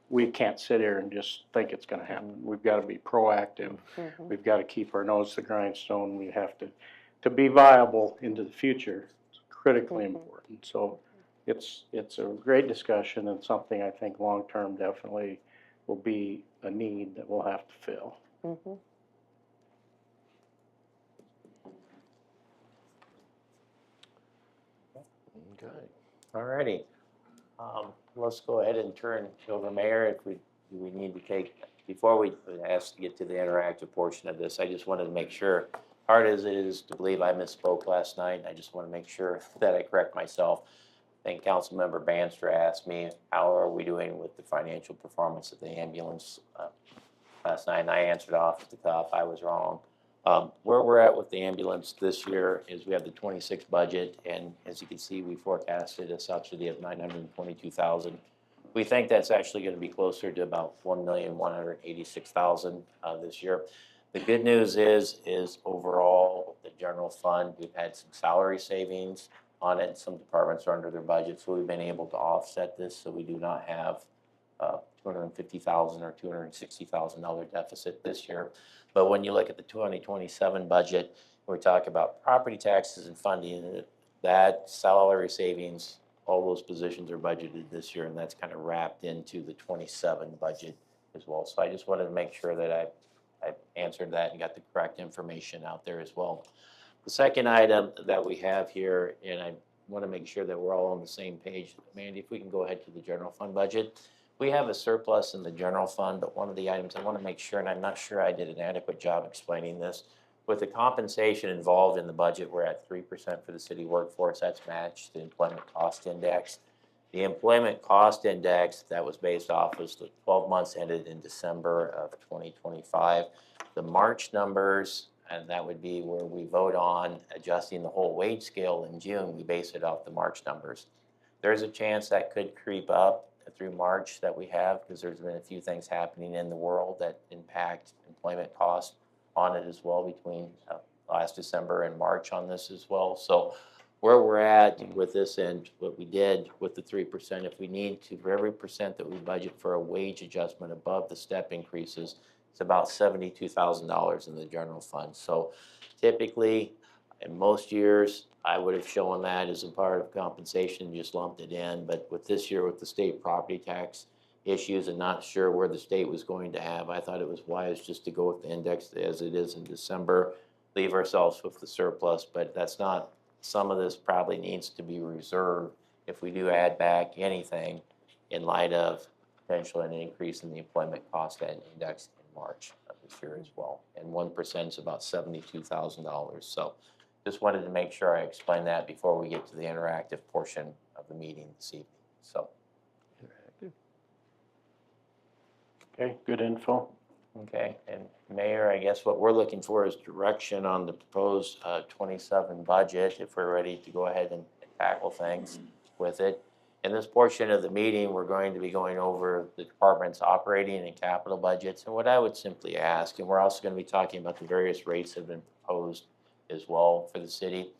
we can't sit here and just think it's going to happen. We've got to be proactive. We've got to keep our nose to the grindstone. We have to be viable into the future. It's critically important. So it's a great discussion and something I think long-term definitely will be a need that we'll have to fill. Okay, all righty. Let's go ahead and turn to the mayor if we need to take, before we ask to get to the interactive portion of this, I just wanted to make sure, hard as it is to believe I misspoke last night, I just want to make sure that I correct myself. I think Councilmember Banster asked me, how are we doing with the financial performance of the ambulance last night, and I answered off the top, I was wrong. Where we're at with the ambulance this year is we have the 26 budget, and as you can see, we forecasted a subsidy of $922,000. We think that's actually going to be closer to about $1,186,000 this year. The good news is overall the general fund, we've had some salary savings on it. Some departments are under their budget, so we've been able to offset this, so we do not have too $250,000 or $260,000 deficit this year. But when you look at the 2027 budget, we talk about property taxes and funding, that salary savings, all those positions are budgeted this year, and that's kind of wrapped into the 27 budget as well. So I just wanted to make sure that I answered that and got the correct information out there as well. The second item that we have here, and I want to make sure that we're all on the same page. Mandy, if we can go ahead to the general fund budget. We have a surplus in the general fund, but one of the items I want to make sure, and I'm not sure I did an adequate job explaining this, with the compensation involved in the budget, we're at 3% for the city workforce. That's matched the employment cost index. The employment cost index that was based off was the 12 months ended in December of 2025. The March numbers, and that would be where we vote on adjusting the whole wage scale in June. We base it off the March numbers. There's a chance that could creep up through March that we have, because there's been a few things happening in the world that impact employment costs on it as well between last December and March on this as well. So where we're at with this and what we did with the 3%, if we need to, for every percent that we budget for a wage adjustment above the step increases, it's about $72,000 in the general fund. So typically, in most years, I would have shown that as a part of compensation, just lumped it in. But with this year, with the state property tax issues and not sure where the state was going to have, I thought it was wise just to go with the index as it is in December, leave ourselves with the surplus. But that's not, some of this probably needs to be reserved if we do add back anything in light of potentially an increase in the employment cost index in March of this year as well. And 1% is about $72,000. So just wanted to make sure I explained that before we get to the interactive portion of the meeting this evening. So. Okay, good info. Okay, and Mayor, I guess what we're looking for is direction on the proposed 27 budget, if we're ready to go ahead and tackle things with it. In this portion of the meeting, we're going to be going over the department's operating and capital budgets. And what I would simply ask, and we're also going to be talking about the various rates that have been proposed as well for the city.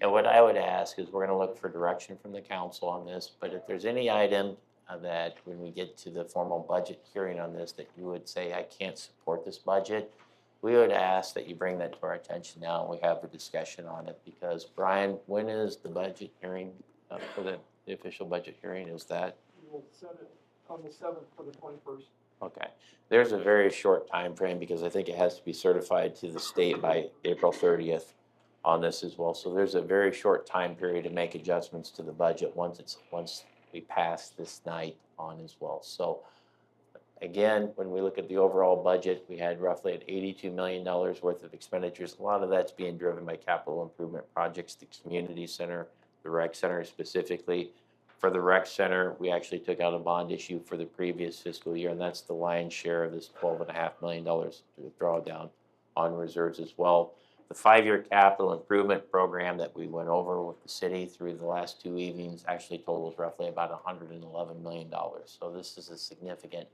And what I would ask is we're going to look for direction from the council on this, but if there's any item that when we get to the formal budget hearing on this that you would say, I can't support this budget, we would ask that you bring that to our attention now and we have a discussion on it. Because Brian, when is the budget hearing for the official budget hearing? Is that? We'll set it on the 7th for the 21st. Okay. There's a very short time frame because I think it has to be certified to the state by April 30th on this as well. So there's a very short time period to make adjustments to the budget once we pass this night on as well. So again, when we look at the overall budget, we had roughly at $82 million worth of expenditures. A lot of that's being driven by capital improvement projects, the community center, the rec center specifically. For the rec center, we actually took out a bond issue for the previous fiscal year, and that's the lion's share of this $12.5 million drawdown on reserves as well. The 5-year capital improvement program that we went over with the city through the last 2 evenings actually totals roughly about $111 million. So this is a significant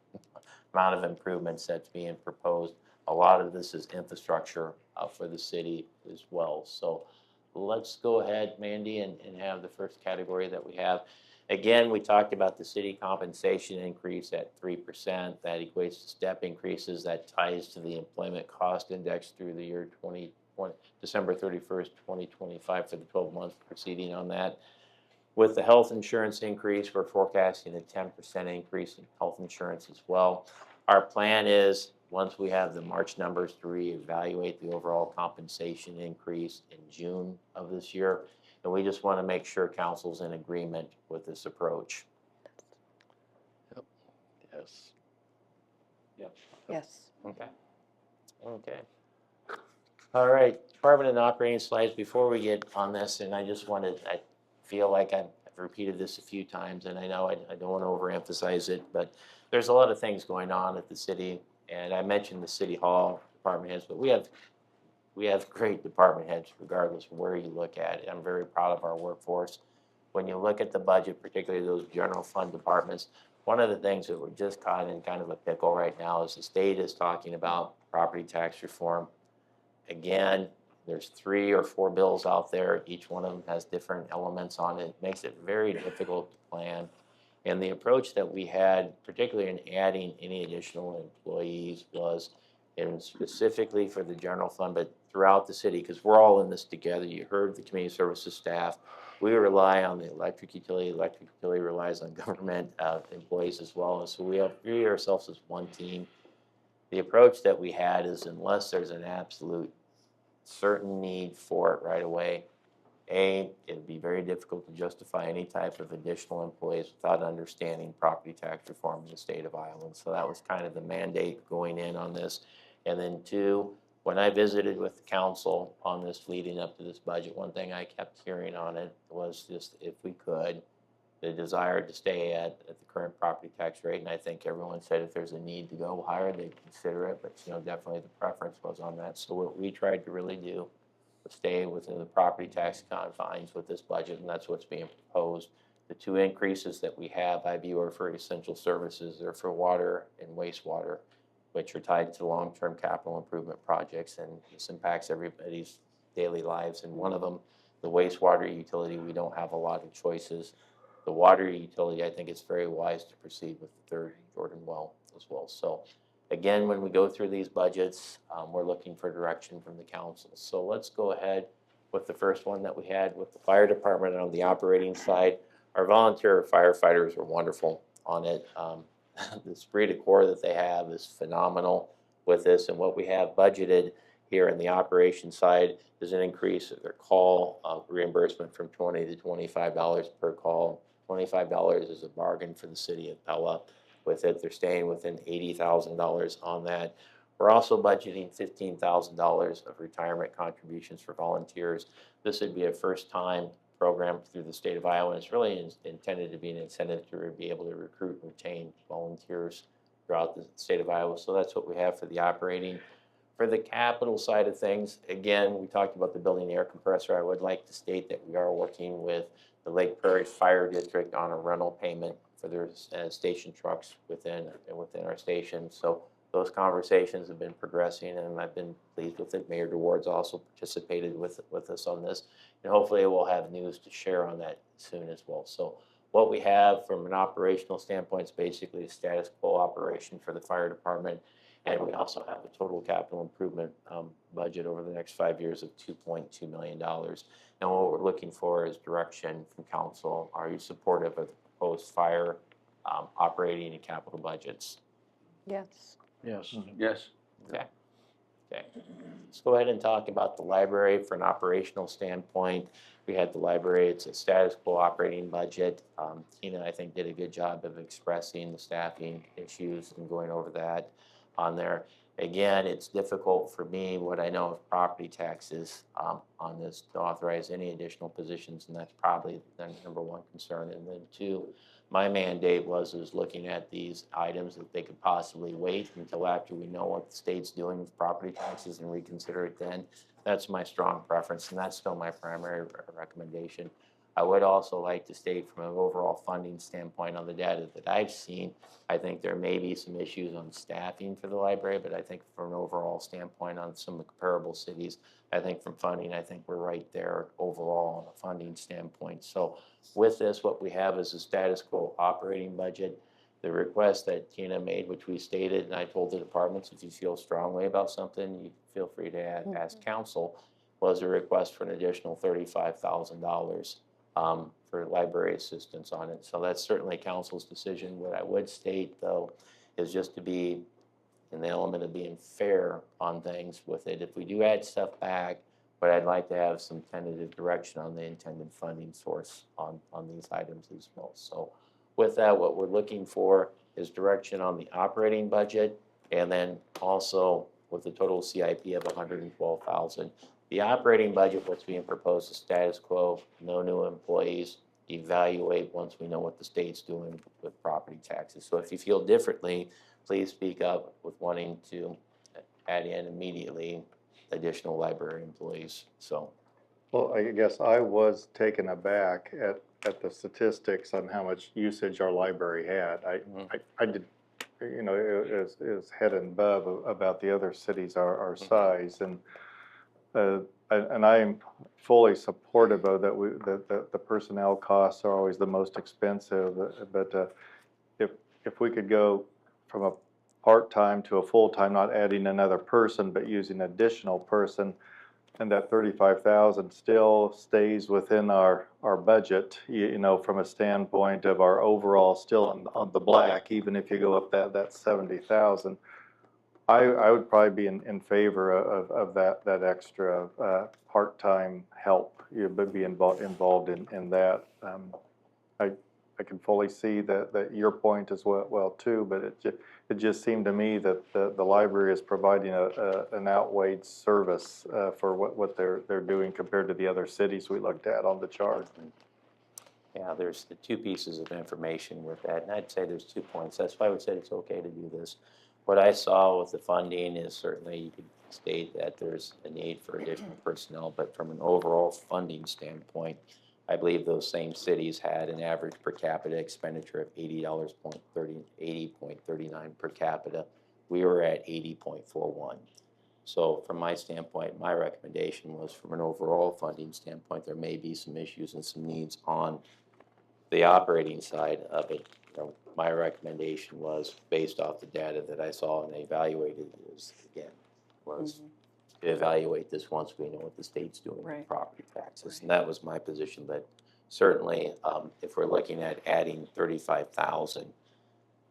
amount of improvements that's being proposed. A lot of this is infrastructure for the city as well. So let's go ahead, Mandy, and have the first category that we have. Again, we talked about the city compensation increase at 3%. That equates to step increases. That ties to the employment cost index through the year December 31st, 2025 for the 12 months preceding on that. With the health insurance increase, we're forecasting a 10% increase in health insurance as well. Our plan is, once we have the March numbers, to reevaluate the overall compensation increase in June of this year. And we just want to make sure council's in agreement with this approach. Yep. Yes. Yep. Yes. Okay. Okay. All right, department and operating slides. Before we get on this, and I feel like I've repeated this a few times, and I know I don't want to overemphasize it, but there's a lot of things going on at the city. And I mentioned the city hall department heads, but we have great department heads regardless of where you look at it. I'm very proud of our workforce. When you look at the budget, particularly those general fund departments, one of the things that we're just caught in kind of a pickle right now is the state is talking about property tax reform. Again, there's 3 or 4 bills out there. Each one of them has different elements on it. It makes it very difficult to plan. And the approach that we had, particularly in adding any additional employees, was, and specifically for the general fund, but throughout the city, because we're all in this together. You heard the community services staff. We rely on the electric utility relies on government employees as well. And so we view ourselves as one team. The approach that we had is, unless there's an absolute certain need for it right away, it'd be very difficult to justify any type of additional employees without understanding property tax reform in the state of Iowa. So that was kind of the mandate going in on this. And then two, when I visited with the council on this leading up to this budget, one thing I kept hearing on it was just, if we could, the desire to stay at the current property tax rate. And I think everyone said if there's a need to go higher, they'd consider it. But definitely the preference was on that. So what we tried to really do was stay within the property tax confines with this budget, and that's what's being proposed. The two increases that we have, I view, are for essential services. They're for water and wastewater, which are tied to long-term capital improvement projects, and this impacts everybody's daily lives. And one of them, the wastewater utility, we don't have a lot of choices. The water utility, I think it's very wise to proceed with the third Jordan well as well. So again, when we go through these budgets, we're looking for direction from the council. So let's go ahead with the first one that we had with the fire department on the operating side. Our volunteer firefighters are wonderful on it. The esprit de corps that they have is phenomenal with this, and what we have budgeted here in the operation side is an increase of their call reimbursement from $20 to $25 per call. $25 is a bargain for the city of Pella. With it, they're staying within $80,000 on that. We're also budgeting $15,000 of retirement contributions for volunteers. This would be a first-time program through the state of Iowa, and it's really intended to be an incentive to be able to recruit and retain volunteers throughout the state of Iowa. So that's what we have for the operating. For the capital side of things, again, we talked about the building air compressor. I would like to state that we are working with the Lake Prairie Fire District on a rental payment for their station trucks within our station. So those conversations have been progressing, and I've been pleased with it. Mayor DeWard's also participated with us on this, and hopefully we'll have news to share on that soon as well. So what we have from an operational standpoint is basically a status quo operation for the fire department, and we also have a total capital improvement budget over the next 5 years of $2.2 million. And what we're looking for is direction from council. Are you supportive of the proposed fire operating and capital budgets? Yes. Yes. Yes. Okay. Let's go ahead and talk about the library from an operational standpoint. We had the library, it's a status quo operating budget. Tina, I think, did a good job of expressing the staffing issues and going over that on there. Again, it's difficult for me, what I know of property taxes on this, to authorize any additional positions, and that's probably the number one concern. And then two, my mandate was looking at these items that they could possibly wait until after we know what the state's doing with property taxes and reconsider it then. That's my strong preference, and that's still my primary recommendation. I would also like to state from an overall funding standpoint on the data that I've seen, I think there may be some issues on staffing for the library, but I think from an overall standpoint on some of the comparable cities, I think from funding, I think we're right there overall on a funding standpoint. So with this, what we have is a status quo operating budget. The request that Tina made, which we stated, and I told the departments, if you feel strongly about something, you feel free to ask council, was a request for an additional $35,000 for library assistance on it. So that's certainly council's decision. What I would state, though, is just to be in the element of being fair on things with it. If we do add stuff back, but I'd like to have some tentative direction on the intended funding source on these items as well. So with that, what we're looking for is direction on the operating budget, and then also with the total CIP of $112,000. The operating budget, what's being proposed is status quo, no new employees, evaluate once we know what the state's doing with property taxes. So if you feel differently, please speak up with wanting to add in immediately additional library employees. So, Well, I guess I was taken aback at the statistics on how much usage our library had. I did, you know, it was head and above about the other cities our size, and and I'm fully supportive of that, the personnel costs are always the most expensive, but if we could go from a part-time to a full-time, not adding another person, but using additional person, and that 35,000 still stays within our budget, you know, from a standpoint of our overall still on the black, even if you go up that 70,000. I would probably be in favor of that extra part-time help, you know, be involved in that. I can fully see that your point as well too, but it just seemed to me that the library is providing an outweighed service for what they're doing compared to the other cities we looked at on the chart. Yeah, there's the two pieces of information with that, and I'd say there's 2 points. That's why I would say it's okay to do this. What I saw with the funding is certainly you could state that there's a need for additional personnel, but from an overall funding standpoint, I believe those same cities had an average per capita expenditure of $80.39 per capita. We were at 80.41. So from my standpoint, my recommendation was from an overall funding standpoint, there may be some issues and some needs on the operating side of it. You know, my recommendation was based off the data that I saw and evaluated is, again, was to evaluate this once we know what the state's doing with property taxes. And that was my position, but certainly if we're looking at adding 35,000,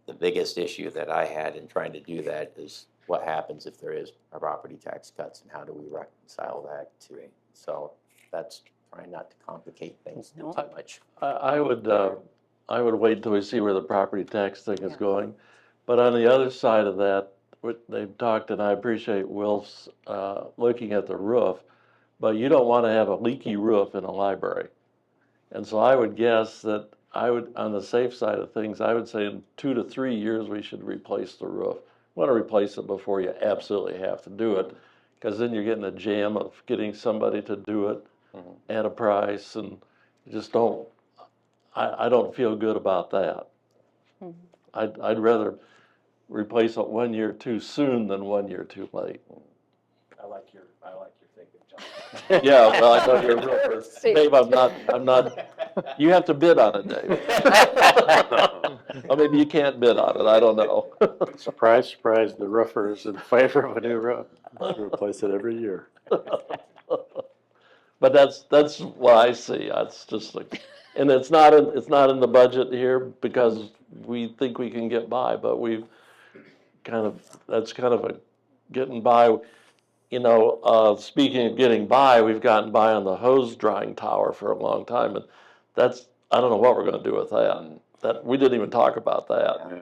the biggest issue that I had in trying to do that is what happens if there is a property tax cuts and how do we reconcile that to it. So that's trying not to complicate things too much. I would wait till we see where the property tax thing is going. But on the other side of that, they've talked, and I appreciate Will's looking at the roof, but you don't want to have a leaky roof in a library. And so I would guess that on the safe side of things, I would say in 2 to 3 years, we should replace the roof. You want to replace it before you absolutely have to do it, because then you're getting a jam of getting somebody to do it at a price, and just don't, I don't feel good about that. I'd rather replace it 1 year too soon than 1 year too late. I like your thinking, John. Yeah, well, I know you're a realtor. Dave, I'm not, you have to bid on it, Dave. Or maybe you can't bid on it, I don't know. Surprise, surprise, the roofer is in favor of a new roof. Replace it every year. But that's what I see, it's just like, and it's not in the budget here because we think we can get by, but we've that's kind of a getting by. You know, speaking of getting by, we've gotten by on the hose drying tower for a long time, and I don't know what we're gonna do with that. That, we didn't even talk about that. Yeah.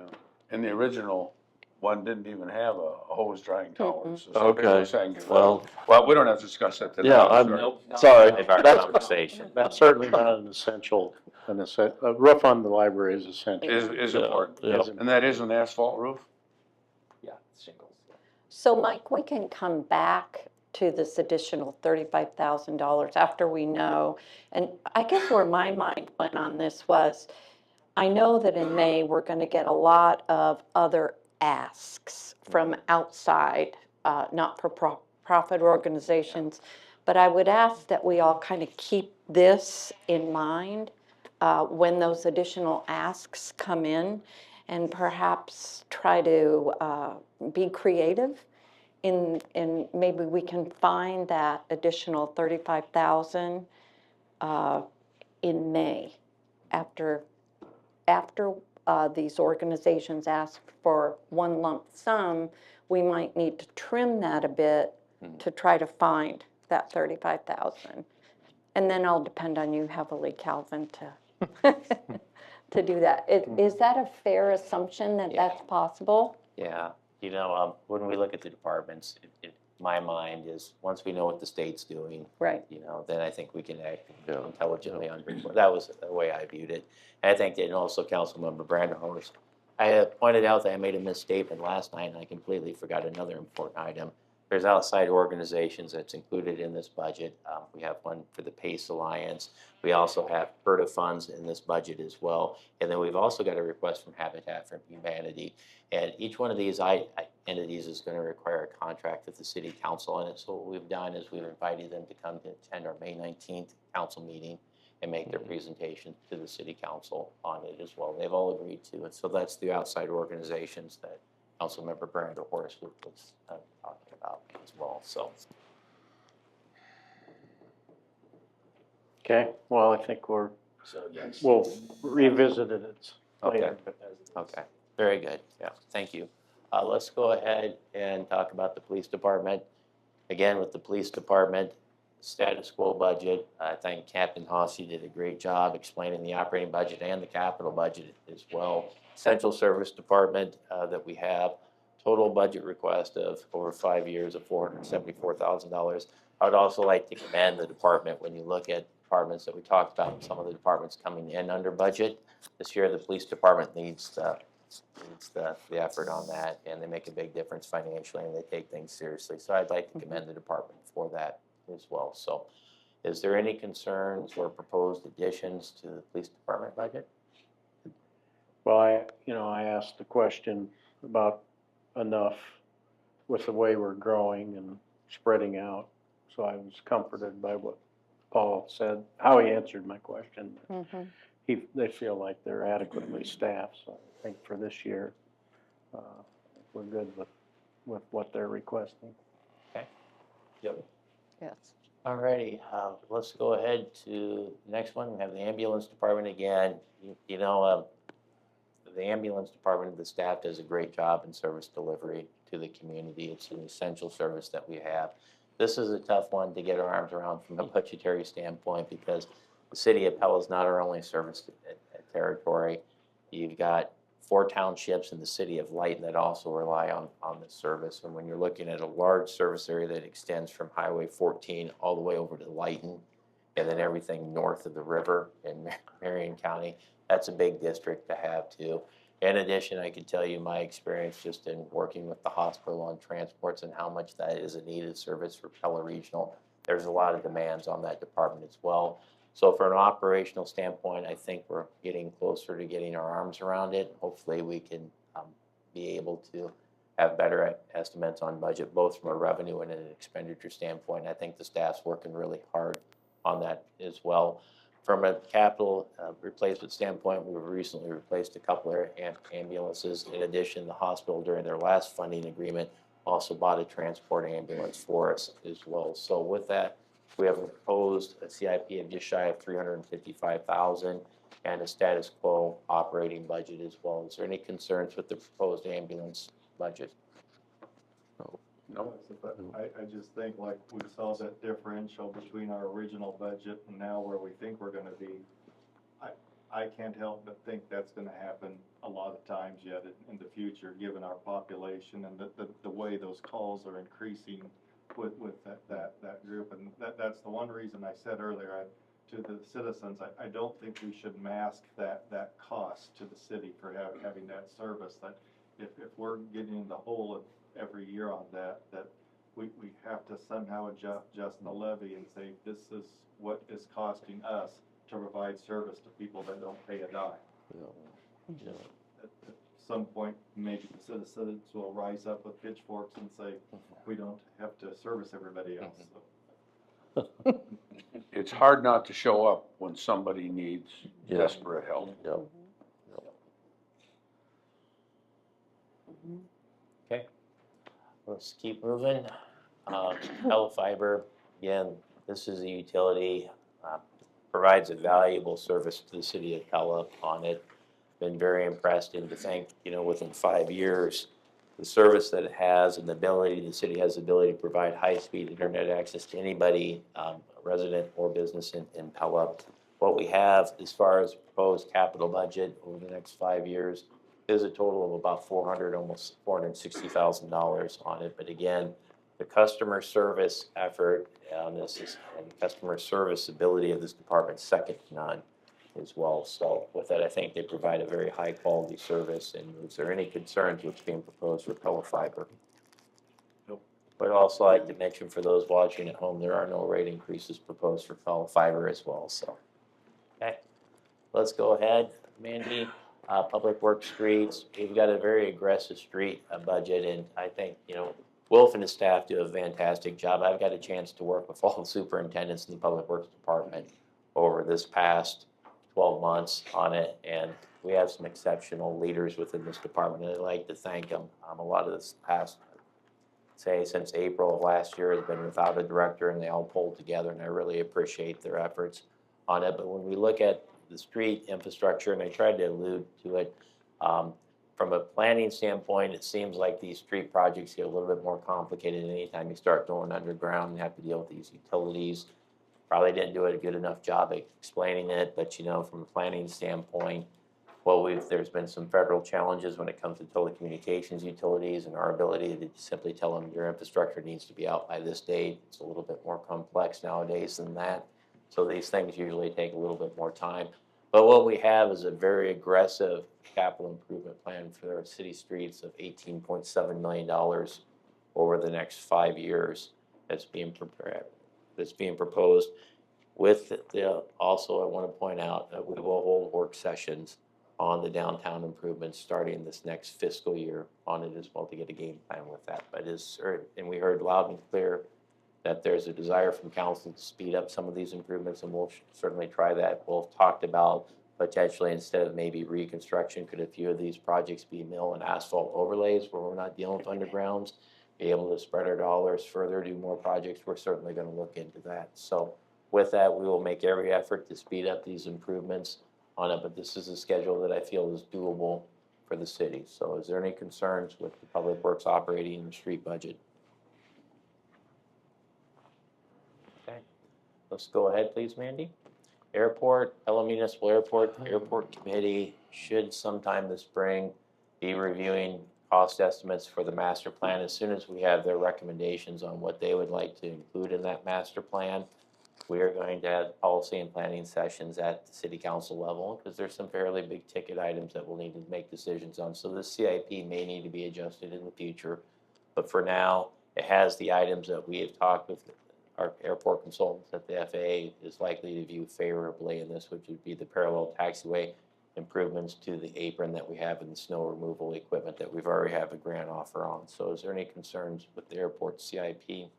And the original one didn't even have a hose drying tower. So Okay, well, we don't have to discuss that today. yeah, I'm sorry. Save our That's- conversation. That's certainly not an essential, a roof on the library is essential. Is Yeah, important. yeah. And that is an asphalt roof? Yeah, shingles. So Mike, we can come back to this additional $35,000 after we know. And I guess where my mind went on this was, I know that in May, we're going to get a lot of other asks from outside, not-for-profit organizations. But I would ask that we all kind of keep this in mind when those additional asks come in, and perhaps try to be creative in maybe we can find that additional 35,000 in May after these organizations ask for one lump sum. We might need to trim that a bit to try to find that 35,000. And then I'll depend on you heavily, Calvin, to to do that. Is that a fair assumption that that's possible? Yeah, you know, when we look at the departments, my mind is, once we know what the state's doing, right? You know, then I think we can act intelligently on it. That was the way I viewed it. And I think that, and also Councilmember Brandenhorst, I had pointed out that I made a misstatement last night, and I completely forgot another important item. There's outside organizations that's included in this budget. We have one for the PACE Alliance. We also have HERDA funds in this budget as well. And then we've also got a request from Habitat for Humanity. And each one of these entities is going to require a contract with the city council. And so what we've done is we've invited them to come to attend our May 19th council meeting and make their presentation to the city council on it as well. They've all agreed to it. So that's the outside organizations that Councilmember Brandon Horace was talking about as well, so. Okay, well, I think So, yes. we'll revisit it later. Okay, very good, yeah, thank you. Let's go ahead and talk about the police department. Again, with the police department, status quo budget, I think Captain Hossie did a great job explaining the operating budget and the capital budget as well. Central Service Department that we have, total budget request of over 5 years of $474,000. I would also like to commend the department when you look at departments that we talked about, some of the departments coming in under budget. This year, the police department needs the effort on that, and they make a big difference financially, and they take things seriously. So I'd like to commend the department for that as well. So is there any concerns or proposed additions to the police department budget? Well, I asked the question about enough with the way we're growing and spreading out. So I was comforted by what Paul said, how he answered my question. They feel like they're adequately staffed, so I think for this year, we're good with what they're requesting. Okay. Yep. Yes. Alrighty, let's go ahead to the next one. We have the ambulance department again. The ambulance department, the staff does a great job in service delivery to the community. It's an essential service that we have. This is a tough one to get our arms around from a budgetary standpoint because the city of Pella is not our only service territory. You've got 4 townships in the city of Lighton that also rely on this service. And when you're looking at a large service area that extends from Highway 14 all the way over to Lighton, and then everything north of the river in Marion County, that's a big district to have too. In addition, I can tell you my experience just in working with the hospital on transports and how much that is a needed service for Pella Regional. There's a lot of demands on that department as well. So from an operational standpoint, I think we're getting closer to getting our arms around it. Hopefully we can be able to have better estimates on budget, both from a revenue and an expenditure standpoint. I think the staff's working really hard on that as well. From a capital replacement standpoint, we've recently replaced a couple of ambulances. In addition, the hospital during their last funding agreement also bought a transport ambulance for us as well. So with that, we have proposed a CIP of just shy of $355,000 and a status quo operating budget as well. Is there any concerns with the proposed ambulance budget? No. I just think like we saw that differential between our original budget and now where we think we're gonna be. I can't help but think that's gonna happen a lot of times yet in the future, given our population and the way those calls are increasing with that group. And that's the one reason I said earlier to the citizens, I don't think we should mask that cost to the city for having that service. That if we're getting in the hole every year on that we have to somehow adjust the levy and say this is what is costing us to provide service to people that don't pay a dime. Yeah. At some point, maybe the citizens will rise up with pitchforks and say, we don't have to service everybody else. So. It's hard not to show up when somebody needs desperate help. Yep. Okay, let's keep moving. Pella Fiber, again, this is a utility, provides a valuable service to the city of Pella on it. Been very impressed and to think, within 5 years, the service that it has and the city has the ability to provide high-speed internet access to anybody, resident or business in Pella. What we have as far as proposed capital budget over the next 5 years is a total of about almost $460,000 on it. But again, the customer service effort on this and customer service ability of this department second to none as well. So with that, I think they provide a very high quality service. And is there any concerns with being proposed for Pella Fiber? Nope. But also I'd like to mention for those watching at home, there are no rate increases proposed for fellow fiber as well, so. Okay, let's go ahead. Mandy, Public Works Streets, we've got a very aggressive street budget, and I think, you know, Wolf and his staff do a fantastic job. I've got a chance to work with all the superintendents in the Public Works Department over this past 12 months on it, and we have some exceptional leaders within this department, and I'd like to thank them. A lot of this past, say, since April of last year has been without a director, and they all pulled together, and I really appreciate their efforts on it. But when we look at the street infrastructure, and I tried to allude to it, from a planning standpoint, it seems like these street projects get a little bit more complicated anytime you start going underground and have to deal with these utilities. Probably didn't do a good enough job at explaining it, but you know, from a planning standpoint, well, there's been some federal challenges when it comes to telecommunications utilities and our ability to simply tell them your infrastructure needs to be out by this date. It's a little bit more complex nowadays than that. So these things usually take a little bit more time. But what we have is a very aggressive capital improvement plan for our city streets of $18.7 million over the next 5 years that's being prepared, that's being proposed. With also, I want to point out that we will hold work sessions on the downtown improvements starting this next fiscal year on it as well to get a game plan with that. But and we heard loud and clear that there's a desire from council to speed up some of these improvements, and we'll certainly try that. We've talked about potentially, instead of maybe reconstruction, could a few of these projects be mill and asphalt overlays where we're not dealing with undergrounds, be able to spread our dollars further, do more projects. We're certainly going to look into that. So with that, we will make every effort to speed up these improvements on it, but this is a schedule that I feel is doable for the city. So is there any concerns with the Public Works operating and street budget? Okay, let's go ahead, please, Mandy. Airport, Pella Municipal Airport, the Airport Committee should sometime this spring be reviewing cost estimates for the master plan as soon as we have their recommendations on what they would like to include in that master plan. We are going to have policy and planning sessions at the city council level because there's some fairly big ticket items that we'll need to make decisions on. So this CIP may need to be adjusted in the future, but for now, it has the items that we have talked with our airport consultants that the FAA is likely to view favorably in this, which would be the parallel taxiway improvements to the apron that we have in the snow removal equipment that we've already have a grant offer on. So is there any concerns with the airport CIP?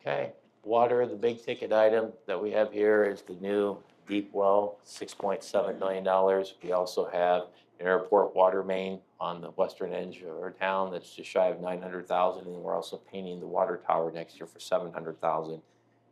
Okay, water, the big ticket item that we have here is the new deep well, $6.7 million. We also have an airport water main on the western edge of our town that's just shy of $900,000, and we're also painting the water tower next year for $700,000.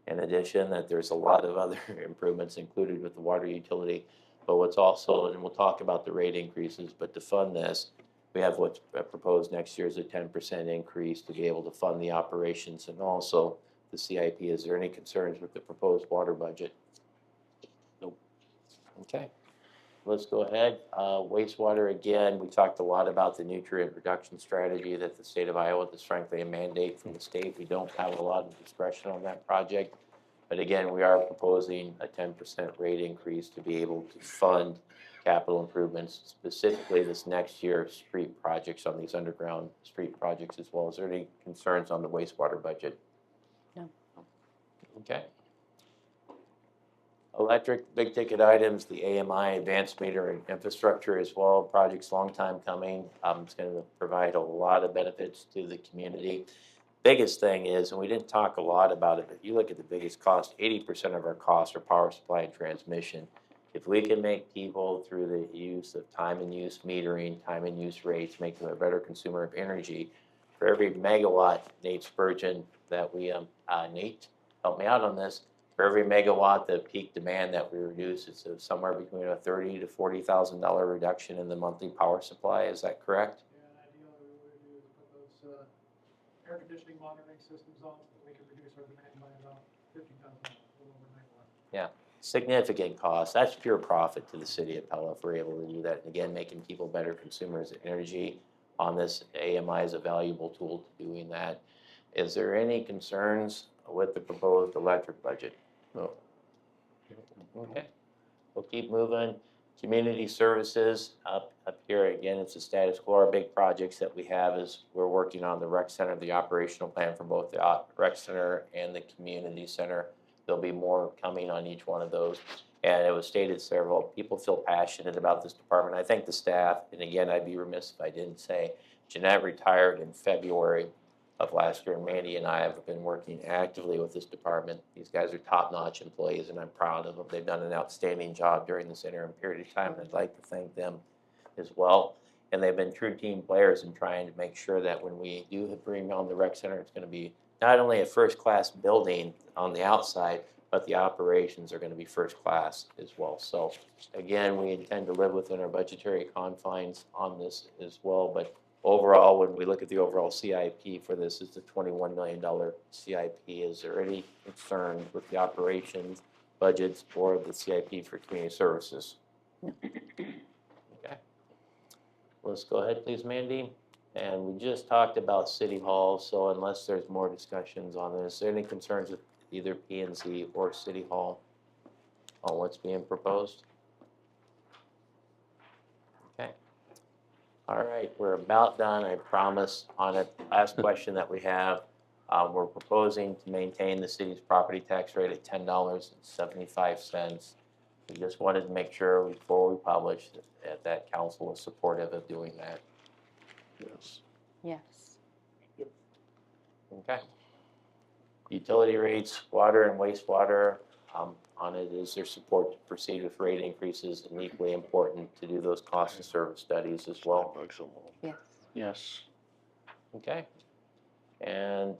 In addition, that there's a lot of other improvements included with the water utility, but what's also, and we'll talk about the rate increases, but to fund this, we have what's proposed next year is a 10% increase to be able to fund the operations and also the CIP. Is there any concerns with the proposed water budget? Nope. Okay, let's go ahead. Wastewater, again, we talked a lot about the nutrient reduction strategy that the state of Iowa, that's frankly a mandate from the state. We don't have a lot of discretion on that project. But again, we are proposing a 10% rate increase to be able to fund capital improvements, specifically this next year, street projects on these underground street projects as well. Is there any concerns on the wastewater budget? No. Okay. Electric, big ticket items, the AMI, advanced meter and infrastructure as well. Project's long time coming. It's going to provide a lot of benefits to the community. Biggest thing is, and we didn't talk a lot about it, but you look at the biggest cost, 80% of our costs are power supply and transmission. If we can make people, through the use of time and use metering, time and use rates, make them a better consumer of energy, for every megawatt, Nate Spurgeon, that we, Nate, help me out on this, for every megawatt, the peak demand that we reduce, it's somewhere between a $30,000 to $40,000 reduction in the monthly power supply. Is that correct? Yeah, and ideally, what we would do is put those air conditioning monitoring systems on, so we can reduce our demand by about $50,000, a little over megawatt. Yeah, significant cost. That's pure profit to the city of Pella if we're able to do that. And again, making people better consumers of energy on this. AMI is a valuable tool to doing that. Is there any concerns with the proposed electric budget? No. Okay, we'll keep moving. Community services, up here again, it's the status quo. Our big projects that we have is we're working on the rec center, the operational plan for both the rec center and the community center. There'll be more coming on each one of those. And it was stated several people feel passionate about this department. I think the staff, and again, I'd be remiss if I didn't say, Jeanette retired in February of last year, and Mandy and I have been working actively with this department. These guys are top-notch employees, and I'm proud of them. They've done an outstanding job during this interim period of time, and I'd like to thank them as well. And they've been true team players in trying to make sure that when we do bring on the rec center, it's going to be not only a first-class building on the outside, but the operations are going to be first-class as well. So again, we intend to live within our budgetary confines on this as well, but overall, when we look at the overall CIP for this, it's a $21 million CIP. Is there any concern with the operations budgets or the CIP for community services? No. Okay. Let's go ahead, please, Mandy. And we just talked about City Hall, so unless there's more discussions on this, is there any concerns with either P&Z or City Hall on what's being proposed? Okay. All right, we're about done, I promise. On a last question that we have, we're proposing to maintain the city's property tax rate at $10.75. We just wanted to make sure before we publish that council is supportive of doing that. Yes. Yes. Okay. Utility rates, water and wastewater, on it is their support to proceed with rate increases, and equally important to do those cost of service studies as well. Yes. Yes. Okay. And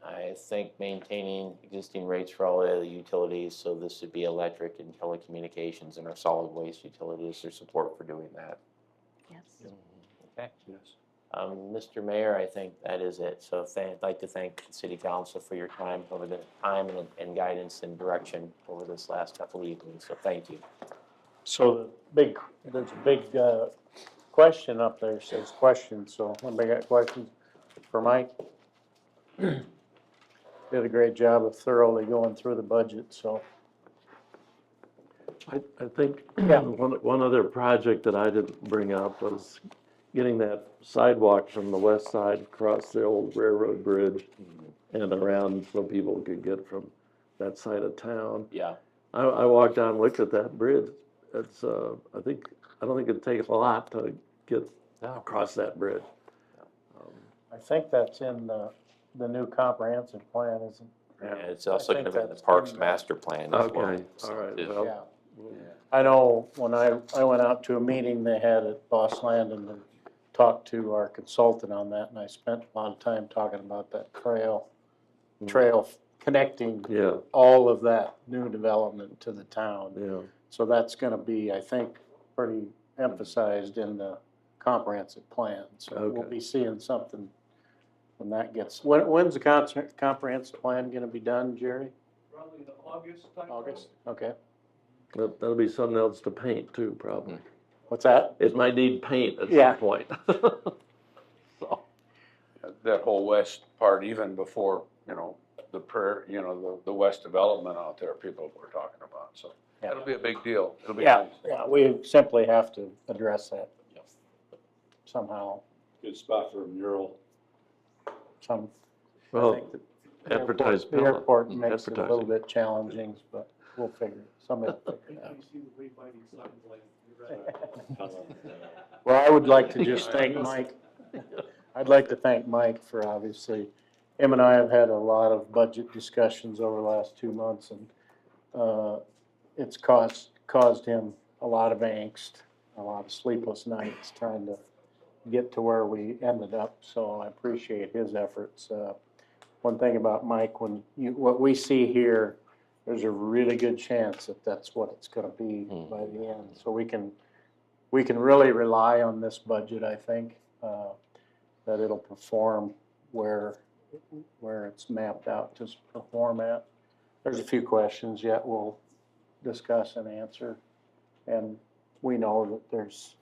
I think maintaining existing rates for all of the utilities, so this would be electric and telecommunications and our solid waste utilities, their support for doing that. Yes. Okay. Yes. Mr. Mayor, I think that is it. So I'd like to thank the City Council for your time over the time and guidance and direction over this last couple of evenings. So thank you. So there's a big question up there, says questions, so anybody got questions for Mike? Did a great job of thoroughly going through the budget, so. I think Yeah. one other project that I didn't bring up was getting that sidewalk from the west side across the old railroad bridge and around so people could get from that side of town. Yeah. I walked down and looked at that bridge. It's, I don't think it'd take a lot to get across that bridge. I think that's in the new comprehensive plan, isn't it? Yeah, it's also I going to think be in the that's Parks in Master Plan as well. Okay, all right, well. Yeah. I know when I went out to a meeting they had at Boss Landon and talked to our consultant on that, and I spent a lot of time talking about that trail connecting Yeah, all of that new development to the town. yeah. So that's gonna be, I think, pretty emphasized in the comprehensive plan. So we'll Okay. be seeing something when that gets, when's the comprehensive plan gonna be done, Jerry? Probably the August time. August, okay. That'll be something else to paint too, probably. What's that? It might need paint at Yeah. some point. So, That whole west part, even before, the west development out there, people were talking about, so. Yeah. That'll be a big deal. It'll be Yeah, nice. yeah, we simply have to address that somehow, Good spot for a mural. I well, think that advertise the Pella. airport makes it a little Advertising. bit challenging, but we'll figure, somebody will figure it out. You see the big mighty signs like, you're right. Well, I would like to just thank Mike. I'd like to thank Mike for obviously, him and I have had a lot of budget discussions over the last 2 months, and it's caused him a lot of angst, a lot of sleepless nights trying to get to where we ended up, so I appreciate his efforts. One thing about Mike, what we see here, there's a really good chance that that's what it's gonna be by the end. So we can really rely on this budget, I think, that it'll perform where it's mapped out to perform at. There's a few questions yet we'll discuss and answer. And we know that there's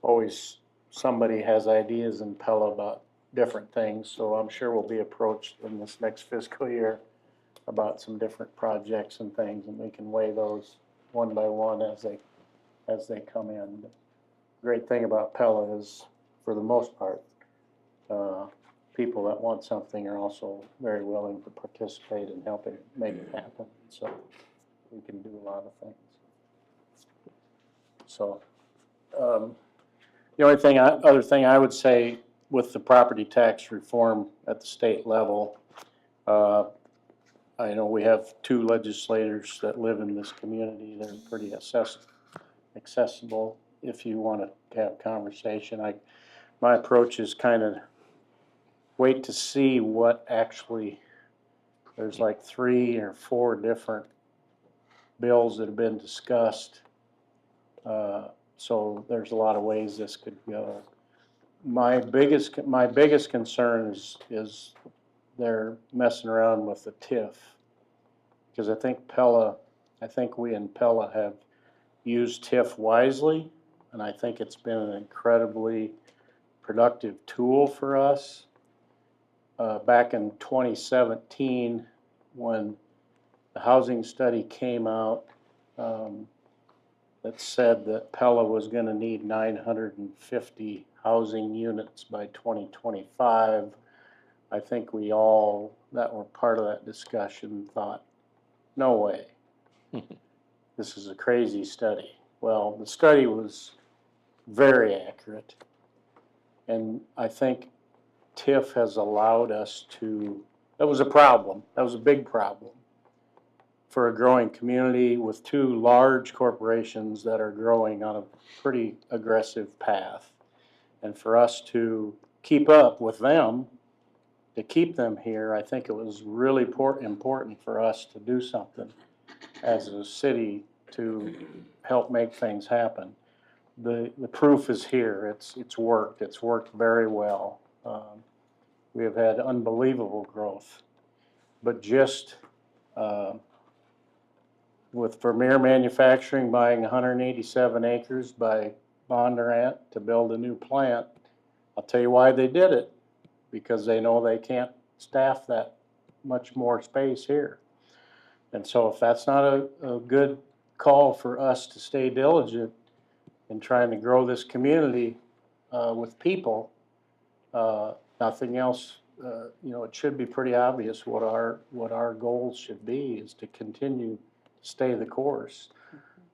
always somebody has ideas in Pella about different things, so I'm sure we'll be approached in this next fiscal year about some different projects and things, and we can weigh those one by one as they as they come in. Great thing about Pella is, for the most part, people that want something are also very willing to participate in helping make it happen. So we can do a lot of things. So the only thing, other thing I would say with the property tax reform at the state level, I know we have 2 legislators that live in this community. They're pretty accessible if you want to have conversation. My approach is kind of wait to see what actually, there's like 3 or 4 different bills that have been discussed. So there's a lot of ways this could go. My biggest concern is they're messing around with the TIF, because I think we in Pella have used TIF wisely, and I think it's been an incredibly productive tool for us. Back in 2017, when the housing study came out, that said that Pella was going to need 950 housing units by 2025. I think we all that were part of that discussion thought, no way. This is a crazy study. Well, the study was very accurate, and I think TIF has allowed us to, that was a problem, that was a big problem for a growing community with 2 large corporations that are growing on a pretty aggressive path. And for us to keep up with them, to keep them here, I think it was really important for us to do something as a city to help make things happen. The proof is here. It's worked. It's worked very well. We have had unbelievable growth. But just with Vermeer Manufacturing buying 187 acres by Bondurant to build a new plant, I'll tell you why they did it. Because they know they can't staff that much more space here. And so if that's not a good call for us to stay diligent in trying to grow this community with people, nothing else, it should be pretty obvious what our goals should be is to continue to stay the course.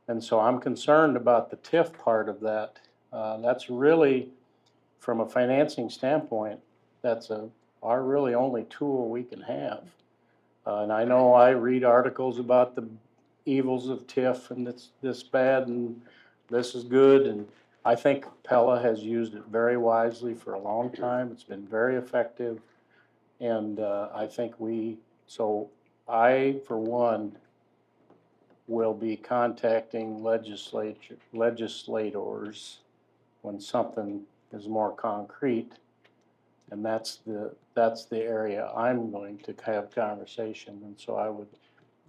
And so I'm concerned about the TIF part of that. That's really, from a financing standpoint, that's our really only tool we can have. And I know I read articles about the evils of TIF and it's this bad and this is good. And I think Pella has used it very wisely for a long time. It's been very effective. And I think I, for one, will be contacting legislators when something is more concrete. And that's the area I'm going to have conversation. And so I would,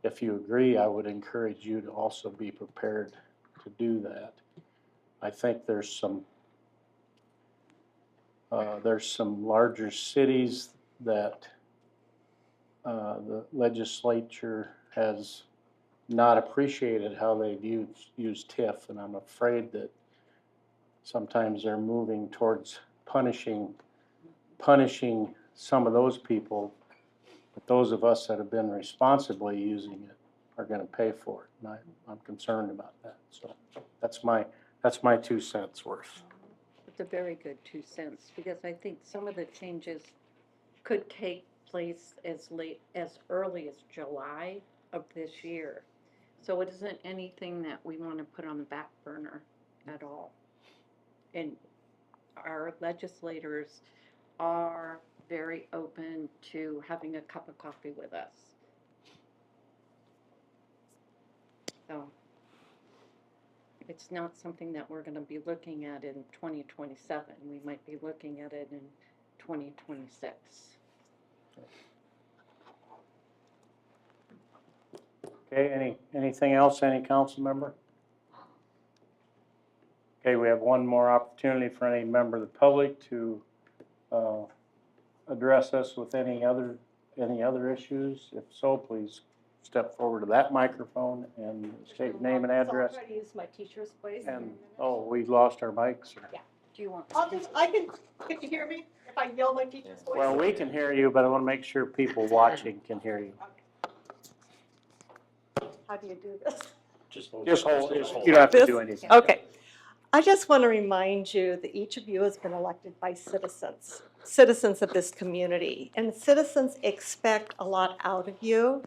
if you agree, I would encourage you to also be prepared to do that. I think there's some larger cities that the legislature has not appreciated how they've used TIF, and I'm afraid that sometimes they're moving towards punishing some of those people, but those of us that have been responsibly using it are going to pay for it, and I'm concerned about that. So that's my 2 cents worth. It's a very good 2 cents, because I think some of the changes could take place as early as July of this year. So it isn't anything that we want to put on the back burner at all. And our legislators are very open to having a cup of coffee with us. So it's not something that we're going to be looking at in 2027. We might be looking at it in 2026. Okay, anything else, any council member? Okay, we have one more opportunity for any member of the public to address us with any other issues. If so, please step forward to that microphone and state name and address. So I'll try to use my teacher's voice. And, oh, we lost our mics. Or- Yeah, do you want? Can you hear me if I yell my teacher's voice? Well, we can hear you, but I want to make sure people watching can hear you. How do you do this? Just hold, you don't have to do anything. Okay. I just want to remind you that each of you has been elected by citizens of this community. And citizens expect a lot out of you.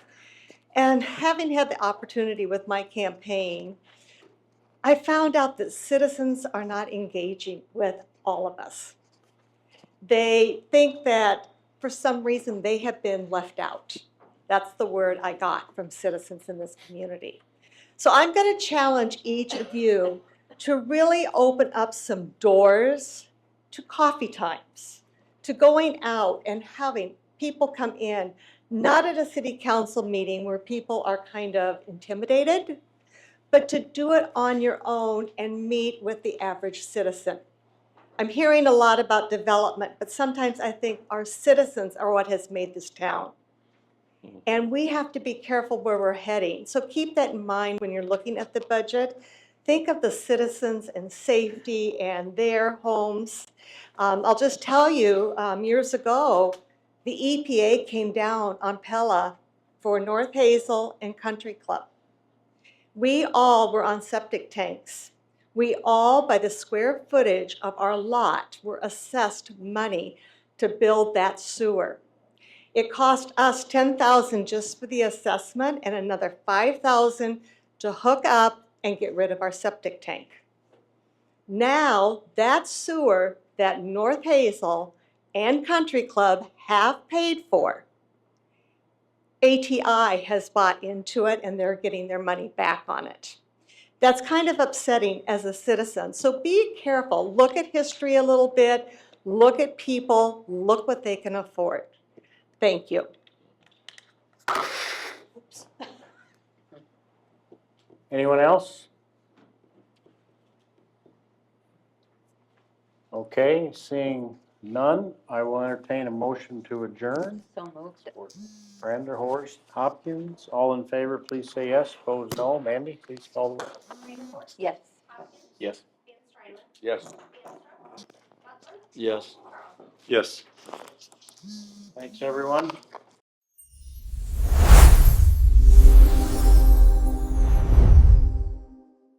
And having had the opportunity with my campaign, I found out that citizens are not engaging with all of us. They think that for some reason they have been left out. That's the word I got from citizens in this community. So I'm going to challenge each of you to really open up some doors to coffee times, to going out and having people come in, not at a city council meeting where people are kind of intimidated, but to do it on your own and meet with the average citizen. I'm hearing a lot about development, but sometimes I think our citizens are what has made this town. And we have to be careful where we're heading. So keep that in mind when you're looking at the budget. Think of the citizens and safety and their homes. I'll just tell you, years ago, the EPA came down on Pella for North Hazel and Country Club. We all were on septic tanks. We all, by the square footage of our lot, were assessed money to build that sewer. It cost us $10,000 just for the assessment and another $5,000 to hook up and get rid of our septic tank. Now that sewer that North Hazel and Country Club have paid for, ATI has bought into it and they're getting their money back on it. That's kind of upsetting as a citizen. So be careful, look at history a little bit, look at people, look what they can afford. Thank you. Oops. Anyone else? Okay, seeing none, I will entertain a motion to adjourn. So moved. Brander, Horst, Hopkins, all in favor, please say yes. Opposed, no. Mandy, please call the roll. Yes. Yes. Yes. Yes. Yes. Thanks, everyone.